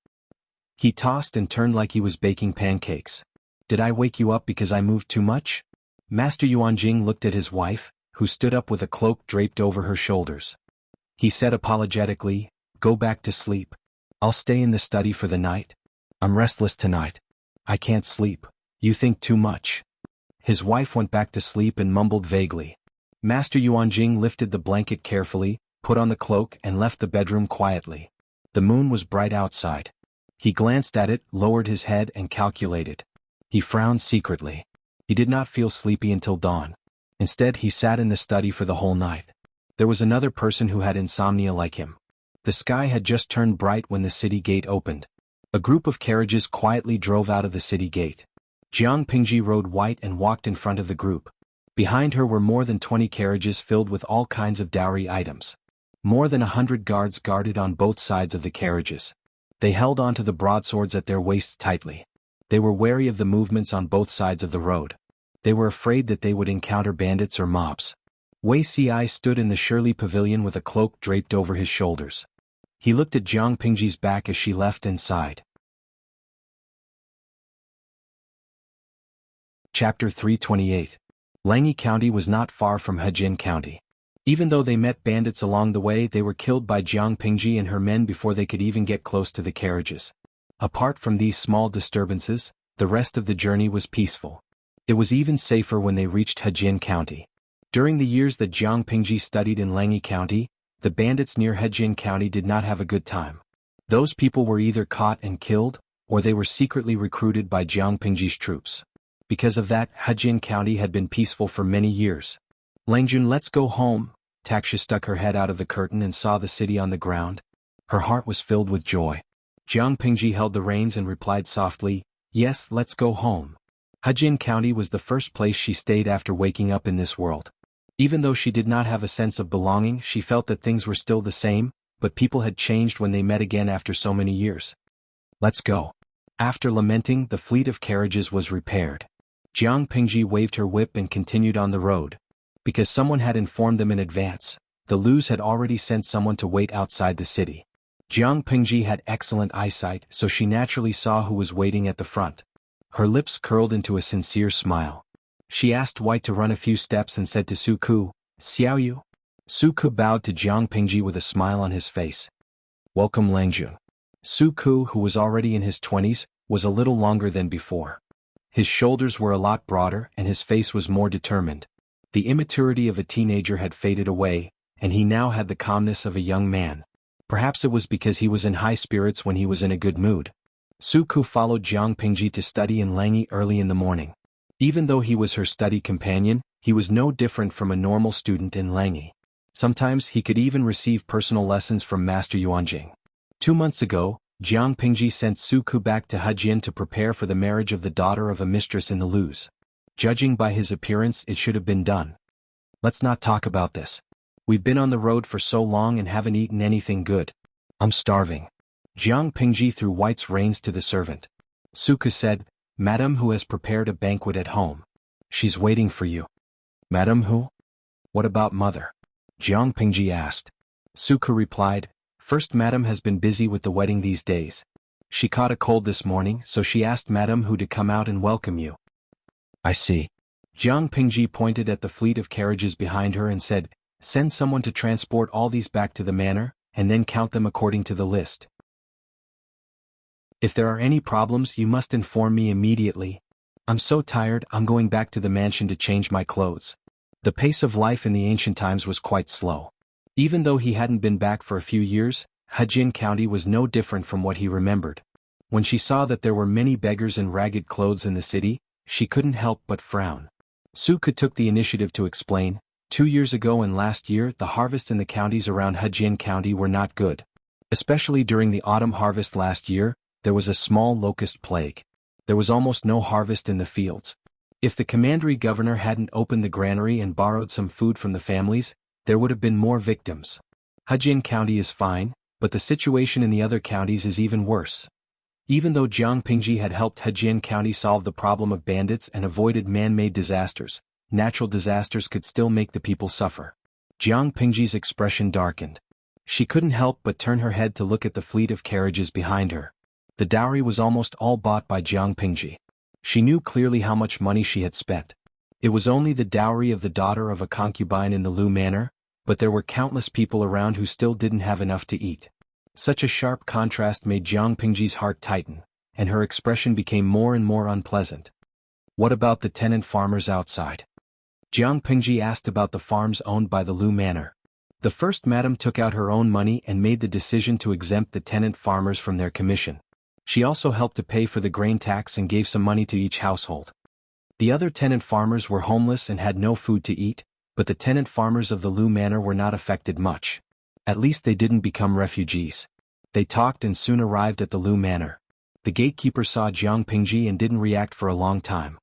He tossed and turned like he was baking pancakes. "Did I wake you up because I moved too much?" Master Yuanjing looked at his wife, who stood up with a cloak draped over her shoulders. He said apologetically, "Go back to sleep. I'll stay in the study for the night. I'm restless tonight. I can't sleep. You think too much." His wife went back to sleep and mumbled vaguely. Master Yuanjing lifted the blanket carefully, put on the cloak and left the bedroom quietly. The moon was bright outside. He glanced at it, lowered his head and calculated. He frowned secretly. He did not feel sleepy until dawn. Instead, he sat in the study for the whole night. There was another person who had insomnia like him. The sky had just turned bright when the city gate opened. A group of carriages quietly drove out of the city gate. Jiang Pingji rode white and walked in front of the group. Behind her were more than 20 carriages filled with all kinds of dowry items. More than 100 guards guarded on both sides of the carriages. They held onto the broadswords at their waists tightly. They were wary of the movements on both sides of the road. They were afraid that they would encounter bandits or mobs. Wei Ci stood in the Shirley pavilion with a cloak draped over his shoulders. He looked at Jiang Pingji's back as she left and sighed. Chapter 328. Langyi County was not far from Hejin County. Even though they met bandits along the way, they were killed by Jiang Pingji and her men before they could even get close to the carriages. Apart from these small disturbances, the rest of the journey was peaceful. It was even safer when they reached Hejin County. During the years that Jiang Pingji studied in Langyi County, the bandits near Hejin County did not have a good time. Those people were either caught and killed, or they were secretly recruited by Jiang Pingji's troops. Because of that, Hejin County had been peaceful for many years. "Langjun, let's go home." Taksha stuck her head out of the curtain and saw the city on the ground. Her heart was filled with joy. Jiang Pingji held the reins and replied softly, "Yes, let's go home." Hejin County was the first place she stayed after waking up in this world. Even though she did not have a sense of belonging, she felt that things were still the same, but people had changed when they met again after so many years. "Let's go." After lamenting, the fleet of carriages was repaired. Jiang Pingji waved her whip and continued on the road. Because someone had informed them in advance, the Lus had already sent someone to wait outside the city. Jiang Pingji had excellent eyesight, so she naturally saw who was waiting at the front. Her lips curled into a sincere smile. She asked White to run a few steps and said to Su Ku, "Xiao Yu?" Su Ku bowed to Jiang Pingji with a smile on his face. "Welcome, Langjun." Su Ku, who was already in his 20s, was a little longer than before. His shoulders were a lot broader and his face was more determined. The immaturity of a teenager had faded away, and he now had the calmness of a young man. Perhaps it was because he was in high spirits when he was in a good mood. Su Ku followed Jiang Pingji to study in Langyi early in the morning. Even though he was her study companion, he was no different from a normal student in Langyi. Sometimes he could even receive personal lessons from Master Yuanjing. 2 months ago, Jiang Pingji sent Su Ku back to Hejin to prepare for the marriage of the daughter of a mistress in the Lus. Judging by his appearance, it should have been done. "Let's not talk about this. We've been on the road for so long and haven't eaten anything good. I'm starving." Jiang Pingji threw White's reins to the servant. Su Ku said, "Madam Hu has prepared a banquet at home. She's waiting for you." "Madam Hu? What about mother?" Jiang Pingji asked. Su Ku replied, "First, Madam has been busy with the wedding these days. She caught a cold this morning, so she asked Madam Hu to come out and welcome you." "I see." Jiang Pingji pointed at the fleet of carriages behind her and said, "Send someone to transport all these back to the manor, and then count them according to the list. If there are any problems, you must inform me immediately. I'm so tired, I'm going back to the mansion to change my clothes." The pace of life in the ancient times was quite slow. Even though he hadn't been back for a few years, Heartfelt County was no different from what he remembered. When she saw that there were many beggars in ragged clothes in the city, she couldn't help but frown. Suka took the initiative to explain, 2 years ago and last year the harvests in the counties around Heartfelt County were not good. Especially during the autumn harvest last year, there was a small locust plague. There was almost no harvest in the fields. If the commandery governor hadn't opened the granary and borrowed some food from the families, there would have been more victims. Heartfelt County is fine, but the situation in the other counties is even worse. Even though Jiang Pingji had helped Heartfelt County solve the problem of bandits and avoided man-made disasters, natural disasters could still make the people suffer. Jiang Pingji's expression darkened. She couldn't help but turn her head to look at the fleet of carriages behind her. The dowry was almost all bought by Jiang Pingji. She knew clearly how much money she had spent. It was only the dowry of the daughter of a concubine in the Lu Manor, but there were countless people around who still didn't have enough to eat. Such a sharp contrast made Jiang Pingji's heart tighten, and her expression became more and more unpleasant. What about the tenant farmers outside? Jiang Pingji asked about the farms owned by the Lu Manor. The first madam took out her own money and made the decision to exempt the tenant farmers from their commission. She also helped to pay for the grain tax and gave some money to each household. The other tenant farmers were homeless and had no food to eat, but the tenant farmers of the Lu Manor were not affected much. At least they didn't become refugees. They talked and soon arrived at the Lu Manor. The gatekeeper saw Jiang Pingji and didn't react for a long time.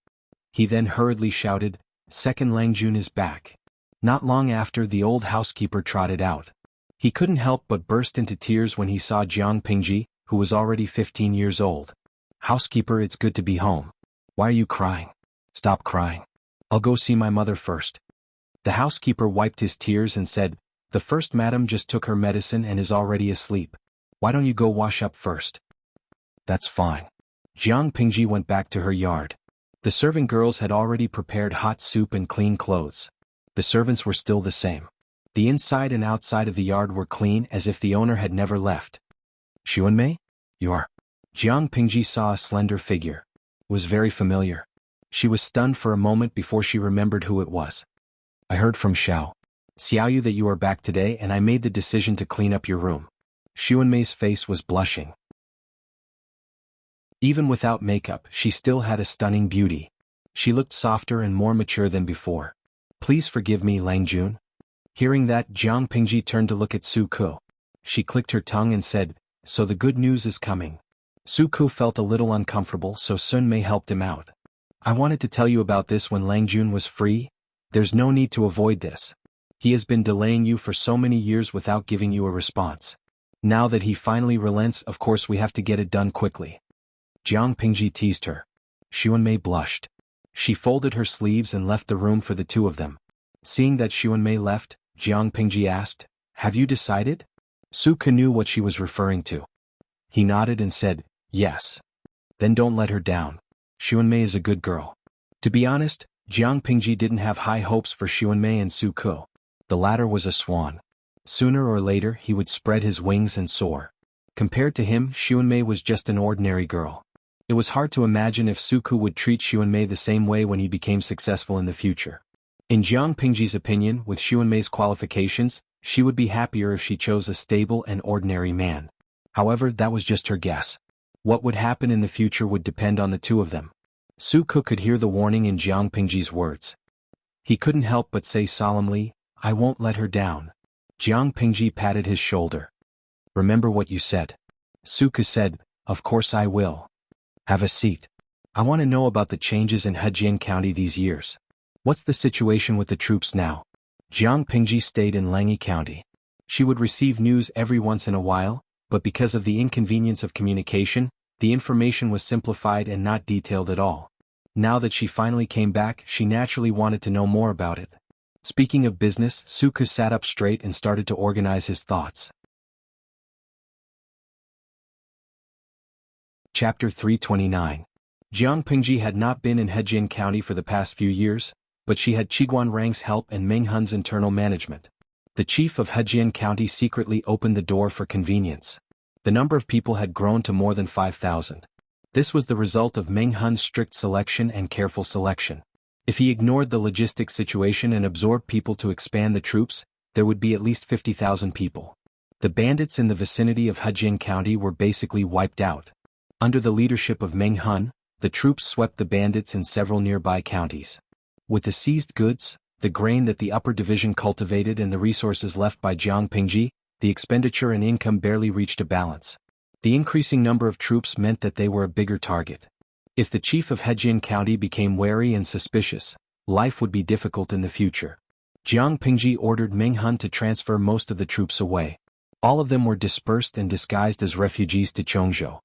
He then hurriedly shouted, "Second Langjun is back." Not long after, the old housekeeper trotted out. He couldn't help but burst into tears when he saw Jiang Pingji, who was already 15 years old. "Housekeeper, it's good to be home. Why are you crying?" "Stop crying. I'll go see my mother first." The housekeeper wiped his tears and said, "The first madam just took her medicine and is already asleep. Why don't you go wash up first?" "That's fine." Jiang Pingji went back to her yard. The servant girls had already prepared hot soup and clean clothes. The servants were still the same. The inside and outside of the yard were clean as if the owner had never left. "Xuanmei? You're..." Jiang Pingji saw a slender figure. It was very familiar. She was stunned for a moment before she remembered who it was. "I heard from Xiaoyu that you are back today, and I made the decision to clean up your room." Xuanmei's face was blushing. Even without makeup, she still had a stunning beauty. She looked softer and more mature than before. "Please forgive me, Langjun." Hearing that, Jiang Pingji turned to look at Su Ku. She clicked her tongue and said, "So the good news is coming." Su Ku felt a little uncomfortable, so Sun Mei helped him out. "I wanted to tell you about this when Langjun was free. There's no need to avoid this. He has been delaying you for so many years without giving you a response. Now that he finally relents, of course we have to get it done quickly." Jiang Pingji teased her. Xuanmei blushed. She folded her sleeves and left the room for the two of them. Seeing that Xuanmei left, Jiang Pingji asked, "Have you decided?" Su Ke knew what she was referring to. He nodded and said, "Yes." "Then don't let her down. Xuanmei is a good girl." To be honest, Jiang Pingji didn't have high hopes for Xuanmei and Su Ke. The latter was a swan. Sooner or later he would spread his wings and soar. Compared to him, Xuanmei was just an ordinary girl. It was hard to imagine if Su Ke would treat Xuanmei the same way when he became successful in the future. In Jiang Pingji's opinion, with Xuanmei's qualifications, she would be happier if she chose a stable and ordinary man. However, that was just her guess. What would happen in the future would depend on the two of them. Su Ke could hear the warning in Jiang Pingji's words. He couldn't help but say solemnly, "I won't let her down." Jiang Pingji patted his shoulder. "Remember what you said." Su Ke said, "Of course I will. Have a seat. I want to know about the changes in Heartfelt County these years. What's the situation with the troops now?" Jiang Pingji stayed in Langyi County. She would receive news every once in a while, but because of the inconvenience of communication, the information was simplified and not detailed at all. Now that she finally came back, she naturally wanted to know more about it. Speaking of business, Su Ke sat up straight and started to organize his thoughts. Chapter 329. Jiang Pingji had not been in Heartfelt County for the past few years, but she had Qiguan Rang's help and Meng Hun's internal management. The chief of Heartfelt County secretly opened the door for convenience. The number of people had grown to more than 5,000. This was the result of Meng Hun's strict selection and careful selection. If he ignored the logistic situation and absorbed people to expand the troops, there would be at least 50,000 people. The bandits in the vicinity of Hejin County were basically wiped out. Under the leadership of Meng Hun, the troops swept the bandits in several nearby counties. With the seized goods, the grain that the upper division cultivated and the resources left by Jiang Pingji, the expenditure and income barely reached a balance. The increasing number of troops meant that they were a bigger target. If the chief of Hejin County became wary and suspicious, life would be difficult in the future. Jiang Pingji ordered Meng Hun to transfer most of the troops away. All of them were dispersed and disguised as refugees to Chongzhou.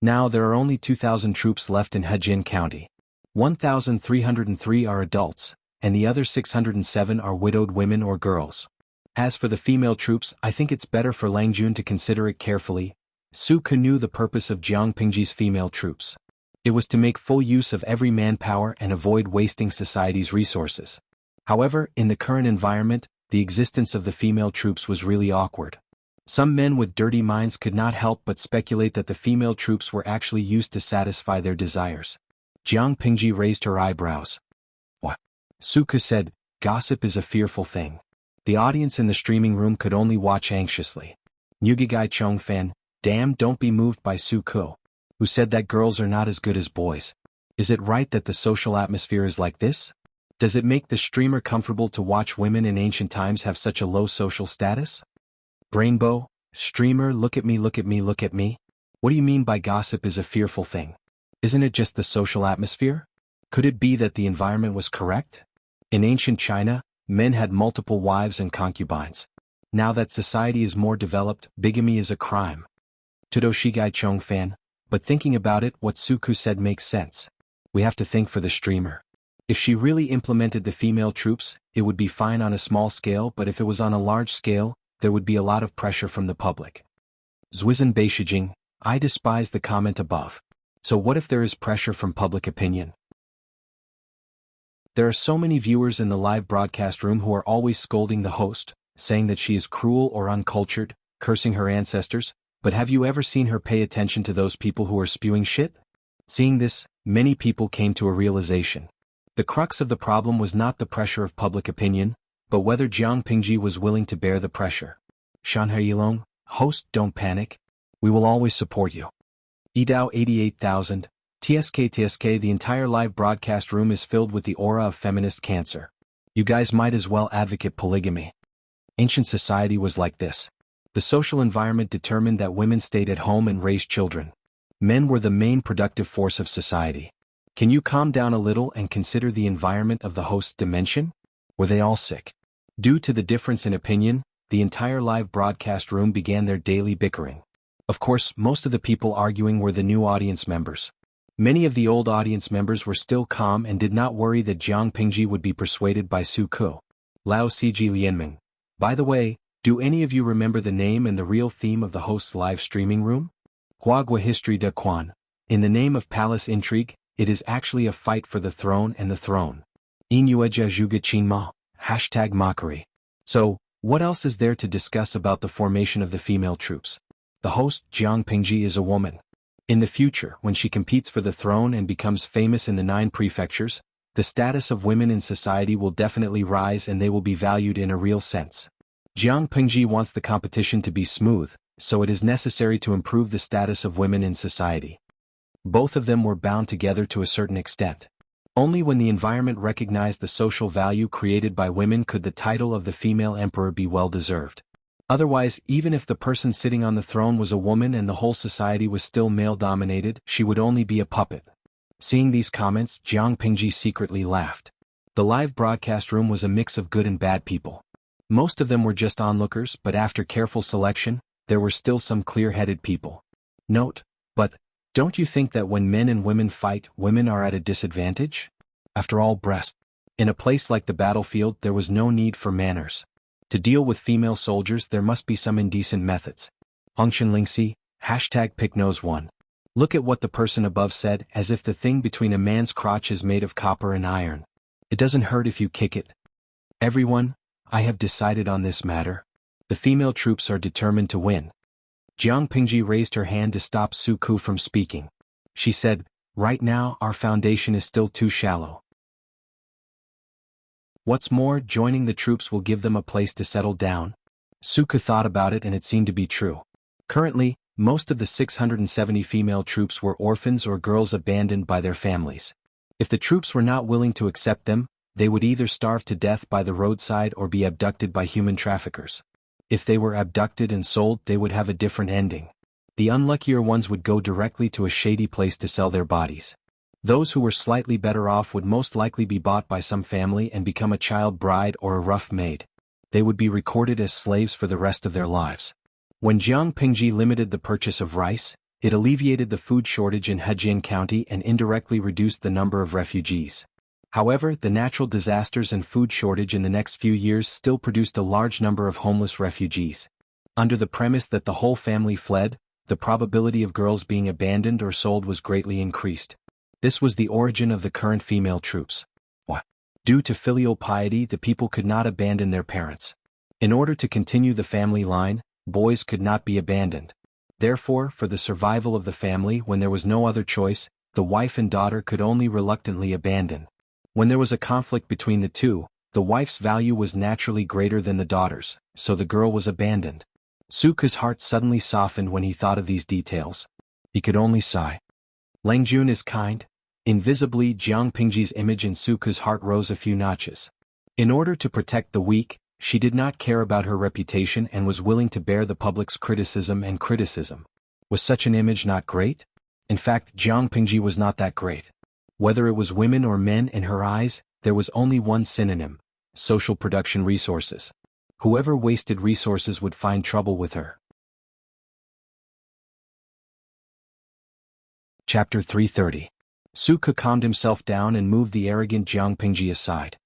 Now there are only 2,000 troops left in Hejin County. 1,303 are adults, and the other 607 are widowed women or girls. As for the female troops, I think it's better for Lang Jun to consider it carefully. Su Ke knew the purpose of Jiang Pingji's female troops. It was to make full use of every manpower and avoid wasting society's resources. However, in the current environment, the existence of the female troops was really awkward. Some men with dirty minds could not help but speculate that the female troops were actually used to satisfy their desires. Jiang Pingji raised her eyebrows. What? Su Ke said, gossip is a fearful thing. The audience in the streaming room could only watch anxiously. Nugigai Chong fan, damn, don't be moved by Su Ke, who said that girls are not as good as boys. Is it right that the social atmosphere is like this? Does it make the streamer comfortable to watch women in ancient times have such a low social status? Brainbow, streamer, look at me, look at me, look at me. What do you mean by gossip is a fearful thing? Isn't it just the social atmosphere? Could it be that the environment was correct? In ancient China, men had multiple wives and concubines. Now that society is more developed, bigamy is a crime. Tudoshigai Chong fan, but thinking about it, what Su Ke said makes sense. We have to think for the streamer. If she really implemented the female troops, it would be fine on a small scale, but if it was on a large scale, there would be a lot of pressure from the public. Zwizen Beishijing, I despise the comment above. So what if there is pressure from public opinion? There are so many viewers in the live broadcast room who are always scolding the host, saying that she is cruel or uncultured, cursing her ancestors, but have you ever seen her pay attention to those people who are spewing shit? Seeing this, many people came to a realization. The crux of the problem was not the pressure of public opinion, but whether Jiang Pingji was willing to bear the pressure. Shanhai Yilong, host, don't panic. We will always support you. Idao 88,000, TSK, the entire live broadcast room is filled with the aura of feminist cancer. You guys might as well advocate polygamy. Ancient society was like this. The social environment determined that women stayed at home and raised children. Men were the main productive force of society. Can you calm down a little and consider the environment of the host's dimension? Were they all sick? Due to the difference in opinion, the entire live broadcast room began their daily bickering. Of course, most of the people arguing were the new audience members. Many of the old audience members were still calm and did not worry that Jiang Pingji would be persuaded by Su Ke. Lao Ciji Lianming. By the way, do any of you remember the name and the real theme of the host's live streaming room? Huagua History de Quan. In the name of palace intrigue, it is actually a fight for the throne and the throne. Inueja Zhuge Qinma, #mockery. So, what else is there to discuss about the formation of the female troops? The host, Jiang Pingji, is a woman. In the future, when she competes for the throne and becomes famous in the 9 prefectures, the status of women in society will definitely rise and they will be valued in a real sense. Jiang Pingji wants the competition to be smooth, so it is necessary to improve the status of women in society. Both of them were bound together to a certain extent. Only when the environment recognized the social value created by women could the title of the female emperor be well deserved. Otherwise, even if the person sitting on the throne was a woman and the whole society was still male-dominated, she would only be a puppet. Seeing these comments, Jiang Pingji secretly laughed. The live broadcast room was a mix of good and bad people. Most of them were just onlookers, but after careful selection, there were still some clear-headed people. Note, but don't you think that when men and women fight, women are at a disadvantage? After all, in a place like the battlefield, there was no need for manners. To deal with female soldiers, there must be some indecent methods. Hongshan Lingxi, #PickNose1. Look at what the person above said, as if the thing between a man's crotch is made of copper and iron. It doesn't hurt if you kick it. Everyone, I have decided on this matter. The female troops are determined to win. Jiang Pingji raised her hand to stop Su Ke from speaking. She said, right now our foundation is still too shallow. What's more, joining the troops will give them a place to settle down. Suka thought about it and it seemed to be true. Currently, most of the 670 female troops were orphans or girls abandoned by their families. If the troops were not willing to accept them, they would either starve to death by the roadside or be abducted by human traffickers. If they were abducted and sold, they would have a different ending. The unluckier ones would go directly to a shady place to sell their bodies. Those who were slightly better off would most likely be bought by some family and become a child bride or a rough maid. They would be recorded as slaves for the rest of their lives. When Jiang Pingji limited the purchase of rice, it alleviated the food shortage in Hejian County and indirectly reduced the number of refugees. However, the natural disasters and food shortage in the next few years still produced a large number of homeless refugees. Under the premise that the whole family fled, the probability of girls being abandoned or sold was greatly increased. This was the origin of the current female troops. Due to filial piety, the people could not abandon their parents. In order to continue the family line, boys could not be abandoned. Therefore, for the survival of the family when there was no other choice, the wife and daughter could only reluctantly abandon. When there was a conflict between the two, the wife's value was naturally greater than the daughter's, so the girl was abandoned. Suka's heart suddenly softened when he thought of these details. He could only sigh. Lang Jun is kind. Invisibly, Jiang Pingji's image in Suka's heart rose a few notches. In order to protect the weak, she did not care about her reputation and was willing to bear the public's criticism and criticism. Was such an image not great? In fact, Jiang Pingji was not that great. Whether it was women or men in her eyes, there was only one synonym: social production resources. Whoever wasted resources would find trouble with her. Chapter 330. Suka calmed himself down and moved the arrogant Jiang Pingji aside.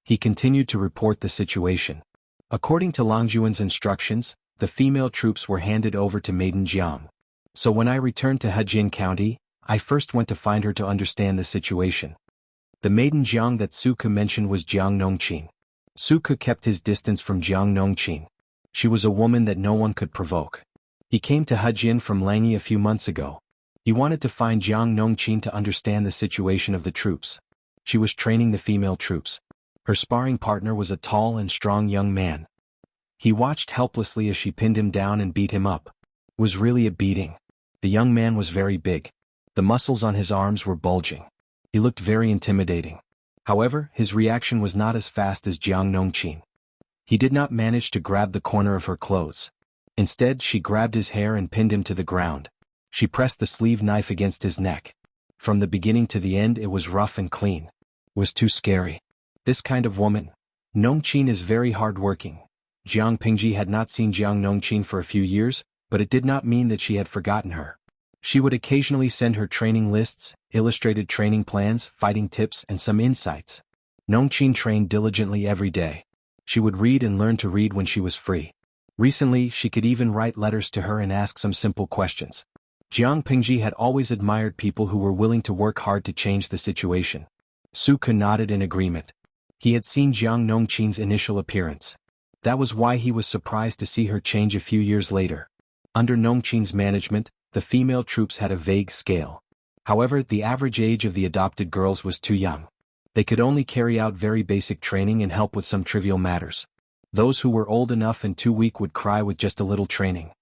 He continued to report the situation. According to Lang Juan's instructions, the female troops were handed over to Maiden Jiang. So when I returned to Hejian County, I first went to find her to understand the situation. The Maiden Jiang that Suka mentioned was Jiang Nongqin. Suka kept his distance from Jiang Nongqin. She was a woman that no one could provoke. He came to Hejian from Langyi a few months ago. He wanted to find Jiang Nongqin to understand the situation of the troops. She was training the female troops. Her sparring partner was a tall and strong young man. He watched helplessly as she pinned him down and beat him up. It was really a beating. The young man was very big. The muscles on his arms were bulging. He looked very intimidating. However, his reaction was not as fast as Jiang Nongqin. He did not manage to grab the corner of her clothes. Instead, she grabbed his hair and pinned him to the ground. She pressed the sleeve knife against his neck. From the beginning to the end, it was rough and clean. It was too scary. This kind of woman. Nongqin is very hard-working. Jiang Pingji had not seen Jiang Nongqin for a few years, but it did not mean that she had forgotten her. She would occasionally send her training lists, illustrated training plans, fighting tips, and some insights. Nongqin trained diligently every day. She would read and learn to read when she was free. Recently, she could even write letters to her and ask some simple questions. Jiang Pingji had always admired people who were willing to work hard to change the situation. Suka nodded in agreement. He had seen Jiang Nongqin's initial appearance. That was why he was surprised to see her change a few years later. Under Nongqin's management, the female troops had a vague scale. However, the average age of the adopted girls was too young. They could only carry out very basic training and help with some trivial matters. Those who were old enough and too weak would cry with just a little training.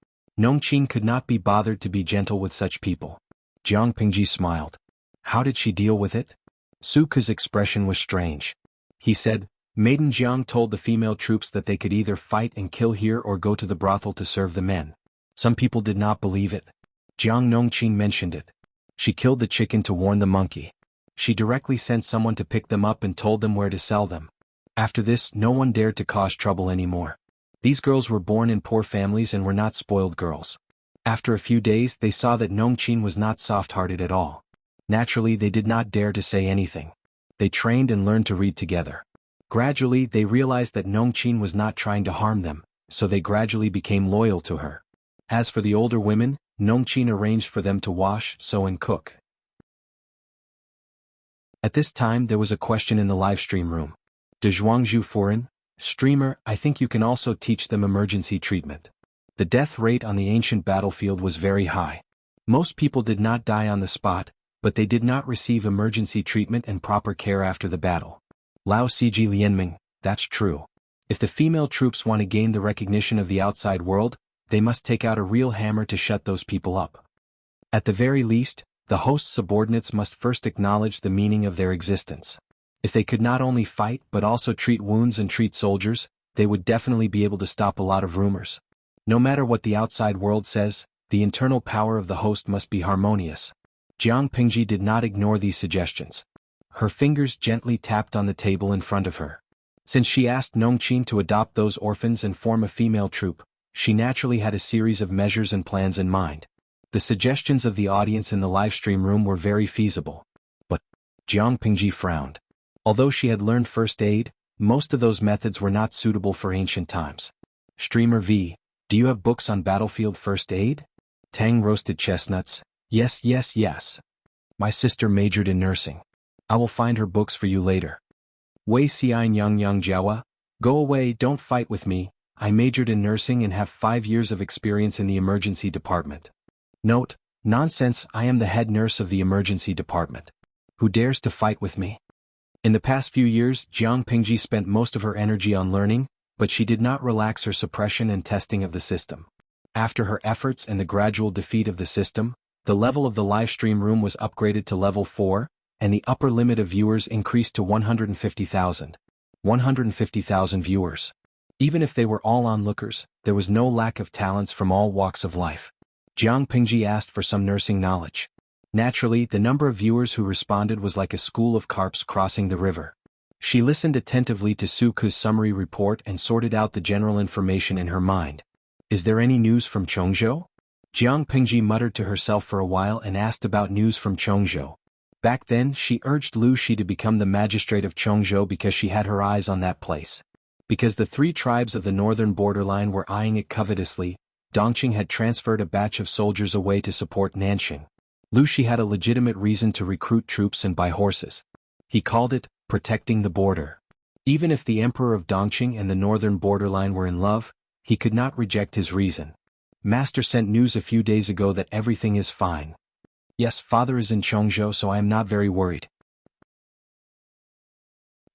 Nongqin could not be bothered to be gentle with such people. Jiang Pingji smiled. How did she deal with it? Suka's expression was strange. He said, Maiden Jiang told the female troops that they could either fight and kill here or go to the brothel to serve the men. Some people did not believe it. Jiang Nongqin mentioned it. She killed the chicken to warn the monkey. She directly sent someone to pick them up and told them where to sell them. After this, no one dared to cause trouble anymore. These girls were born in poor families and were not spoiled girls. After a few days, they saw that Nongqin was not soft-hearted at all. Naturally, they did not dare to say anything. They trained and learned to read together. Gradually, they realized that Nongqin was not trying to harm them, so they gradually became loyal to her. As for the older women, Nongqin arranged for them to wash, sew and cook. At this time, there was a question in the livestream room. De Zhuangzhu Foreign? Streamer, I think you can also teach them emergency treatment. The death rate on the ancient battlefield was very high. Most people did not die on the spot, but they did not receive emergency treatment and proper care after the battle. Lao Ciji Lianming, that's true. If the female troops want to gain the recognition of the outside world, they must take out a real hammer to shut those people up. At the very least, the host's subordinates must first acknowledge the meaning of their existence. If they could not only fight but also treat wounds and treat soldiers, they would definitely be able to stop a lot of rumors. No matter what the outside world says, the internal power of the host must be harmonious. Jiang Pingji did not ignore these suggestions. Her fingers gently tapped on the table in front of her. Since she asked Nongqin to adopt those orphans and form a female troop, she naturally had a series of measures and plans in mind. The suggestions of the audience in the livestream room were very feasible. But Jiang Pingji frowned. Although she had learned first aid, most of those methods were not suitable for ancient times. Streamer V, do you have books on battlefield first aid? Tang roasted chestnuts. Yes, yes, yes. My sister majored in nursing. I will find her books for you later. Wei Xian Yang Yang Jiawa, go away, don't fight with me. I majored in nursing and have 5 years of experience in the emergency department. Note, nonsense, I am the head nurse of the emergency department. Who dares to fight with me? In the past few years, Jiang Pingji spent most of her energy on learning, but she did not relax her suppression and testing of the system. After her efforts and the gradual defeat of the system, the level of the livestream room was upgraded to level 4, and the upper limit of viewers increased to 150,000. 150,000 viewers. Even if they were all onlookers, there was no lack of talents from all walks of life. Jiang Pingji asked for some nursing knowledge. Naturally, the number of viewers who responded was like a school of carps crossing the river. She listened attentively to Suku's summary report and sorted out the general information in her mind. Is there any news from Chongzhou? Jiang Pingji muttered to herself for a while and asked about news from Chongzhou. Back then, she urged Lu Shi to become the magistrate of Chongzhou because she had her eyes on that place. Because the 3 tribes of the northern borderline were eyeing it covetously, Dongqing had transferred a batch of soldiers away to support Nanxing. Lu Shi had a legitimate reason to recruit troops and buy horses. He called it, protecting the border. Even if the emperor of Dongqing and the northern borderline were in love, he could not reject his reason. Master sent news a few days ago that everything is fine. Yes, father is in Chongzhou, so I am not very worried.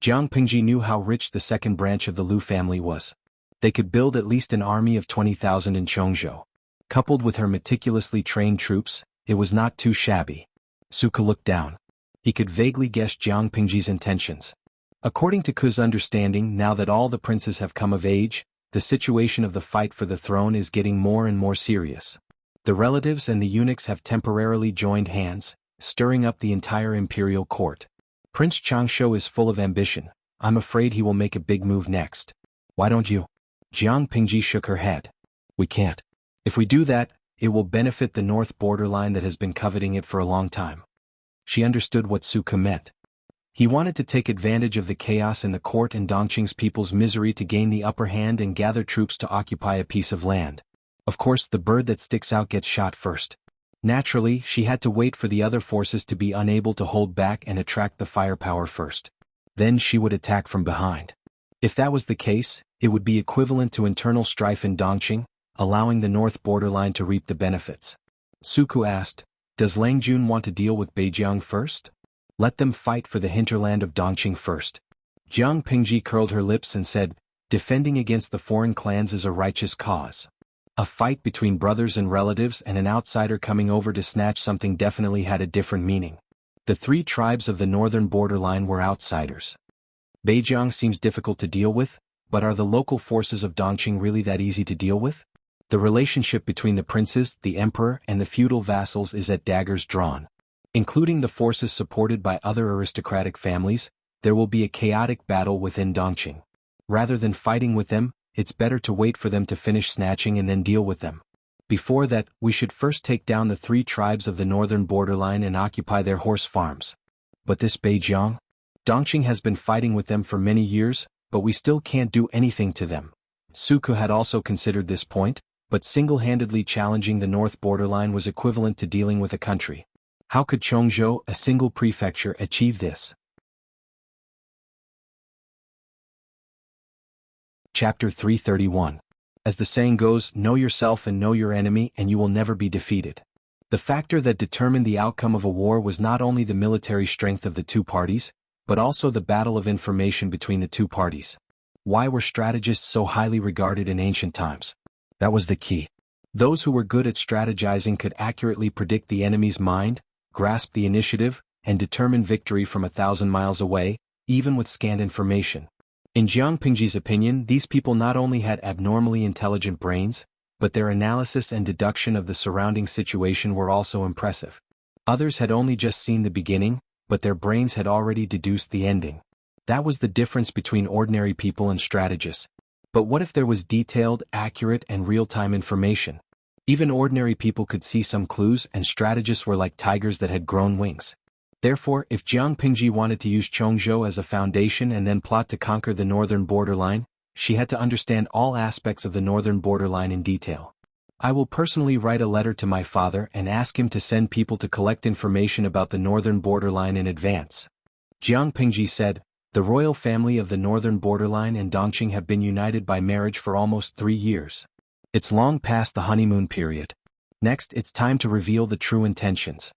Jiang Pingji knew how rich the second branch of the Lu family was. They could build at least an army of 20,000 in Chongzhou. Coupled with her meticulously trained troops, it was not too shabby. Suku looked down. He could vaguely guess Jiang Pingji's intentions. According to Ku's understanding, now that all the princes have come of age, the situation of the fight for the throne is getting more and more serious. The relatives and the eunuchs have temporarily joined hands, stirring up the entire imperial court. Prince Changsho is full of ambition. I'm afraid he will make a big move next. Why don't you? Jiang Pingji shook her head. We can't. If we do that, it will benefit the north borderline that has been coveting it for a long time. She understood what Suku meant. He wanted to take advantage of the chaos in the court and Dongqing's people's misery to gain the upper hand and gather troops to occupy a piece of land. Of course, the bird that sticks out gets shot first. Naturally, she had to wait for the other forces to be unable to hold back and attract the firepower first. Then she would attack from behind. If that was the case, it would be equivalent to internal strife in Dongqing, allowing the north borderline to reap the benefits. Suku asked, does Lang Jun want to deal with Beijiang first? Let them fight for the hinterland of Dongqing first. Jiang Pingji curled her lips and said, defending against the foreign clans is a righteous cause. A fight between brothers and relatives and an outsider coming over to snatch something definitely had a different meaning. The 3 tribes of the northern borderline were outsiders. Beijiang seems difficult to deal with, but are the local forces of Dongqing really that easy to deal with? The relationship between the princes, the emperor, and the feudal vassals is at daggers drawn. Including the forces supported by other aristocratic families, there will be a chaotic battle within Dongqing. Rather than fighting with them, it's better to wait for them to finish snatching and then deal with them. Before that, we should first take down the 3 tribes of the northern borderline and occupy their horse farms. But this Beijiang? Dongqing has been fighting with them for many years, but we still can't do anything to them. Suku had also considered this point, but single-handedly challenging the north borderline was equivalent to dealing with a country. How could Chongzhou, a single prefecture, achieve this? Chapter 331. As the saying goes, know yourself and know your enemy and you will never be defeated. The factor that determined the outcome of a war was not only the military strength of the 2 parties, but also the battle of information between the 2 parties. Why were strategists so highly regarded in ancient times? That was the key. Those who were good at strategizing could accurately predict the enemy's mind, grasp the initiative, and determine victory from 1,000 miles away, even with scant information. In Jiang Pingji's opinion, these people not only had abnormally intelligent brains, but their analysis and deduction of the surrounding situation were also impressive. Others had only just seen the beginning, but their brains had already deduced the ending. That was the difference between ordinary people and strategists. But what if there was detailed, accurate, and real-time information? Even ordinary people could see some clues, and strategists were like tigers that had grown wings. Therefore, if Jiang Pingji wanted to use Chongzhou as a foundation and then plot to conquer the northern borderline, she had to understand all aspects of the northern borderline in detail. I will personally write a letter to my father and ask him to send people to collect information about the northern borderline in advance. Jiang Pingji said, the royal family of the northern borderline and Dongqing have been united by marriage for almost 3 years. It's long past the honeymoon period. Next, it's time to reveal the true intentions.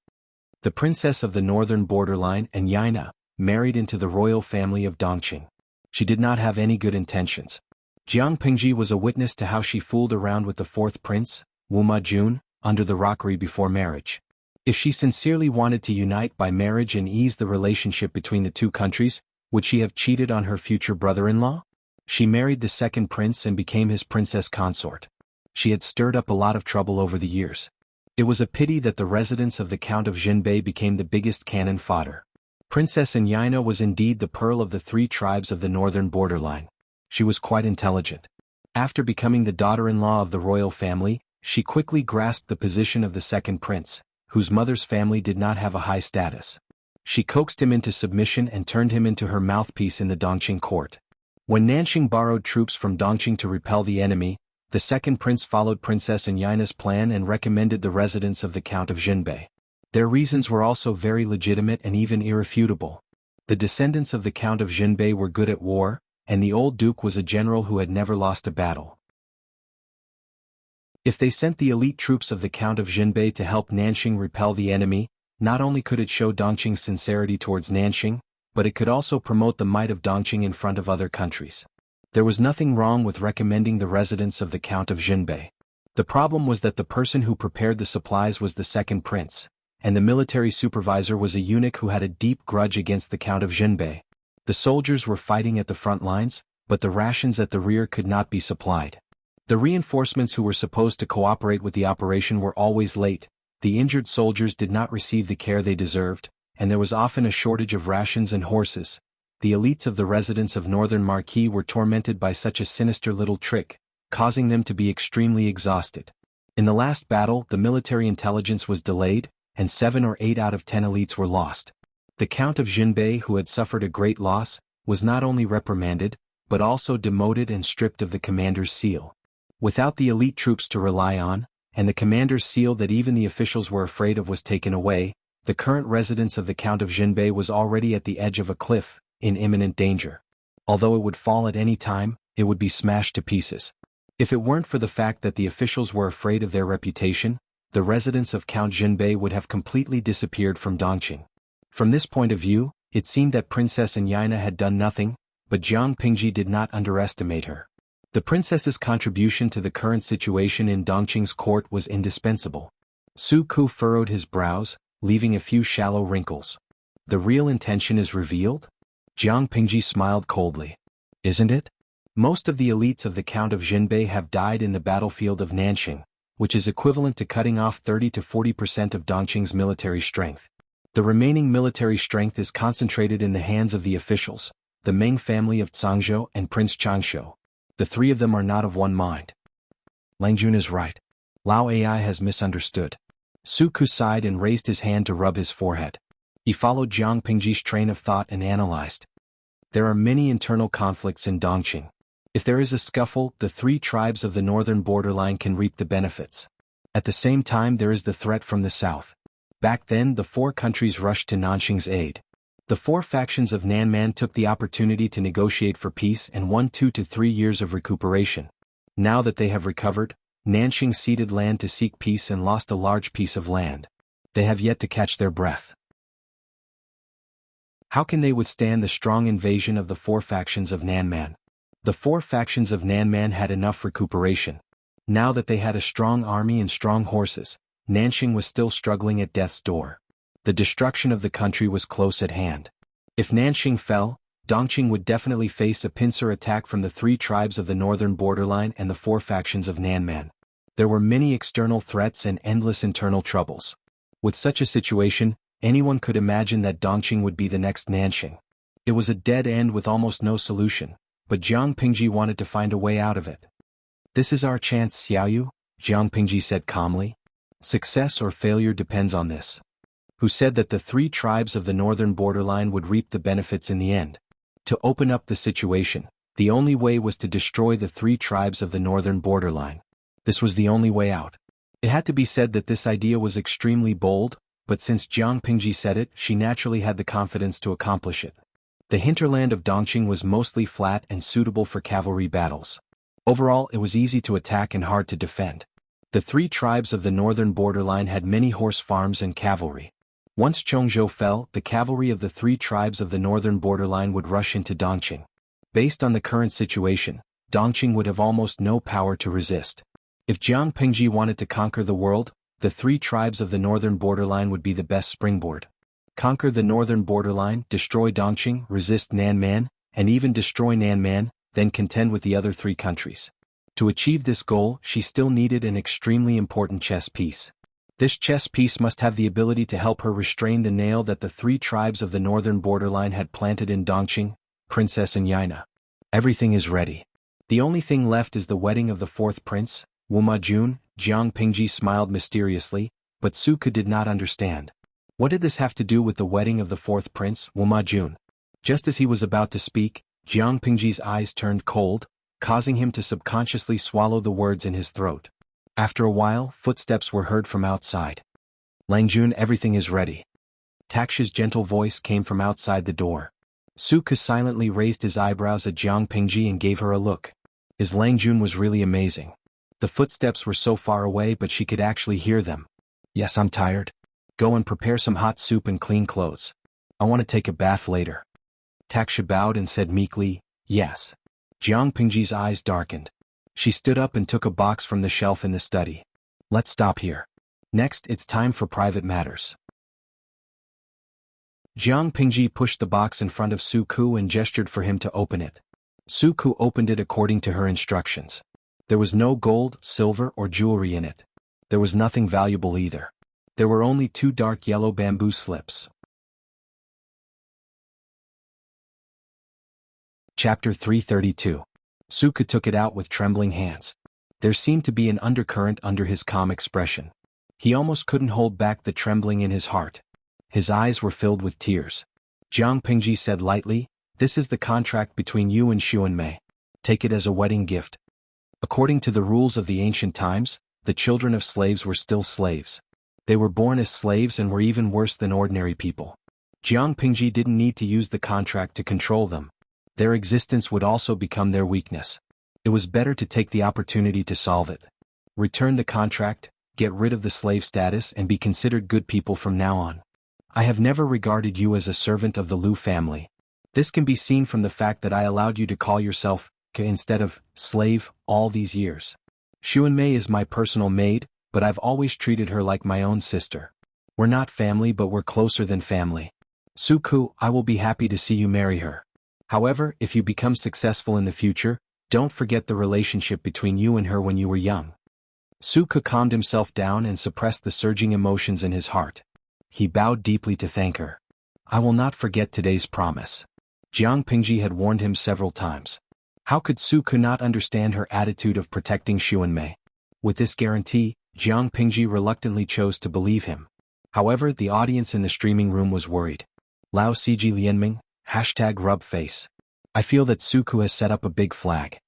The princess of the northern borderline and Yaina married into the royal family of Dongqing. She did not have any good intentions. Jiang Pingji was a witness to how she fooled around with the fourth prince, Wu Majun, under the rockery before marriage. If she sincerely wanted to unite by marriage and ease the relationship between the two countries, would she have cheated on her future brother-in-law? She married the second prince and became his princess consort. She had stirred up a lot of trouble over the years. It was a pity that the residence of the Count of Jinbei became the biggest cannon fodder. Princess Yaina was indeed the pearl of the 3 tribes of the northern borderline. She was quite intelligent. After becoming the daughter-in-law of the royal family, she quickly grasped the position of the second prince, whose mother's family did not have a high status. She coaxed him into submission and turned him into her mouthpiece in the Dongqing court. When Nanqing borrowed troops from Dongqing to repel the enemy, the second prince followed Princess Yaina's plan and recommended the residence of the Count of Jinbei. Their reasons were also very legitimate and even irrefutable. The descendants of the Count of Jinbei were good at war, and the old duke was a general who had never lost a battle. If they sent the elite troops of the Count of Jinbei to help Nanqing repel the enemy, not only could it show Dongqing's sincerity towards Nanqing, but it could also promote the might of Dongqing in front of other countries. There was nothing wrong with recommending the residence of the Count of Jinbei. The problem was that the person who prepared the supplies was the second prince, and the military supervisor was a eunuch who had a deep grudge against the Count of Jinbei. The soldiers were fighting at the front lines, but the rations at the rear could not be supplied. The reinforcements who were supposed to cooperate with the operation were always late, the injured soldiers did not receive the care they deserved, and there was often a shortage of rations and horses. The elites of the residents of Northern Marquis were tormented by such a sinister little trick, causing them to be extremely exhausted. In the last battle, the military intelligence was delayed, and 7 or 8 out of 10 elites were lost. The Count of Jinbei, who had suffered a great loss, was not only reprimanded, but also demoted and stripped of the commander's seal. Without the elite troops to rely on, and the commander's seal that even the officials were afraid of was taken away, the current residence of the Count of Jinbei was already at the edge of a cliff, in imminent danger. Although it would fall at any time, it would be smashed to pieces. If it weren't for the fact that the officials were afraid of their reputation, the residence of Count Jinbei would have completely disappeared from Dongqing. From this point of view, it seemed that Princess Yaina had done nothing, but Jiang Pingji did not underestimate her. The princess's contribution to the current situation in Dongqing's court was indispensable. Su Ku furrowed his brows, leaving a few shallow wrinkles. The real intention is revealed? Jiang Pingji smiled coldly. Isn't it? Most of the elites of the Count of Jinbei have died in the battlefield of Nanqing, which is equivalent to cutting off 30 to 40% of Dongqing's military strength. The remaining military strength is concentrated in the hands of the officials, the Meng family of Cangzhou and Prince Changshu. The 3 of them are not of one mind. Lang Jun is right. Lao Ai has misunderstood. Su Ku sighed and raised his hand to rub his forehead. He followed Jiang Pingji's train of thought and analyzed. There are many internal conflicts in Dongqing. If there is a scuffle, the 3 tribes of the northern borderline can reap the benefits. At the same time, there is the threat from the south. Back then, the 4 countries rushed to Nanqing's aid. The 4 factions of Nanman took the opportunity to negotiate for peace and won 2 to 3 years of recuperation. Now that they have recovered, Nanqing ceded land to seek peace and lost a large piece of land. They have yet to catch their breath. How can they withstand the strong invasion of the 4 factions of Nanman? The four factions of Nanman had enough recuperation. Now that they had a strong army and strong horses, Nanxing was still struggling at death's door. The destruction of the country was close at hand. If Nanxing fell, Dongqing would definitely face a pincer attack from the three tribes of the northern borderline and the four factions of Nanman. There were many external threats and endless internal troubles. With such a situation, anyone could imagine that Dongqing would be the next Nanxing. It was a dead end with almost no solution, but Jiang Pingji wanted to find a way out of it. "This is our chance, Xiaoyu," Jiang Pingji said calmly. "Success or failure depends on this." Who said that the three tribes of the northern borderline would reap the benefits in the end? To open up the situation, the only way was to destroy the three tribes of the northern borderline. This was the only way out. It had to be said that this idea was extremely bold, but since Jiang Pingji said it, she naturally had the confidence to accomplish it. The hinterland of Dongqing was mostly flat and suitable for cavalry battles. Overall, it was easy to attack and hard to defend. The three tribes of the northern borderline had many horse farms and cavalry. Once Chongzhou fell, the cavalry of the three tribes of the northern borderline would rush into Dongqing. Based on the current situation, Dongqing would have almost no power to resist. If Jiang Pingji wanted to conquer the world, the three tribes of the northern borderline would be the best springboard. Conquer the northern borderline, destroy Dongqing, resist Nanman, and even destroy Nanman, then contend with the other three countries. To achieve this goal, she still needed an extremely important chess piece. This chess piece must have the ability to help her restrain the nail that the three tribes of the northern borderline had planted in Dongqing, Princess and Yaina. Everything is ready. The only thing left is the wedding of the fourth prince, Wuma Jun. Jiang Pingji smiled mysteriously, but Suke did not understand. What did this have to do with the wedding of the fourth prince, Wuma Jun? Just as he was about to speak, Jiang Pingji's eyes turned cold, causing him to subconsciously swallow the words in his throat. After a while, footsteps were heard from outside. "Langjun, everything is ready." Taksha's gentle voice came from outside the door. Suke silently raised his eyebrows at Jiang Pingji and gave her a look. His Langjun was really amazing. The footsteps were so far away but she could actually hear them. "Yes, I'm tired. Go and prepare some hot soup and clean clothes. I want to take a bath later." Taksha bowed and said meekly, "Yes." Jiang Pingji's eyes darkened. She stood up and took a box from the shelf in the study. "Let's stop here. Next, it's time for private matters." Jiang Pingji pushed the box in front of Su Ku and gestured for him to open it. Su Ku opened it according to her instructions. There was no gold, silver, or jewelry in it. There was nothing valuable either. There were only two dark yellow bamboo slips. Chapter 332. Suke took it out with trembling hands. There seemed to be an undercurrent under his calm expression. He almost couldn't hold back the trembling in his heart. His eyes were filled with tears. Jiang Pingji said lightly, "This is the contract between you and Xuanmei. Take it as a wedding gift." According to the rules of the ancient times, the children of slaves were still slaves. They were born as slaves and were even worse than ordinary people. Jiang Pingji didn't need to use the contract to control them. Their existence would also become their weakness. It was better to take the opportunity to solve it. Return the contract, get rid of the slave status and be considered good people from now on. I have never regarded you as a servant of the Liu family. This can be seen from the fact that I allowed you to call yourself Ke instead of slave all these years. Xuanmei is my personal maid, but I've always treated her like my own sister. We're not family but we're closer than family. Suku, I will be happy to see you marry her. However, if you become successful in the future, don't forget the relationship between you and her when you were young. Suku calmed himself down and suppressed the surging emotions in his heart. He bowed deeply to thank her. I will not forget today's promise. Jiang Pingji had warned him several times. How could Suku not understand her attitude of protecting Xuanmei? With this guarantee, Jiang Pingji reluctantly chose to believe him. However, the audience in the streaming room was worried. Lao Cg Lianming, #rubface. I feel that Suku has set up a big flag.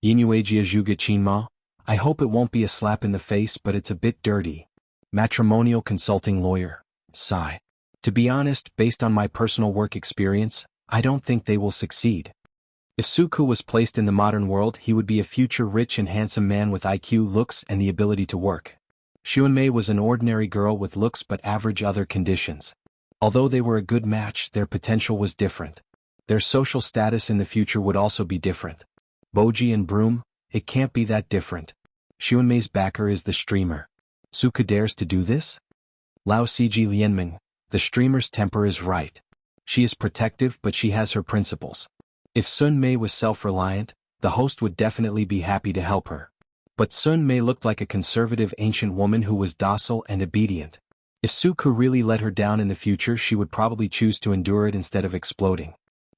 Yinuagia Zhuge Qinma, I hope it won't be a slap in the face but it's a bit dirty. Matrimonial consulting lawyer, sigh. To be honest, based on my personal work experience, I don't think they will succeed. If Suku was placed in the modern world, he would be a future rich and handsome man with IQ, looks and the ability to work. Xuanmei was an ordinary girl with looks but average other conditions. Although they were a good match, their potential was different. Their social status in the future would also be different. Boji and Broom, it can't be that different. Xuanmei's backer is the streamer. Suku dares to do this? Lao Ciji Lianming, the streamer's temper is right. She is protective but she has her principles. If Sun Mei was self-reliant, the host would definitely be happy to help her. But Sun Mei looked like a conservative ancient woman who was docile and obedient. If Suku really let her down in the future, she would probably choose to endure it instead of exploding.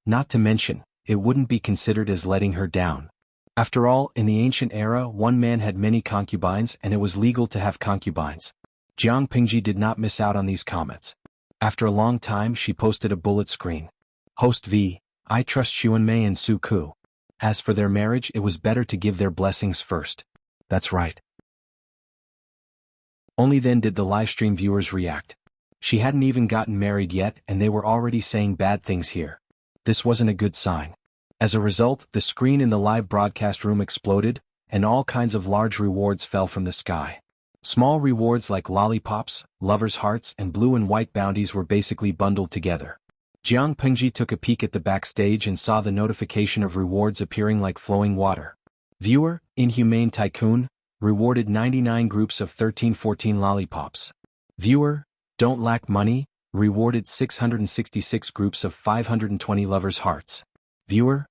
Not to mention, it wouldn't be considered as letting her down. After all, in the ancient era, one man had many concubines and it was legal to have concubines. Jiang Pingji did not miss out on these comments. After a long time, she posted a bullet screen. Host V, I trust Xuanmei and Suku. As for their marriage, it was better to give their blessings first. That's right. Only then did the livestream viewers react. She hadn't even gotten married yet and they were already saying bad things here. This wasn't a good sign. As a result, the screen in the live broadcast room exploded, and all kinds of large rewards fell from the sky. Small rewards like lollipops, lovers' hearts, and blue and white bounties were basically bundled together. Jiang Pengji took a peek at the backstage and saw the notification of rewards appearing like flowing water. Viewer, Inhumane Tycoon, rewarded 99 groups of 1314 lollipops. Viewer, Don't Lack Money, rewarded 666 groups of 520 lovers' hearts. Viewer,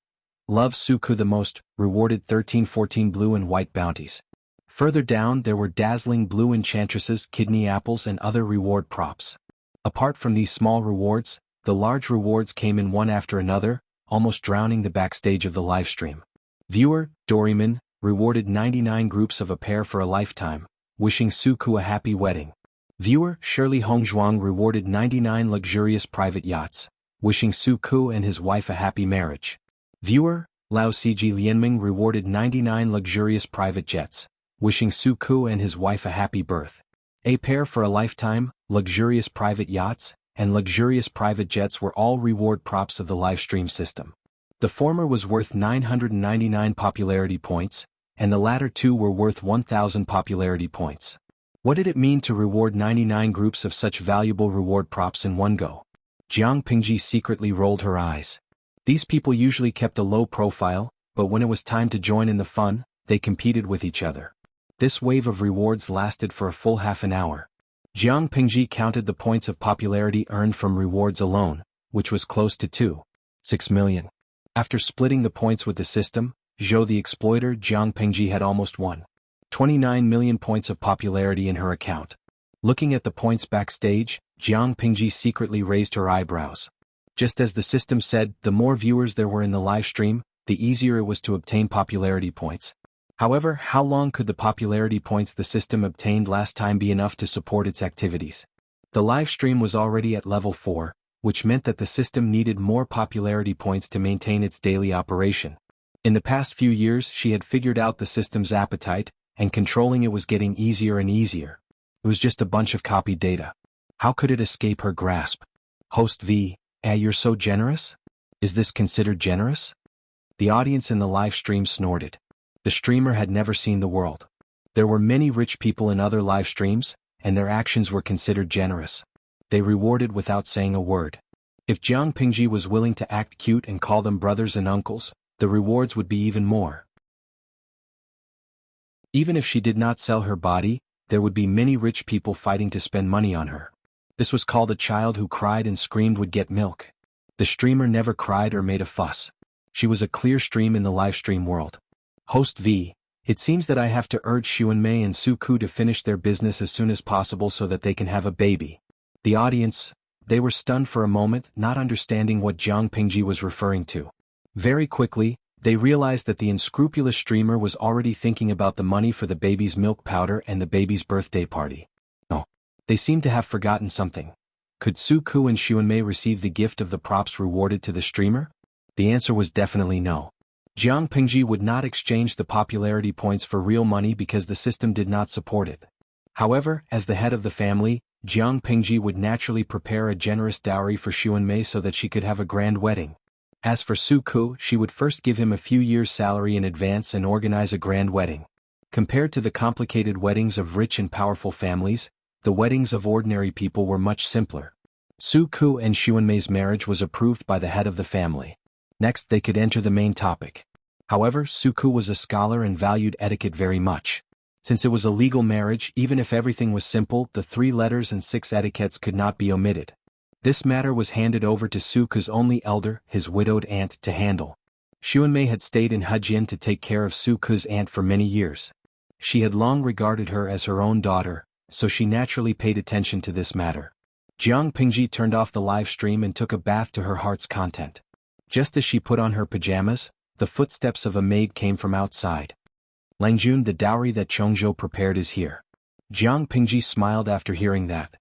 Love Suku the most, rewarded 1314 blue and white bounties. Further down there were dazzling blue enchantresses, kidney apples and other reward props. Apart from these small rewards, the large rewards came in one after another, almost drowning the backstage of the livestream. Viewer, Doryman, rewarded 99 groups of a pair for a lifetime, wishing Suku a happy wedding. Viewer, Shirley Hongzhuang rewarded 99 luxurious private yachts, wishing Suku and his wife a happy marriage. Viewer, Lao Ciji Lianming rewarded 99 luxurious private jets, wishing Suku and his wife a happy birth. A pair for a lifetime, luxurious private yachts, and luxurious private jets were all reward props of the livestream system. The former was worth 999 popularity points, and the latter two were worth 1,000 popularity points. What did it mean to reward 99 groups of such valuable reward props in one go? Jiang Pingji secretly rolled her eyes. These people usually kept a low profile, but when it was time to join in the fun, they competed with each other. This wave of rewards lasted for a full half an hour. Jiang Pingji counted the points of popularity earned from rewards alone, which was close to 2.6 million. After splitting the points with the system, Zhou the exploiter, Jiang Pingji had almost 1.29 million points of popularity in her account. Looking at the points backstage, Jiang Pingji secretly raised her eyebrows. Just as the system said, the more viewers there were in the live stream, the easier it was to obtain popularity points. However, how long could the popularity points the system obtained last time be enough to support its activities? The live stream was already at level 4, which meant that the system needed more popularity points to maintain its daily operation. In the past few years, she had figured out the system's appetite, and controlling it was getting easier and easier. It was just a bunch of copied data. How could it escape her grasp? Host V, you're so generous? Is this considered generous? The audience in the live stream snorted. The streamer had never seen the world. There were many rich people in other live streams, and their actions were considered generous. They rewarded without saying a word. If Jiang Pingji was willing to act cute and call them brothers and uncles, the rewards would be even more. Even if she did not sell her body, there would be many rich people fighting to spend money on her. This was called a child who cried and screamed would get milk. The streamer never cried or made a fuss. She was a clear stream in the livestream world. Host V, it seems that I have to urge Xuanmei and Suku to finish their business as soon as possible so that they can have a baby. The audience, they were stunned for a moment, not understanding what Jiang Pingji was referring to. Very quickly, they realized that the unscrupulous streamer was already thinking about the money for the baby's milk powder and the baby's birthday party. Oh, they seemed to have forgotten something. Could Suku and Xuanmei receive the gift of the props rewarded to the streamer? The answer was definitely no. Jiang Pingji would not exchange the popularity points for real money because the system did not support it. However, as the head of the family, Jiang Pingji would naturally prepare a generous dowry for Xuanmei so that she could have a grand wedding. As for Suku, she would first give him a few years' salary in advance and organize a grand wedding. Compared to the complicated weddings of rich and powerful families, the weddings of ordinary people were much simpler. Suku and Xuanmei's marriage was approved by the head of the family. Next they could enter the main topic. However, Suku was a scholar and valued etiquette very much. Since it was a legal marriage, even if everything was simple, the 3 letters and 6 etiquettes could not be omitted. This matter was handed over to Suku's only elder, his widowed aunt, to handle. Xuanmei had stayed in Hejian to take care of Suku's aunt for many years. She had long regarded her as her own daughter, so she naturally paid attention to this matter. Jiang Pingji turned off the live stream and took a bath to her heart's content. Just as she put on her pajamas, the footsteps of a maid came from outside. Langjun, the dowry that Chongzhou prepared is here. Jiang Pingji smiled after hearing that.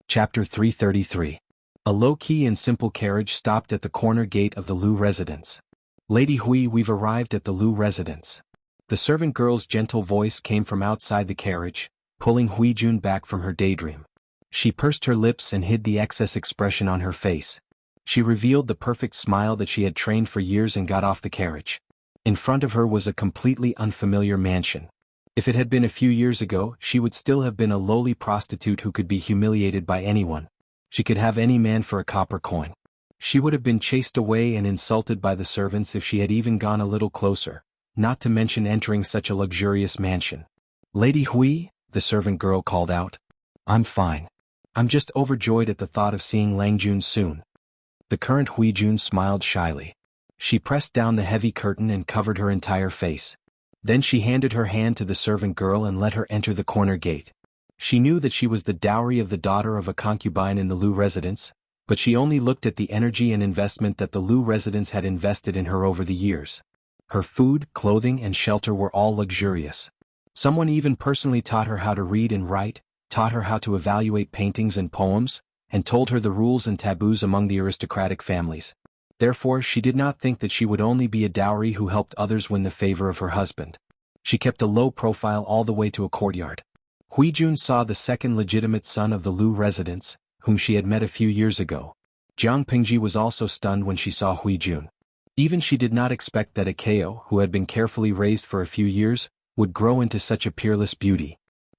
Chapter 333. A low-key and simple carriage stopped at the corner gate of the Lu residence. Lady Hui, we've arrived at the Lu residence. The servant girl's gentle voice came from outside the carriage, pulling Huijun back from her daydream. She pursed her lips and hid the excess expression on her face. She revealed the perfect smile that she had trained for years and got off the carriage. In front of her was a completely unfamiliar mansion. If it had been a few years ago, she would still have been a lowly prostitute who could be humiliated by anyone. She could have any man for a copper coin. She would have been chased away and insulted by the servants if she had even gone a little closer, not to mention entering such a luxurious mansion. Lady Hui, the servant girl called out. I'm fine. I'm just overjoyed at the thought of seeing Langjun soon. The current Huijun smiled shyly. She pressed down the heavy curtain and covered her entire face. Then she handed her hand to the servant girl and let her enter the corner gate. She knew that she was the dowry of the daughter of a concubine in the Lu residence, but she only looked at the energy and investment that the Lu residence had invested in her over the years. Her food, clothing, and shelter were all luxurious. Someone even personally taught her how to read and write, taught her how to evaluate paintings and poems, and told her the rules and taboos among the aristocratic families. Therefore, she did not think that she would only be a dowry who helped others win the favor of her husband. She kept a low profile all the way to a courtyard. Huijun saw the second legitimate son of the Lu residence, whom she had met a few years ago. Jiang Pingji was also stunned when she saw Huijun. Even she did not expect that Akeo, who had been carefully raised for a few years, would grow into such a peerless beauty.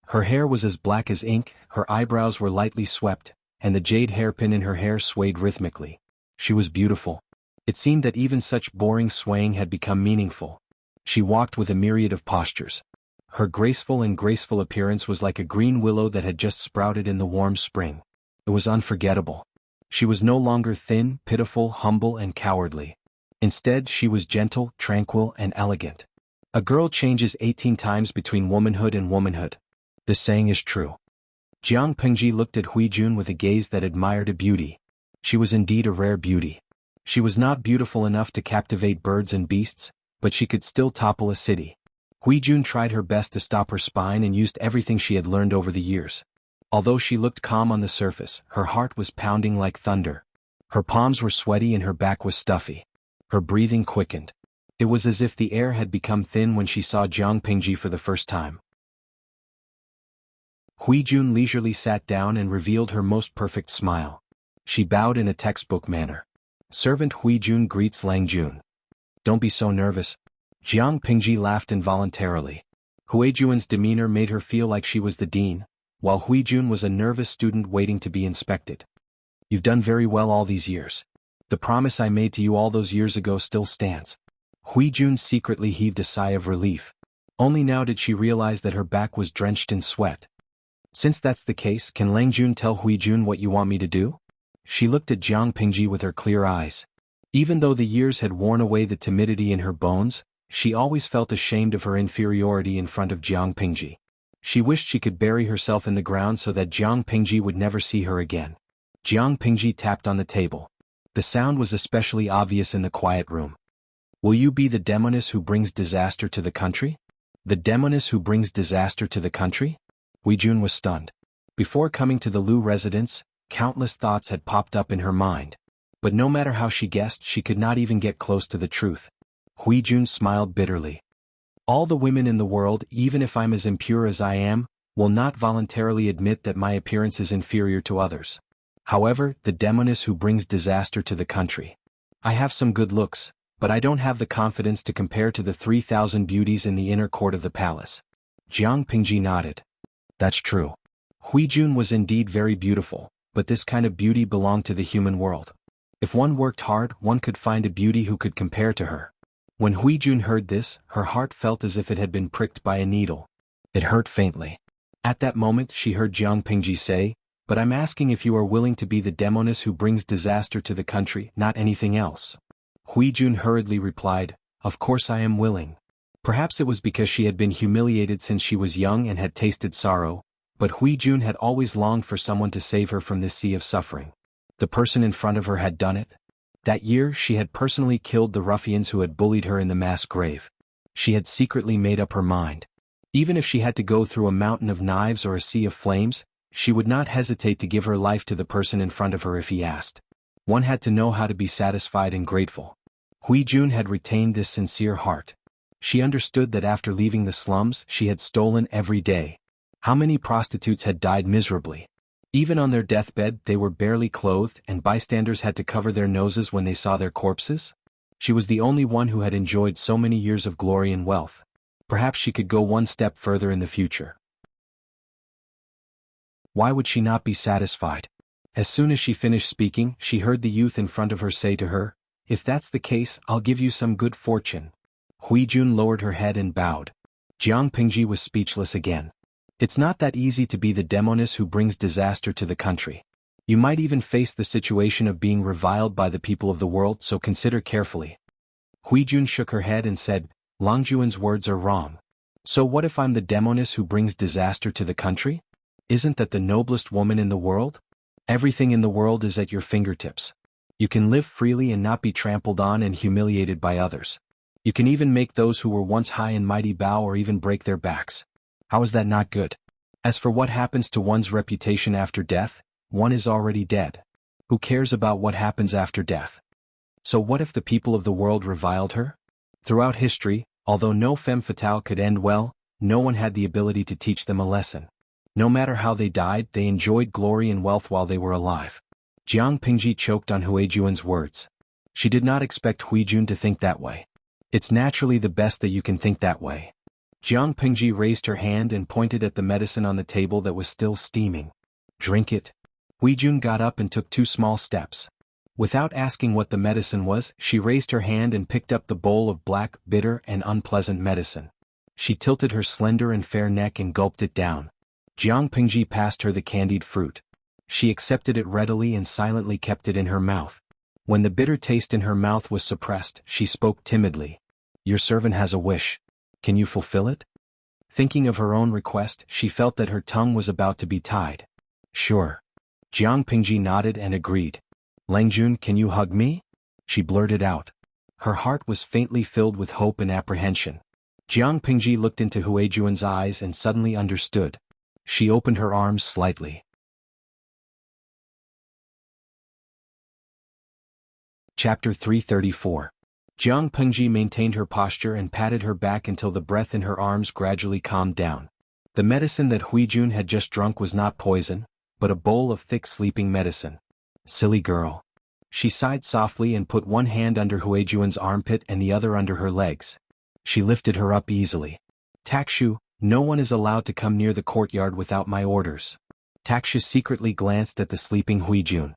Her hair was as black as ink, her eyebrows were lightly swept, and the jade hairpin in her hair swayed rhythmically. She was beautiful. It seemed that even such boring swaying had become meaningful. She walked with a myriad of postures. Her graceful appearance was like a green willow that had just sprouted in the warm spring. It was unforgettable. She was no longer thin, pitiful, humble, and cowardly. Instead, she was gentle, tranquil, and elegant. A girl changes 18 times between womanhood and womanhood. The saying is true. Jiang Pingji looked at Huijun with a gaze that admired a beauty. She was indeed a rare beauty. She was not beautiful enough to captivate birds and beasts, but she could still topple a city. Huijun tried her best to stop her spine and used everything she had learned over the years. Although she looked calm on the surface, her heart was pounding like thunder. Her palms were sweaty and her back was stuffy. Her breathing quickened. It was as if the air had become thin when she saw Jiang Pingji for the first time. Huijun leisurely sat down and revealed her most perfect smile. She bowed in a textbook manner. Servant Huijun greets Langjun. Don't be so nervous. Jiang Pingji laughed involuntarily. Huijun's demeanor made her feel like she was the dean, while Huijun was a nervous student waiting to be inspected. You've done very well all these years. The promise I made to you all those years ago still stands. Huijun secretly heaved a sigh of relief. Only now did she realize that her back was drenched in sweat. Since that's the case, can Langjun tell Huijun what you want me to do? She looked at Jiang Pingji with her clear eyes. Even though the years had worn away the timidity in her bones, she always felt ashamed of her inferiority in front of Jiang Pingji. She wished she could bury herself in the ground so that Jiang Pingji would never see her again. Jiang Pingji tapped on the table. The sound was especially obvious in the quiet room. Will you be the demoness who brings disaster to the country? The demoness who brings disaster to the country? Huijun was stunned. Before coming to the Lu residence, countless thoughts had popped up in her mind. But no matter how she guessed, she could not even get close to the truth. Huijun smiled bitterly. All the women in the world, even if I'm as impure as I am, will not voluntarily admit that my appearance is inferior to others. However, the demoness who brings disaster to the country. I have some good looks, but I don't have the confidence to compare to the 3,000 beauties in the inner court of the palace. Jiang Pingji nodded. That's true. Huijun was indeed very beautiful, but this kind of beauty belonged to the human world. If one worked hard, one could find a beauty who could compare to her. When Huijun heard this, her heart felt as if it had been pricked by a needle. It hurt faintly. At that moment she heard Jiang Pingji say, "But I'm asking if you are willing to be the demoness who brings disaster to the country, not anything else." Huijun hurriedly replied, "Of course I am willing." Perhaps it was because she had been humiliated since she was young and had tasted sorrow, but Huijun had always longed for someone to save her from this sea of suffering. The person in front of her had done it. That year she had personally killed the ruffians who had bullied her in the mass grave. She had secretly made up her mind. Even if she had to go through a mountain of knives or a sea of flames, she would not hesitate to give her life to the person in front of her if he asked. One had to know how to be satisfied and grateful. Huijun had retained this sincere heart. She understood that after leaving the slums she had stolen every day. How many prostitutes had died miserably? Even on their deathbed they were barely clothed and bystanders had to cover their noses when they saw their corpses? She was the only one who had enjoyed so many years of glory and wealth. Perhaps she could go one step further in the future. Why would she not be satisfied? As soon as she finished speaking, she heard the youth in front of her say to her, "If that's the case, I'll give you some good fortune." Huijun lowered her head and bowed. Jiang Pingji was speechless again. It's not that easy to be the demoness who brings disaster to the country. You might even face the situation of being reviled by the people of the world, so consider carefully. Huijun shook her head and said, "Langjuan's words are wrong. So what if I'm the demoness who brings disaster to the country? Isn't that the noblest woman in the world? Everything in the world is at your fingertips. You can live freely and not be trampled on and humiliated by others. You can even make those who were once high and mighty bow or even break their backs. How is that not good? As for what happens to one's reputation after death, one is already dead. Who cares about what happens after death? So what if the people of the world reviled her?" Throughout history, although no femme fatale could end well, no one had the ability to teach them a lesson. No matter how they died, they enjoyed glory and wealth while they were alive. Jiang Pingji choked on Huijun's words. She did not expect Huijun to think that way. It's naturally the best that you can think that way. Jiang Pingji raised her hand and pointed at the medicine on the table that was still steaming. "Drink it." Huijun got up and took 2 small steps. Without asking what the medicine was, she raised her hand and picked up the bowl of black, bitter, and unpleasant medicine. She tilted her slender and fair neck and gulped it down. Jiang Pingji passed her the candied fruit. She accepted it readily and silently kept it in her mouth. When the bitter taste in her mouth was suppressed, she spoke timidly. "Your servant has a wish. Can you fulfill it?" Thinking of her own request, she felt that her tongue was about to be tied. "Sure." Jiang Pingji nodded and agreed. "Langjun, can you hug me?" she blurted out. Her heart was faintly filled with hope and apprehension. Jiang Pingji looked into Huijun's eyes and suddenly understood. She opened her arms slightly. Chapter 334. Jiang Pingji maintained her posture and patted her back until the breath in her arms gradually calmed down. The medicine that Huijun had just drunk was not poison, but a bowl of thick sleeping medicine. Silly girl. She sighed softly and put one hand under Huijun's armpit and the other under her legs. She lifted her up easily. "Takshu, no one is allowed to come near the courtyard without my orders." Takshu secretly glanced at the sleeping Huijun.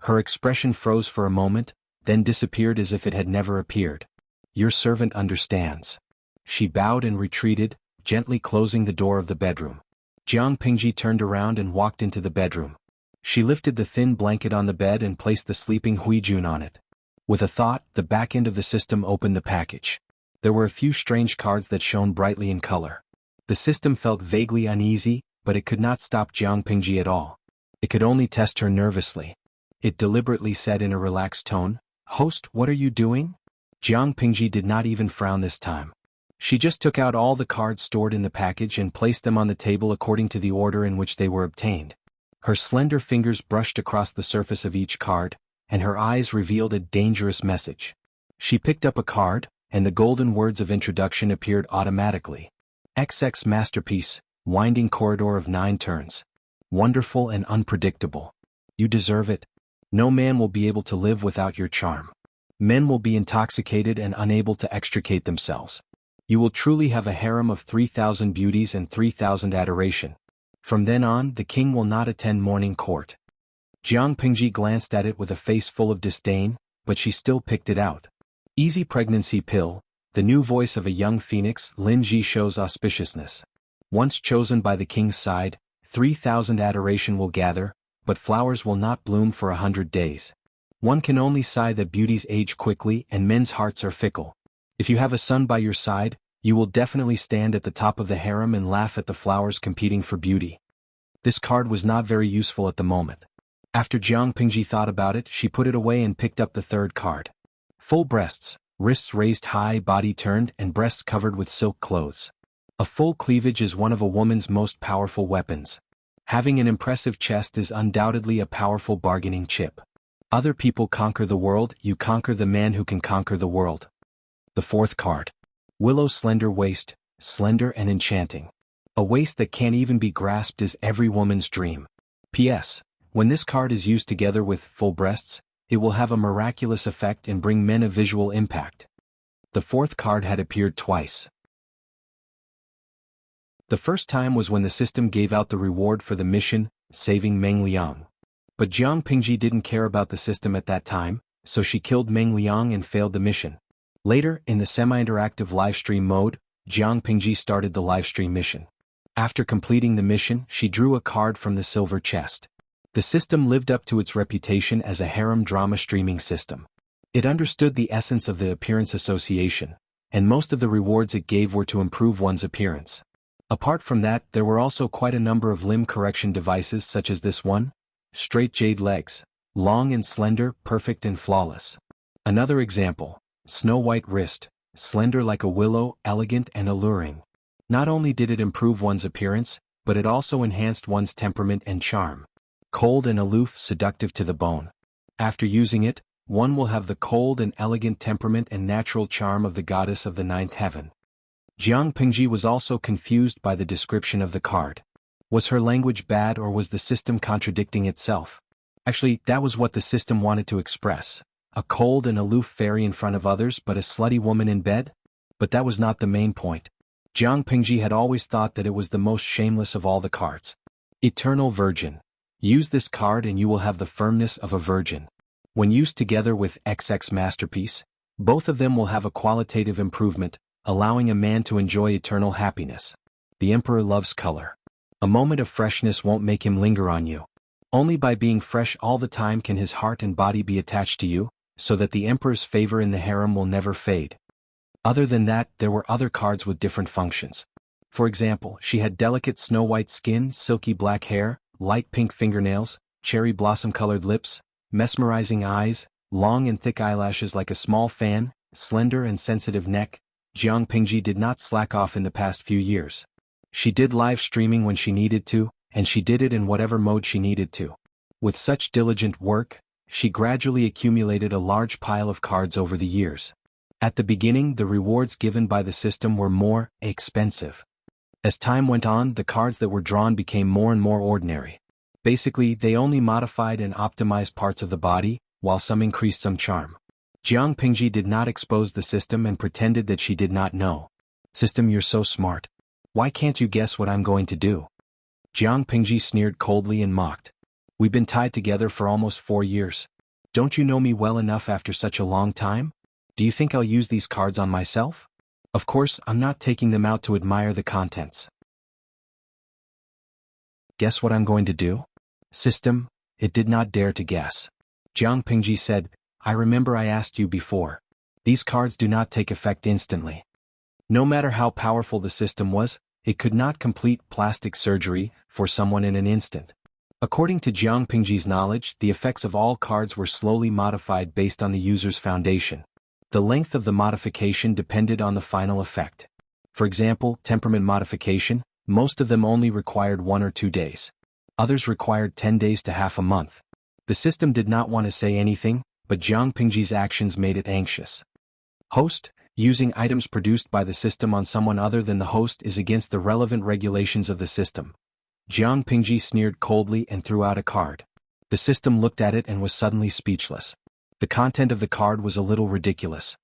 Her expression froze for a moment, then disappeared as if it had never appeared. "Your servant understands." She bowed and retreated, gently closing the door of the bedroom. Jiang Pingji turned around and walked into the bedroom. She lifted the thin blanket on the bed and placed the sleeping Huijun on it. With a thought, the back end of the system opened the package. There were a few strange cards that shone brightly in color. The system felt vaguely uneasy, but it could not stop Jiang Pingji at all. It could only test her nervously. It deliberately said in a relaxed tone, "Host, what are you doing?" Jiang Pingji did not even frown this time. She just took out all the cards stored in the package and placed them on the table according to the order in which they were obtained. Her slender fingers brushed across the surface of each card, and her eyes revealed a dangerous message. She picked up a card, and the golden words of introduction appeared automatically. XX masterpiece, winding corridor of 9 turns. Wonderful and unpredictable. You deserve it. No man will be able to live without your charm. Men will be intoxicated and unable to extricate themselves. You will truly have a harem of 3,000 beauties and 3,000 adoration. From then on, the king will not attend morning court. Jiang Pingji glanced at it with a face full of disdain, but she still picked it out. Easy pregnancy pill, the new voice of a young phoenix. Lin Ji shows auspiciousness. Once chosen by the king's side, 3,000 adoration will gather, but flowers will not bloom for 100 days. One can only sigh that beauties age quickly and men's hearts are fickle. If you have a son by your side, you will definitely stand at the top of the harem and laugh at the flowers competing for beauty. This card was not very useful at the moment. After Jiang Pingji thought about it, she put it away and picked up the third card. Full breasts, wrists raised high, body turned, and breasts covered with silk clothes. A full cleavage is one of a woman's most powerful weapons. Having an impressive chest is undoubtedly a powerful bargaining chip. Other people conquer the world, you conquer the man who can conquer the world. The fourth card. Willow slender waist, slender and enchanting. A waist that can't even be grasped is every woman's dream. P.S. When this card is used together with full breasts, it will have a miraculous effect and bring men a visual impact. The fourth card had appeared twice. The first time was when the system gave out the reward for the mission, saving Meng Liang. But Jiang Pingji didn't care about the system at that time, so she killed Meng Liang and failed the mission. Later, in the semi-interactive livestream mode, Jiang Pingji started the livestream mission. After completing the mission, she drew a card from the silver chest. The system lived up to its reputation as a harem drama streaming system. It understood the essence of the appearance association, and most of the rewards it gave were to improve one's appearance. Apart from that, there were also quite a number of limb correction devices such as this one. Straight jade legs, long and slender, perfect and flawless. Another example, snow white wrist, slender like a willow, elegant and alluring. Not only did it improve one's appearance, but it also enhanced one's temperament and charm. Cold and aloof, seductive to the bone. After using it, one will have the cold and elegant temperament and natural charm of the goddess of the ninth heaven. Jiang Pingji was also confused by the description of the card. Was her language bad or was the system contradicting itself? Actually, that was what the system wanted to express. A cold and aloof fairy in front of others but a slutty woman in bed? But that was not the main point. Jiang Pingji had always thought that it was the most shameless of all the cards. Eternal Virgin. Use this card and you will have the firmness of a virgin. When used together with XX Masterpiece, both of them will have a qualitative improvement, allowing a man to enjoy eternal happiness. The Emperor loves color. A moment of freshness won't make him linger on you. Only by being fresh all the time can his heart and body be attached to you, so that the Emperor's favor in the harem will never fade. Other than that, there were other cards with different functions. For example, she had delicate snow-white skin, silky black hair, light pink fingernails, cherry blossom-colored lips, mesmerizing eyes, long and thick eyelashes like a small fan, slender and sensitive neck. Jiang Pingji did not slack off in the past few years. She did live streaming when she needed to, and she did it in whatever mode she needed to. With such diligent work, she gradually accumulated a large pile of cards over the years. At the beginning, the rewards given by the system were more expensive. As time went on, the cards that were drawn became more and more ordinary. Basically, they only modified and optimized parts of the body, while some increased some charm. Jiang Pingji did not expose the system and pretended that she did not know. System, you're so smart. Why can't you guess what I'm going to do? Jiang Pingji sneered coldly and mocked. We've been tied together for almost 4 years. Don't you know me well enough after such a long time? Do you think I'll use these cards on myself? Of course, I'm not taking them out to admire the contents. Guess what I'm going to do? System, it did not dare to guess. Jiang Pingji said, I remember I asked you before. These cards do not take effect instantly. No matter how powerful the system was, it could not complete plastic surgery for someone in an instant. According to Jiang Pingji's knowledge, the effects of all cards were slowly modified based on the user's foundation. The length of the modification depended on the final effect. For example, temperament modification, most of them only required 1 or 2 days. Others required 10 days to half a month. The system did not want to say anything, but Jiang Pingji's actions made it anxious. Host, using items produced by the system on someone other than the host is against the relevant regulations of the system. Jiang Pingji sneered coldly and threw out a card. The system looked at it and was suddenly speechless. The content of the card was a little ridiculous.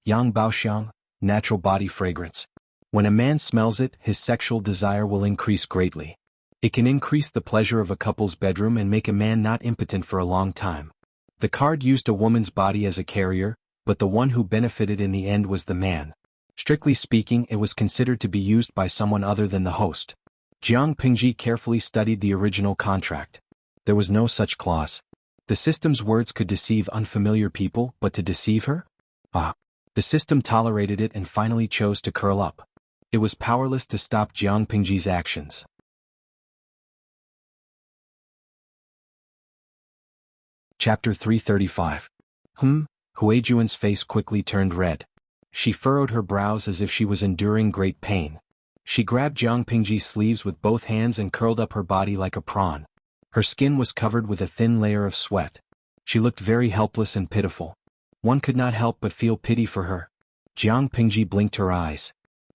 Yang Baoxiang, natural body fragrance. When a man smells it, his sexual desire will increase greatly. It can increase the pleasure of a couple's bedroom and make a man not impotent for a long time. The card used a woman's body as a carrier, but the one who benefited in the end was the man. Strictly speaking, it was considered to be used by someone other than the host. Jiang Pingji carefully studied the original contract. There was no such clause. The system's words could deceive unfamiliar people, but to deceive her? The system tolerated it and finally chose to curl up. It was powerless to stop Jiang Pingji's actions. Chapter 335. Huijuan's face quickly turned red. She furrowed her brows as if she was enduring great pain. She grabbed Jiang Pingji's sleeves with both hands and curled up her body like a prawn. Her skin was covered with a thin layer of sweat. She looked very helpless and pitiful. One could not help but feel pity for her. Jiang Pingji blinked her eyes.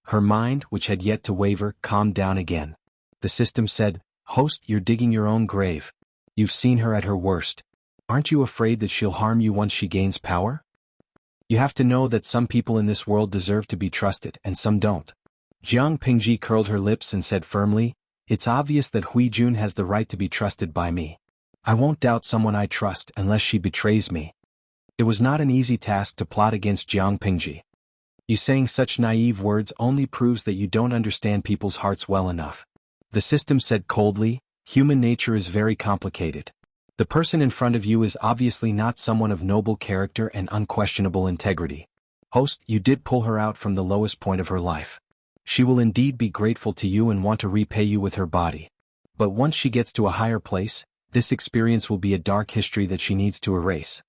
Her mind, which had yet to waver, calmed down again. The system said, "Host, you're digging your own grave. You've seen her at her worst. Aren't you afraid that she'll harm you once she gains power? You have to know that some people in this world deserve to be trusted and some don't." Jiang Pingji curled her lips and said firmly, "It's obvious that Huijun has the right to be trusted by me. I won't doubt someone I trust unless she betrays me." It was not an easy task to plot against Jiang Pingji. You saying such naive words only proves that you don't understand people's hearts well enough. The system said coldly, "Human nature is very complicated. The person in front of you is obviously not someone of noble character and unquestionable integrity. Host, you did pull her out from the lowest point of her life. She will indeed be grateful to you and want to repay you with her body. But once she gets to a higher place, this experience will be a dark history that she needs to erase."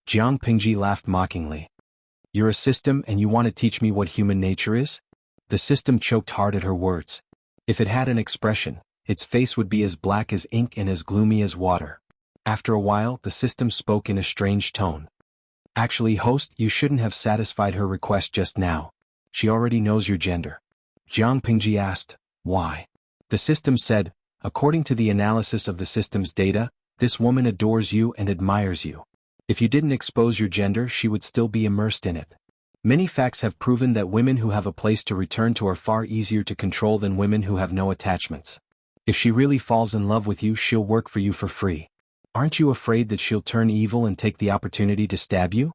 Jiang Pingji laughed mockingly. "You're a system and you want to teach me what human nature is?" The system choked hard at her words. If it had an expression, its face would be as black as ink and as gloomy as water. After a while, the system spoke in a strange tone. "Actually, host, you shouldn't have satisfied her request just now. She already knows your gender." Jiang Pingji asked, "Why?" The system said, "According to the analysis of the system's data, this woman adores you and admires you. If you didn't expose your gender, she would still be immersed in it. Many facts have proven that women who have a place to return to are far easier to control than women who have no attachments. If she really falls in love with you, she'll work for you for free. Aren't you afraid that she'll turn evil and take the opportunity to stab you?"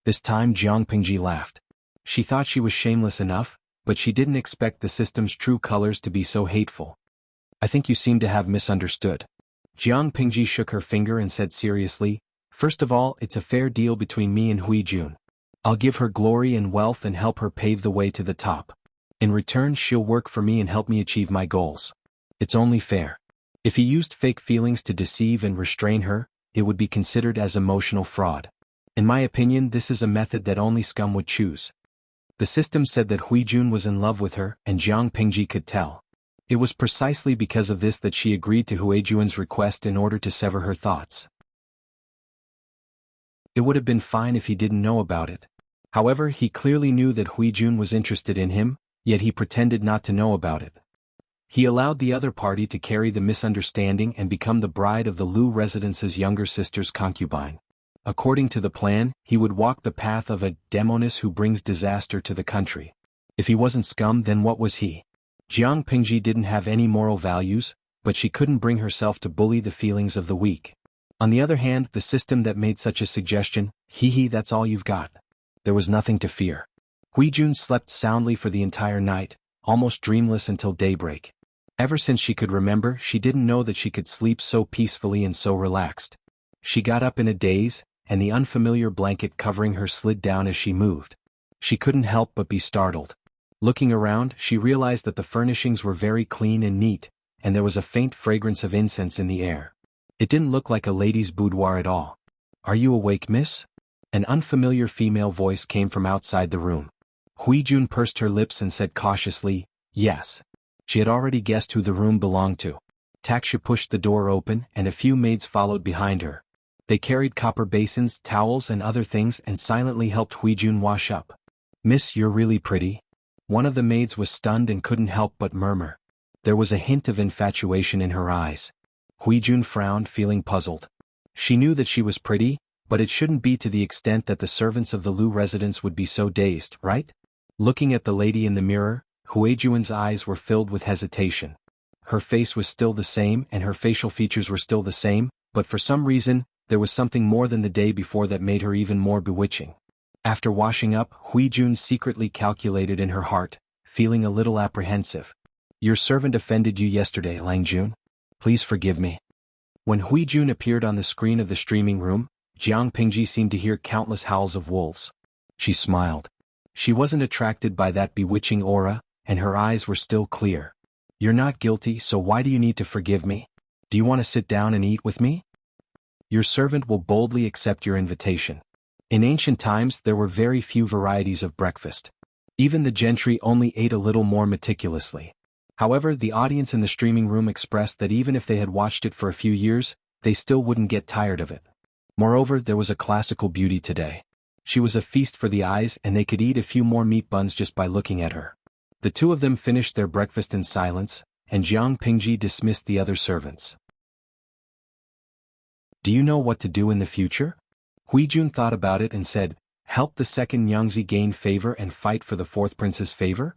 This time Jiang Pingji laughed. She thought she was shameless enough, but she didn't expect the system's true colors to be so hateful. "I think you seem to have misunderstood." Jiang Pingji shook her finger and said seriously, "First of all, it's a fair deal between me and Huijun. I'll give her glory and wealth and help her pave the way to the top. In return, she'll work for me and help me achieve my goals. It's only fair. If he used fake feelings to deceive and restrain her, it would be considered as emotional fraud. In my opinion, this is a method that only scum would choose." The system said that Huijun was in love with her, and Jiang Pingji could tell. It was precisely because of this that she agreed to Huijuan's request in order to sever her thoughts. It would have been fine if he didn't know about it. However, he clearly knew that Huijun was interested in him, yet he pretended not to know about it. He allowed the other party to carry the misunderstanding and become the bride of the Lu residence's younger sister's concubine. According to the plan, he would walk the path of a demoness who brings disaster to the country. If he wasn't scum, then what was he? Jiang Pingji didn't have any moral values, but she couldn't bring herself to bully the feelings of the weak. On the other hand, the system that made such a suggestion, that's all you've got. There was nothing to fear. Huijun slept soundly for the entire night, almost dreamless until daybreak. Ever since she could remember, she didn't know that she could sleep so peacefully and so relaxed. She got up in a daze, and the unfamiliar blanket covering her slid down as she moved. She couldn't help but be startled. Looking around, she realized that the furnishings were very clean and neat, and there was a faint fragrance of incense in the air. It didn't look like a lady's boudoir at all. "Are you awake, miss?" An unfamiliar female voice came from outside the room. Huijun pursed her lips and said cautiously, "Yes." She had already guessed who the room belonged to. Taksha pushed the door open, and a few maids followed behind her. They carried copper basins, towels and other things and silently helped Huijun wash up. "Miss, you're really pretty." One of the maids was stunned and couldn't help but murmur. There was a hint of infatuation in her eyes. Huijun frowned, feeling puzzled. She knew that she was pretty, but it shouldn't be to the extent that the servants of the Lu residence would be so dazed, right? Looking at the lady in the mirror, Huijuan's eyes were filled with hesitation. Her face was still the same and her facial features were still the same, but for some reason, there was something more than the day before that made her even more bewitching. After washing up, Huijun secretly calculated in her heart, feeling a little apprehensive. Your servant offended you yesterday, Langjun. Please forgive me. When Huijun appeared on the screen of the streaming room, Jiang Pingji seemed to hear countless howls of wolves. She smiled. She wasn't attracted by that bewitching aura, and her eyes were still clear. You're not guilty, so why do you need to forgive me? Do you want to sit down and eat with me? Your servant will boldly accept your invitation. In ancient times there were very few varieties of breakfast. Even the gentry only ate a little more meticulously. However, the audience in the streaming room expressed that even if they had watched it for a few years, they still wouldn't get tired of it. Moreover, there was a classical beauty today. She was a feast for the eyes and they could eat a few more meat buns just by looking at her. The two of them finished their breakfast in silence, and Jiang Pingji dismissed the other servants. Do you know what to do in the future? Huijun thought about it and said, help the second Yangzi gain favor and fight for the fourth prince's favor?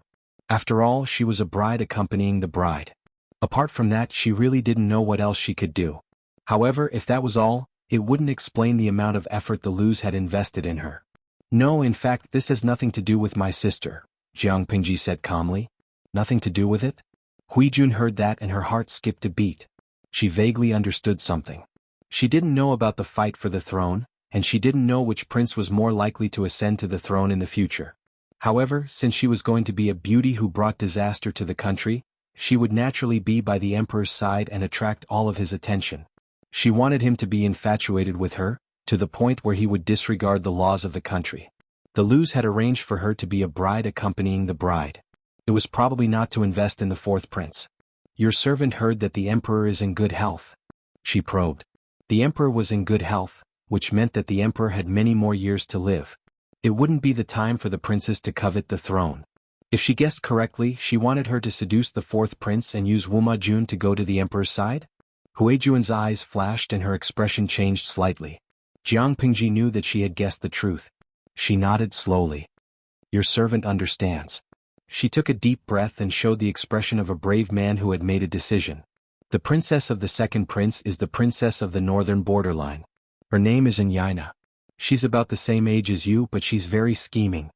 After all, she was a bride accompanying the bride. Apart from that, she really didn't know what else she could do. However, if that was all, it wouldn't explain the amount of effort the Lus had invested in her. No, in fact, this has nothing to do with my sister, Jiang Pingji said calmly. Nothing to do with it? Huijun heard that and her heart skipped a beat. She vaguely understood something. She didn't know about the fight for the throne, and she didn't know which prince was more likely to ascend to the throne in the future. However, since she was going to be a beauty who brought disaster to the country, she would naturally be by the emperor's side and attract all of his attention. She wanted him to be infatuated with her, to the point where he would disregard the laws of the country. The Lus had arranged for her to be a bride accompanying the bride. It was probably not to invest in the fourth prince. Your servant heard that the emperor is in good health. She probed. The emperor was in good health, which meant that the emperor had many more years to live. It wouldn't be the time for the princess to covet the throne. If she guessed correctly, she wanted her to seduce the fourth prince and use Wuma Jun to go to the emperor's side? Huijun's eyes flashed and her expression changed slightly. Jiang Pingji knew that she had guessed the truth. She nodded slowly. Your servant understands. She took a deep breath and showed the expression of a brave man who had made a decision. The princess of the second prince is the princess of the northern borderline. Her name is Yaina. She's about the same age as you, but she's very scheming.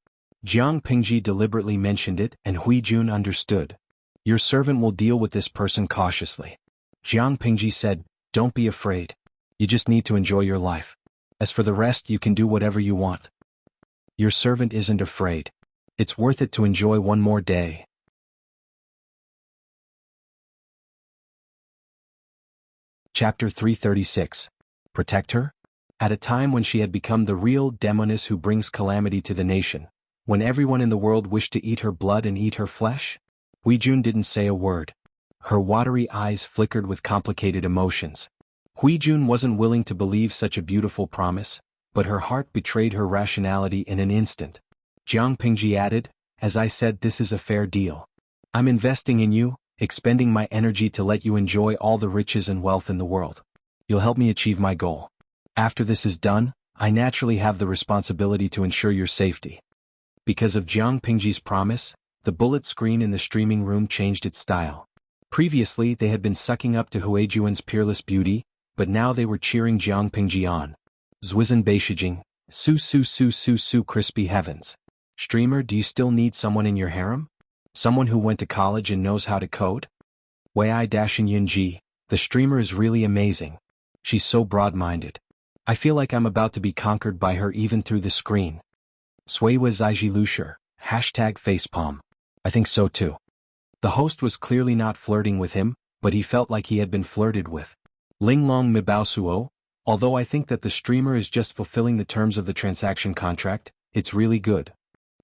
Jiang Pingji deliberately mentioned it and Huijun understood. Your servant will deal with this person cautiously. Jiang Pingji said, don't be afraid. You just need to enjoy your life. As for the rest, you can do whatever you want. Your servant isn't afraid. It's worth it to enjoy one more day. Chapter 336. Protect her? At a time when she had become the real demoness who brings calamity to the nation, when everyone in the world wished to eat her blood and eat her flesh, Huijun didn't say a word. Her watery eyes flickered with complicated emotions. Huijun wasn't willing to believe such a beautiful promise, but her heart betrayed her rationality in an instant. Jiang Pingji added, as I said, this is a fair deal. I'm investing in you, expending my energy to let you enjoy all the riches and wealth in the world. You'll help me achieve my goal. After this is done, I naturally have the responsibility to ensure your safety. Because of Jiang Pingji's promise, the bullet screen in the streaming room changed its style. Previously they had been sucking up to Huijuan's peerless beauty, but now they were cheering Jiang Pingji on. Zwizen Beishijing, su su su su su crispy heavens. Streamer, do you still need someone in your harem? Someone who went to college and knows how to code? Wei Dashin Yunji, the streamer is really amazing. She's so broad-minded. I feel like I'm about to be conquered by her even through the screen. Suiwa Zaiji Lusher, #facepalm. I think so too. The host was clearly not flirting with him, but he felt like he had been flirted with. Linglong Mibao, although I think that the streamer is just fulfilling the terms of the transaction contract, it's really good.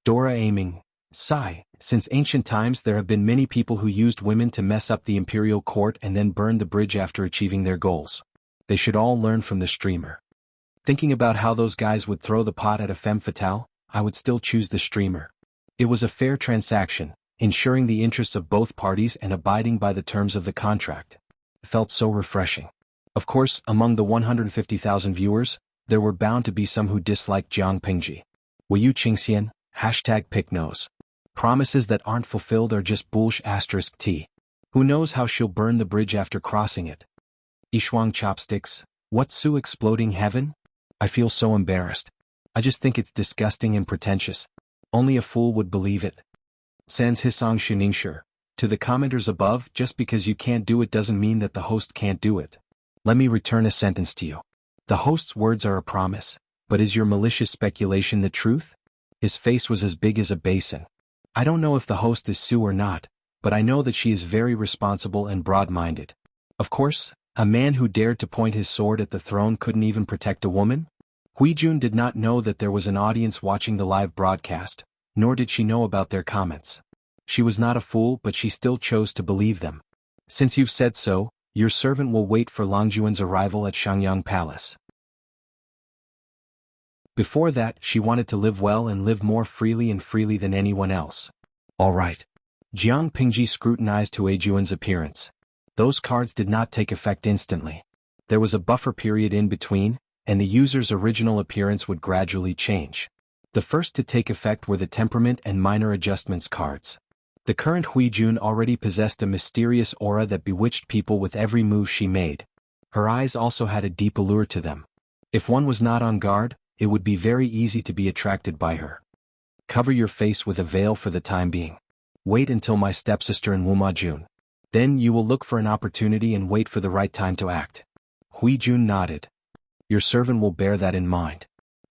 Dora aiming. Sigh, since ancient times there have been many people who used women to mess up the imperial court and then burned the bridge after achieving their goals. They should all learn from the streamer. Thinking about how those guys would throw the pot at a femme fatale, I would still choose the streamer. It was a fair transaction, ensuring the interests of both parties and abiding by the terms of the contract. It felt so refreshing. Of course, among the 150,000 viewers, there were bound to be some who disliked Jiang Pingji. Wu Qingxian, #picknose. Promises that aren't fulfilled are just bullsh *t. Who knows how she'll burn the bridge after crossing it? Ishuang chopsticks, what's Su exploding heaven? I feel so embarrassed. I just think it's disgusting and pretentious. Only a fool would believe it. Sans Hisong Shuningsher. To the commenters above, just because you can't do it doesn't mean that the host can't do it. Let me return a sentence to you. The host's words are a promise, but is your malicious speculation the truth? His face was as big as a basin. I don't know if the host is Su or not, but I know that she is very responsible and broad-minded. Of course, a man who dared to point his sword at the throne couldn't even protect a woman? Huijun did not know that there was an audience watching the live broadcast, nor did she know about their comments. She was not a fool, but she still chose to believe them. Since you've said so, your servant will wait for Longjuan's arrival at Shangyang Palace. Before that, she wanted to live well and live more freely than anyone else. All right. Jiang Pingji scrutinized Huijuan's appearance. Those cards did not take effect instantly. There was a buffer period in between, and the user's original appearance would gradually change. The first to take effect were the temperament and minor adjustments cards. The current Huijun already possessed a mysterious aura that bewitched people with every move she made. Her eyes also had a deep allure to them. If one was not on guard, it would be very easy to be attracted by her. Cover your face with a veil for the time being. Wait until my stepsister and Wumajun. Then you will look for an opportunity and wait for the right time to act. Huijun nodded. Your servant will bear that in mind.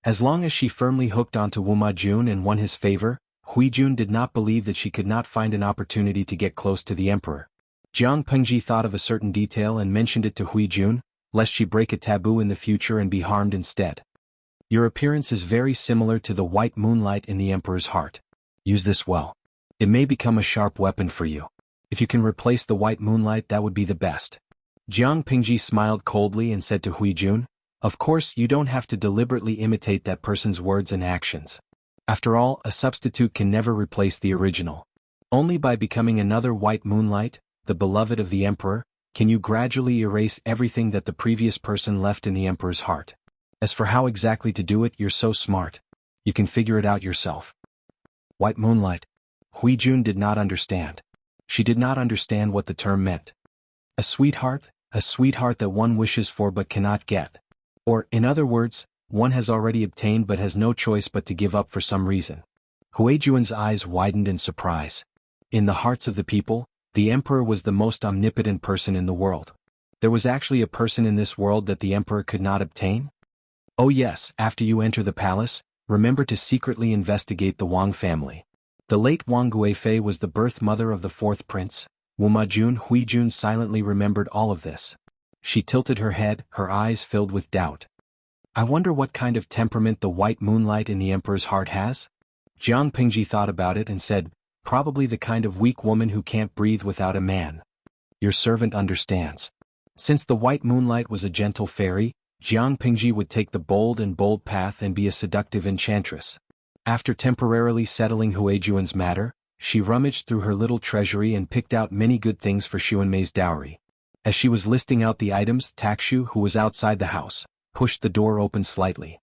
As long as she firmly hooked onto Wumajun and won his favor, Huijun did not believe that she could not find an opportunity to get close to the emperor. Jiang Pengji thought of a certain detail and mentioned it to Huijun, lest she break a taboo in the future and be harmed instead. Your appearance is very similar to the white moonlight in the emperor's heart. Use this well. It may become a sharp weapon for you. If you can replace the white moonlight, that would be the best. Jiang Pingji smiled coldly and said to Huijun, of course you don't have to deliberately imitate that person's words and actions. After all, a substitute can never replace the original. Only by becoming another white moonlight, the beloved of the emperor, can you gradually erase everything that the previous person left in the emperor's heart. As for how exactly to do it, you're so smart. You can figure it out yourself. White moonlight. Huijun did not understand. She did not understand what the term meant. A sweetheart that one wishes for but cannot get. Or, in other words, one has already obtained but has no choice but to give up for some reason. Huijuan's eyes widened in surprise. In the hearts of the people, the emperor was the most omnipotent person in the world. There was actually a person in this world that the emperor could not obtain? Oh yes, after you enter the palace, remember to secretly investigate the Wang family. The late Wang Guifei was the birth mother of the fourth prince. Wumajun Huijun silently remembered all of this. She tilted her head, her eyes filled with doubt. I wonder what kind of temperament the white moonlight in the emperor's heart has? Jiang Pingji thought about it and said, probably the kind of weak woman who can't breathe without a man. Your servant understands. Since the white moonlight was a gentle fairy, Jiang Pingji would take the bold path and be a seductive enchantress. After temporarily settling Huijuan's matter, she rummaged through her little treasury and picked out many good things for Xuanmei's dowry. As she was listing out the items, Takshu, who was outside the house, pushed the door open slightly.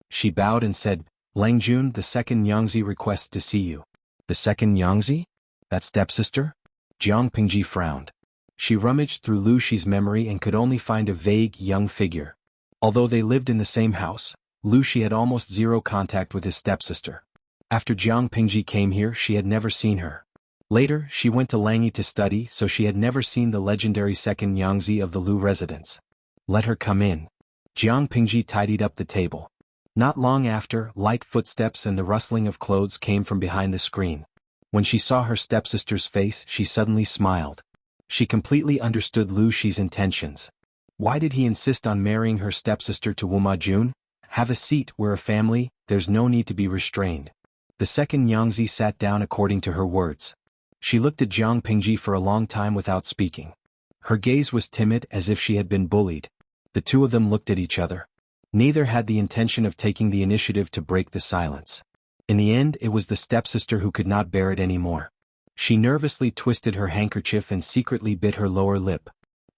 She bowed and said, Langjun, the second Nyangzi requests to see you. The second Nyangzi? That stepsister? Jiang Pingji frowned. She rummaged through Lu Shi's memory and could only find a vague young figure. Although they lived in the same house, Lu Shi had almost zero contact with his stepsister. After Jiang Pingji came here, she had never seen her. Later, she went to Langyi to study, so she had never seen the legendary second Nyangzi of the Lu residence. Let her come in. Jiang Pingji tidied up the table. Not long after, light footsteps and the rustling of clothes came from behind the screen. When she saw her stepsister's face, she suddenly smiled. She completely understood Lu Shi's intentions. Why did he insist on marrying her stepsister to Wumajun? Have a seat, we're a family, there's no need to be restrained. The second Nyangzi sat down according to her words. She looked at Jiang Pingji for a long time without speaking. Her gaze was timid, as if she had been bullied. The two of them looked at each other. Neither had the intention of taking the initiative to break the silence. In the end, it was the stepsister who could not bear it anymore. She nervously twisted her handkerchief and secretly bit her lower lip.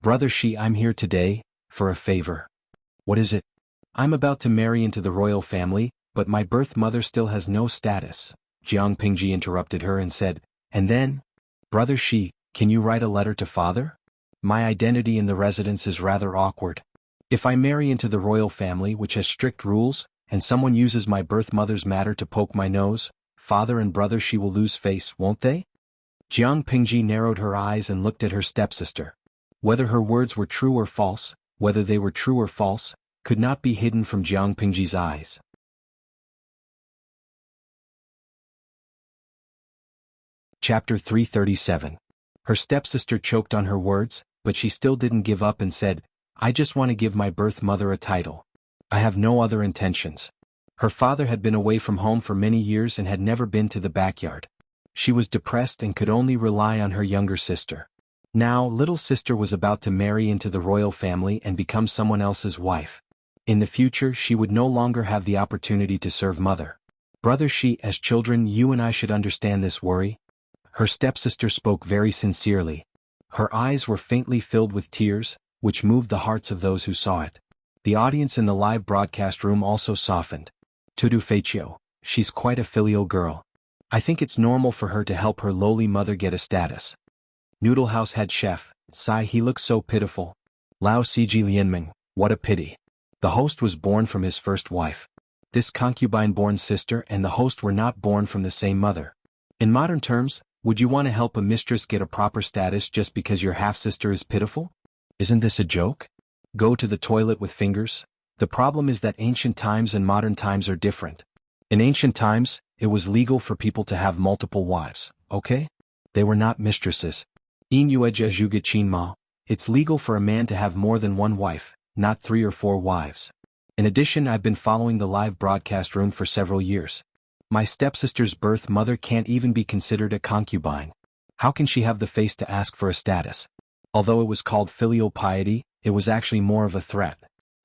Brother Shi, I'm here today, for a favor. What is it? I'm about to marry into the royal family, but my birth mother still has no status. Jiang Pingji interrupted her and said, and then? Brother Shi, can you write a letter to father? My identity in the residence is rather awkward. If I marry into the royal family which has strict rules, and someone uses my birth mother's matter to poke my nose, father and brother Shi will lose face, won't they? Jiang Pingji narrowed her eyes and looked at her stepsister. Whether her words were true or false, could not be hidden from Jiang Pingji's eyes. Chapter 337. Her stepsister choked on her words, but she still didn't give up and said, I just want to give my birth mother a title. I have no other intentions. Her father had been away from home for many years and had never been to the backyard. She was depressed and could only rely on her younger sister. Now, little sister was about to marry into the royal family and become someone else's wife. In the future, she would no longer have the opportunity to serve mother. Brother Shi, as children, you and I should understand this worry. Her stepsister spoke very sincerely. Her eyes were faintly filled with tears, which moved the hearts of those who saw it. The audience in the live broadcast room also softened. Tudu Feichio, she's quite a filial girl. I think it's normal for her to help her lowly mother get a status. Noodle House head chef, sigh, he looks so pitiful. Lao Siji Lianming, what a pity. The host was born from his first wife. This concubine-born sister and the host were not born from the same mother. In modern terms, would you want to help a mistress get a proper status just because your half-sister is pitiful? Isn't this a joke? Go to the toilet with fingers? The problem is that ancient times and modern times are different. In ancient times, it was legal for people to have multiple wives, okay? They were not mistresses. It's legal for a man to have more than one wife, not 3 or 4 wives. In addition, I've been following the live broadcast room for several years. My stepsister's birth mother can't even be considered a concubine. How can she have the face to ask for a status? Although it was called filial piety, it was actually more of a threat.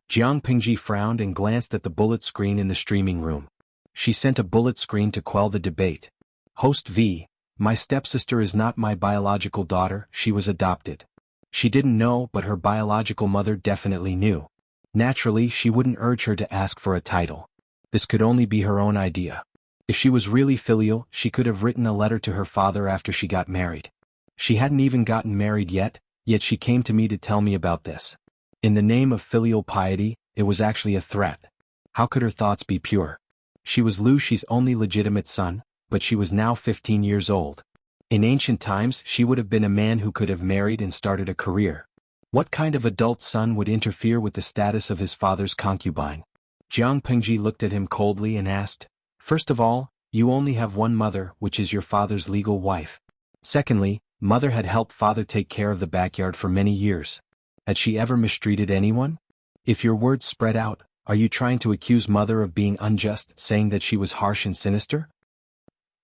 Jiang Pingji frowned and glanced at the bullet screen in the streaming room. She sent a bullet screen to quell the debate. Host V, my stepsister is not my biological daughter, she was adopted. She didn't know, but her biological mother definitely knew. Naturally, she wouldn't urge her to ask for a title. This could only be her own idea. If she was really filial, she could have written a letter to her father after she got married. She hadn't even gotten married yet she came to me to tell me about this. In the name of filial piety, it was actually a threat. How could her thoughts be pure? She was Lu Shi's only legitimate son, but she was now 15 years old. In ancient times, she would have been a man who could have married and started a career. What kind of adult son would interfere with the status of his father's concubine? Jiang Pingji looked at him coldly and asked, First of all, you only have one mother, which is your father's legal wife. Secondly, mother had helped father take care of the backyard for many years. Had she ever mistreated anyone? If your words spread out, are you trying to accuse mother of being unjust, saying that she was harsh and sinister?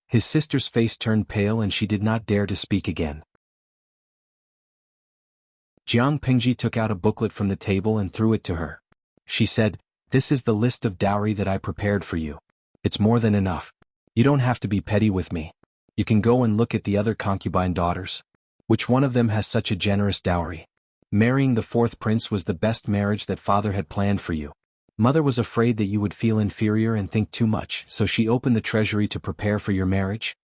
His sister's face turned pale and she did not dare to speak again. Jiang Pingji took out a booklet from the table and threw it to her. She said, This is the list of dowry that I prepared for you. It's more than enough. You don't have to be petty with me. You can go and look at the other concubine daughters. Which one of them has such a generous dowry? Marrying the 4th prince was the best marriage that father had planned for you. Mother was afraid that you would feel inferior and think too much, so she opened the treasury to prepare for your marriage.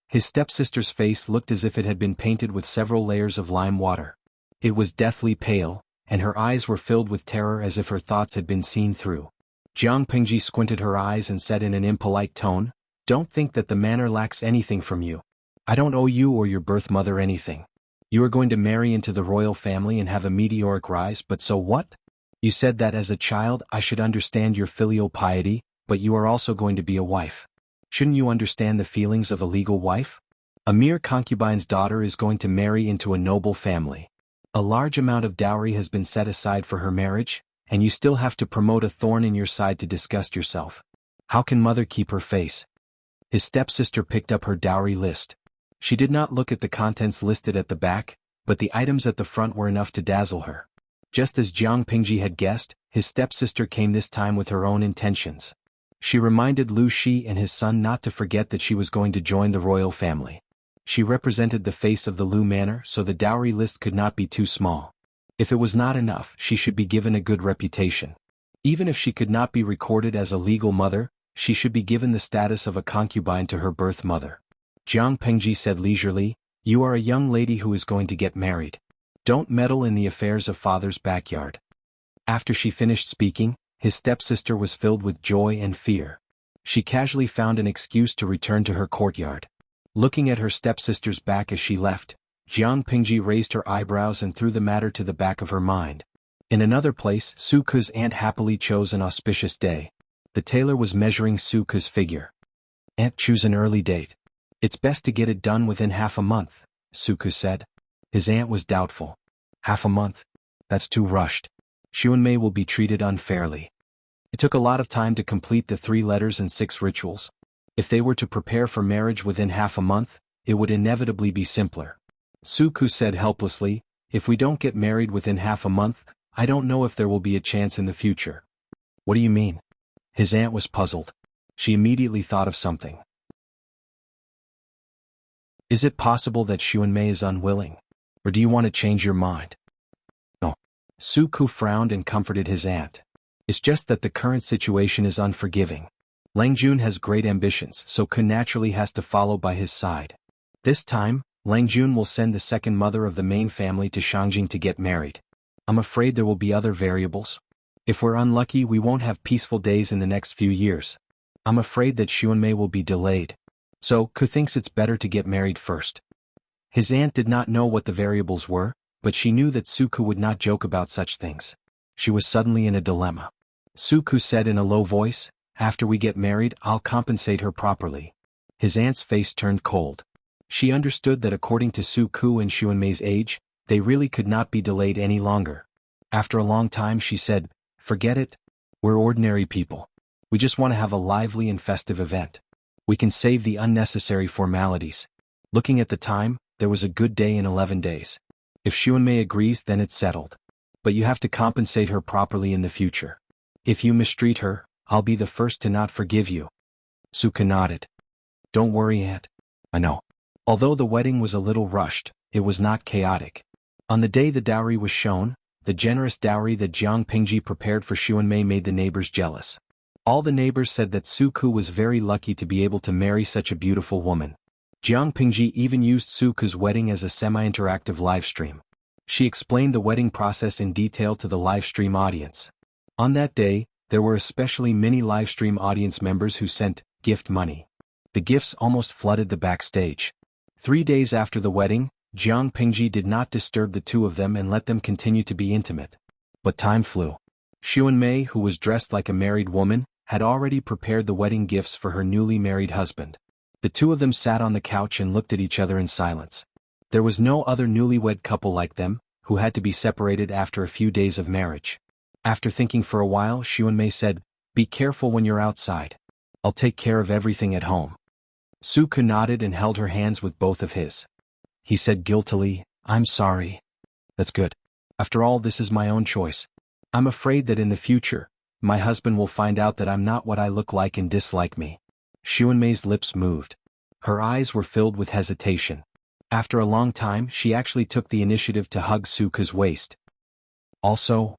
His stepsister's face looked as if it had been painted with several layers of lime water. It was deathly pale, and her eyes were filled with terror as if her thoughts had been seen through. Jiang Pingji squinted her eyes and said in an impolite tone, Don't think that the manor lacks anything from you. I don't owe you or your birth mother anything. You are going to marry into the royal family and have a meteoric rise, but so what? You said that as a child I should understand your filial piety, but you are also going to be a wife. Shouldn't you understand the feelings of a legal wife? A mere concubine's daughter is going to marry into a noble family. A large amount of dowry has been set aside for her marriage, and you still have to promote a thorn in your side to disgust yourself. How can mother keep her face? His stepsister picked up her dowry list. She did not look at the contents listed at the back, but the items at the front were enough to dazzle her. Just as Jiang Pingji had guessed, his stepsister came this time with her own intentions. She reminded Lu Shi and his son not to forget that she was going to join the royal family. She represented the face of the Lu manor, so the dowry list could not be too small. If it was not enough, she should be given a good reputation. Even if she could not be recorded as a legal mother, she should be given the status of a concubine to her birth mother. Jiang Pingji said leisurely, You are a young lady who is going to get married. Don't meddle in the affairs of father's backyard. After she finished speaking, his stepsister was filled with joy and fear. She casually found an excuse to return to her courtyard. Looking at her stepsister's back as she left, Jiang Pingji raised her eyebrows and threw the matter to the back of her mind. In another place, Su Ke's aunt happily chose an auspicious day. The tailor was measuring Su Ke's figure. Aunt, choose an early date. It's best to get it done within half a month, Su Ke said. His aunt was doubtful. Half a month? That's too rushed. Xuanmei will be treated unfairly. It took a lot of time to complete the 3 letters and 6 rituals. If they were to prepare for marriage within half a month, it would inevitably be simpler. Su Ke said helplessly, if we don't get married within half a month, I don't know if there will be a chance in the future. What do you mean? His aunt was puzzled. She immediately thought of something. Is it possible that Xuanmei is unwilling? Or do you want to change your mind? No. Su Ke frowned and comforted his aunt. It's just that the current situation is unforgiving. Lang Jun has great ambitions, so Ke naturally has to follow by his side. This time, Lang Jun will send the second mother of the main family to Shangjing to get married. I'm afraid there will be other variables. If we're unlucky, we won't have peaceful days in the next few years. I'm afraid that Xuanmei will be delayed. So, Ke thinks it's better to get married first. His aunt did not know what the variables were, but she knew that Su Ke would not joke about such things. She was suddenly in a dilemma. Su Ke said in a low voice, after we get married, I'll compensate her properly. His aunt's face turned cold. She understood that according to Su Ke and Xuanmei's age, they really could not be delayed any longer. After a long time she said, forget it. We're ordinary people. We just want to have a lively and festive event. We can save the unnecessary formalities. Looking at the time, there was a good day in 11 days. If Xuanmei agrees, then it's settled. But you have to compensate her properly in the future. If you mistreat her, I'll be the first to not forgive you. Su Ke nodded. Don't worry, Aunt. I know. Although the wedding was a little rushed, it was not chaotic. On the day the dowry was shown, the generous dowry that Jiang Pingji prepared for Xuanmei made the neighbors jealous. All the neighbors said that Su Ke was very lucky to be able to marry such a beautiful woman. Jiang Pingji even used Su Ke's wedding as a semi-interactive livestream. She explained the wedding process in detail to the livestream audience. On that day, there were especially many livestream audience members who sent gift money. The gifts almost flooded the backstage. 3 days after the wedding, Jiang Pingji did not disturb the two of them and let them continue to be intimate. But time flew. Xuanmei, who was dressed like a married woman, had already prepared the wedding gifts for her newly married husband. The two of them sat on the couch and looked at each other in silence. There was no other newlywed couple like them, who had to be separated after a few days of marriage. After thinking for a while, Xuanmei said, be careful when you're outside. I'll take care of everything at home. Su Ke nodded and held her hands with both of his. He said guiltily, I'm sorry. That's good. After all, this is my own choice. I'm afraid that in the future, my husband will find out that I'm not what I look like and dislike me. Xuanmei's lips moved. Her eyes were filled with hesitation. After a long time, she actually took the initiative to hug Su Ke's waist. Also,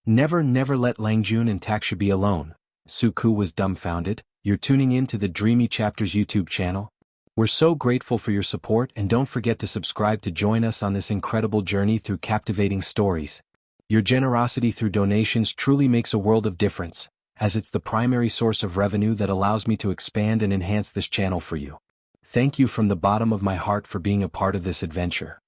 Never let Lang Jun and Taksha be alone. Su Ke was dumbfounded. You're tuning in to the Dreamy Chapters YouTube channel? We're so grateful for your support, and don't forget to subscribe to join us on this incredible journey through captivating stories. Your generosity through donations truly makes a world of difference, as it's the primary source of revenue that allows me to expand and enhance this channel for you. Thank you from the bottom of my heart for being a part of this adventure.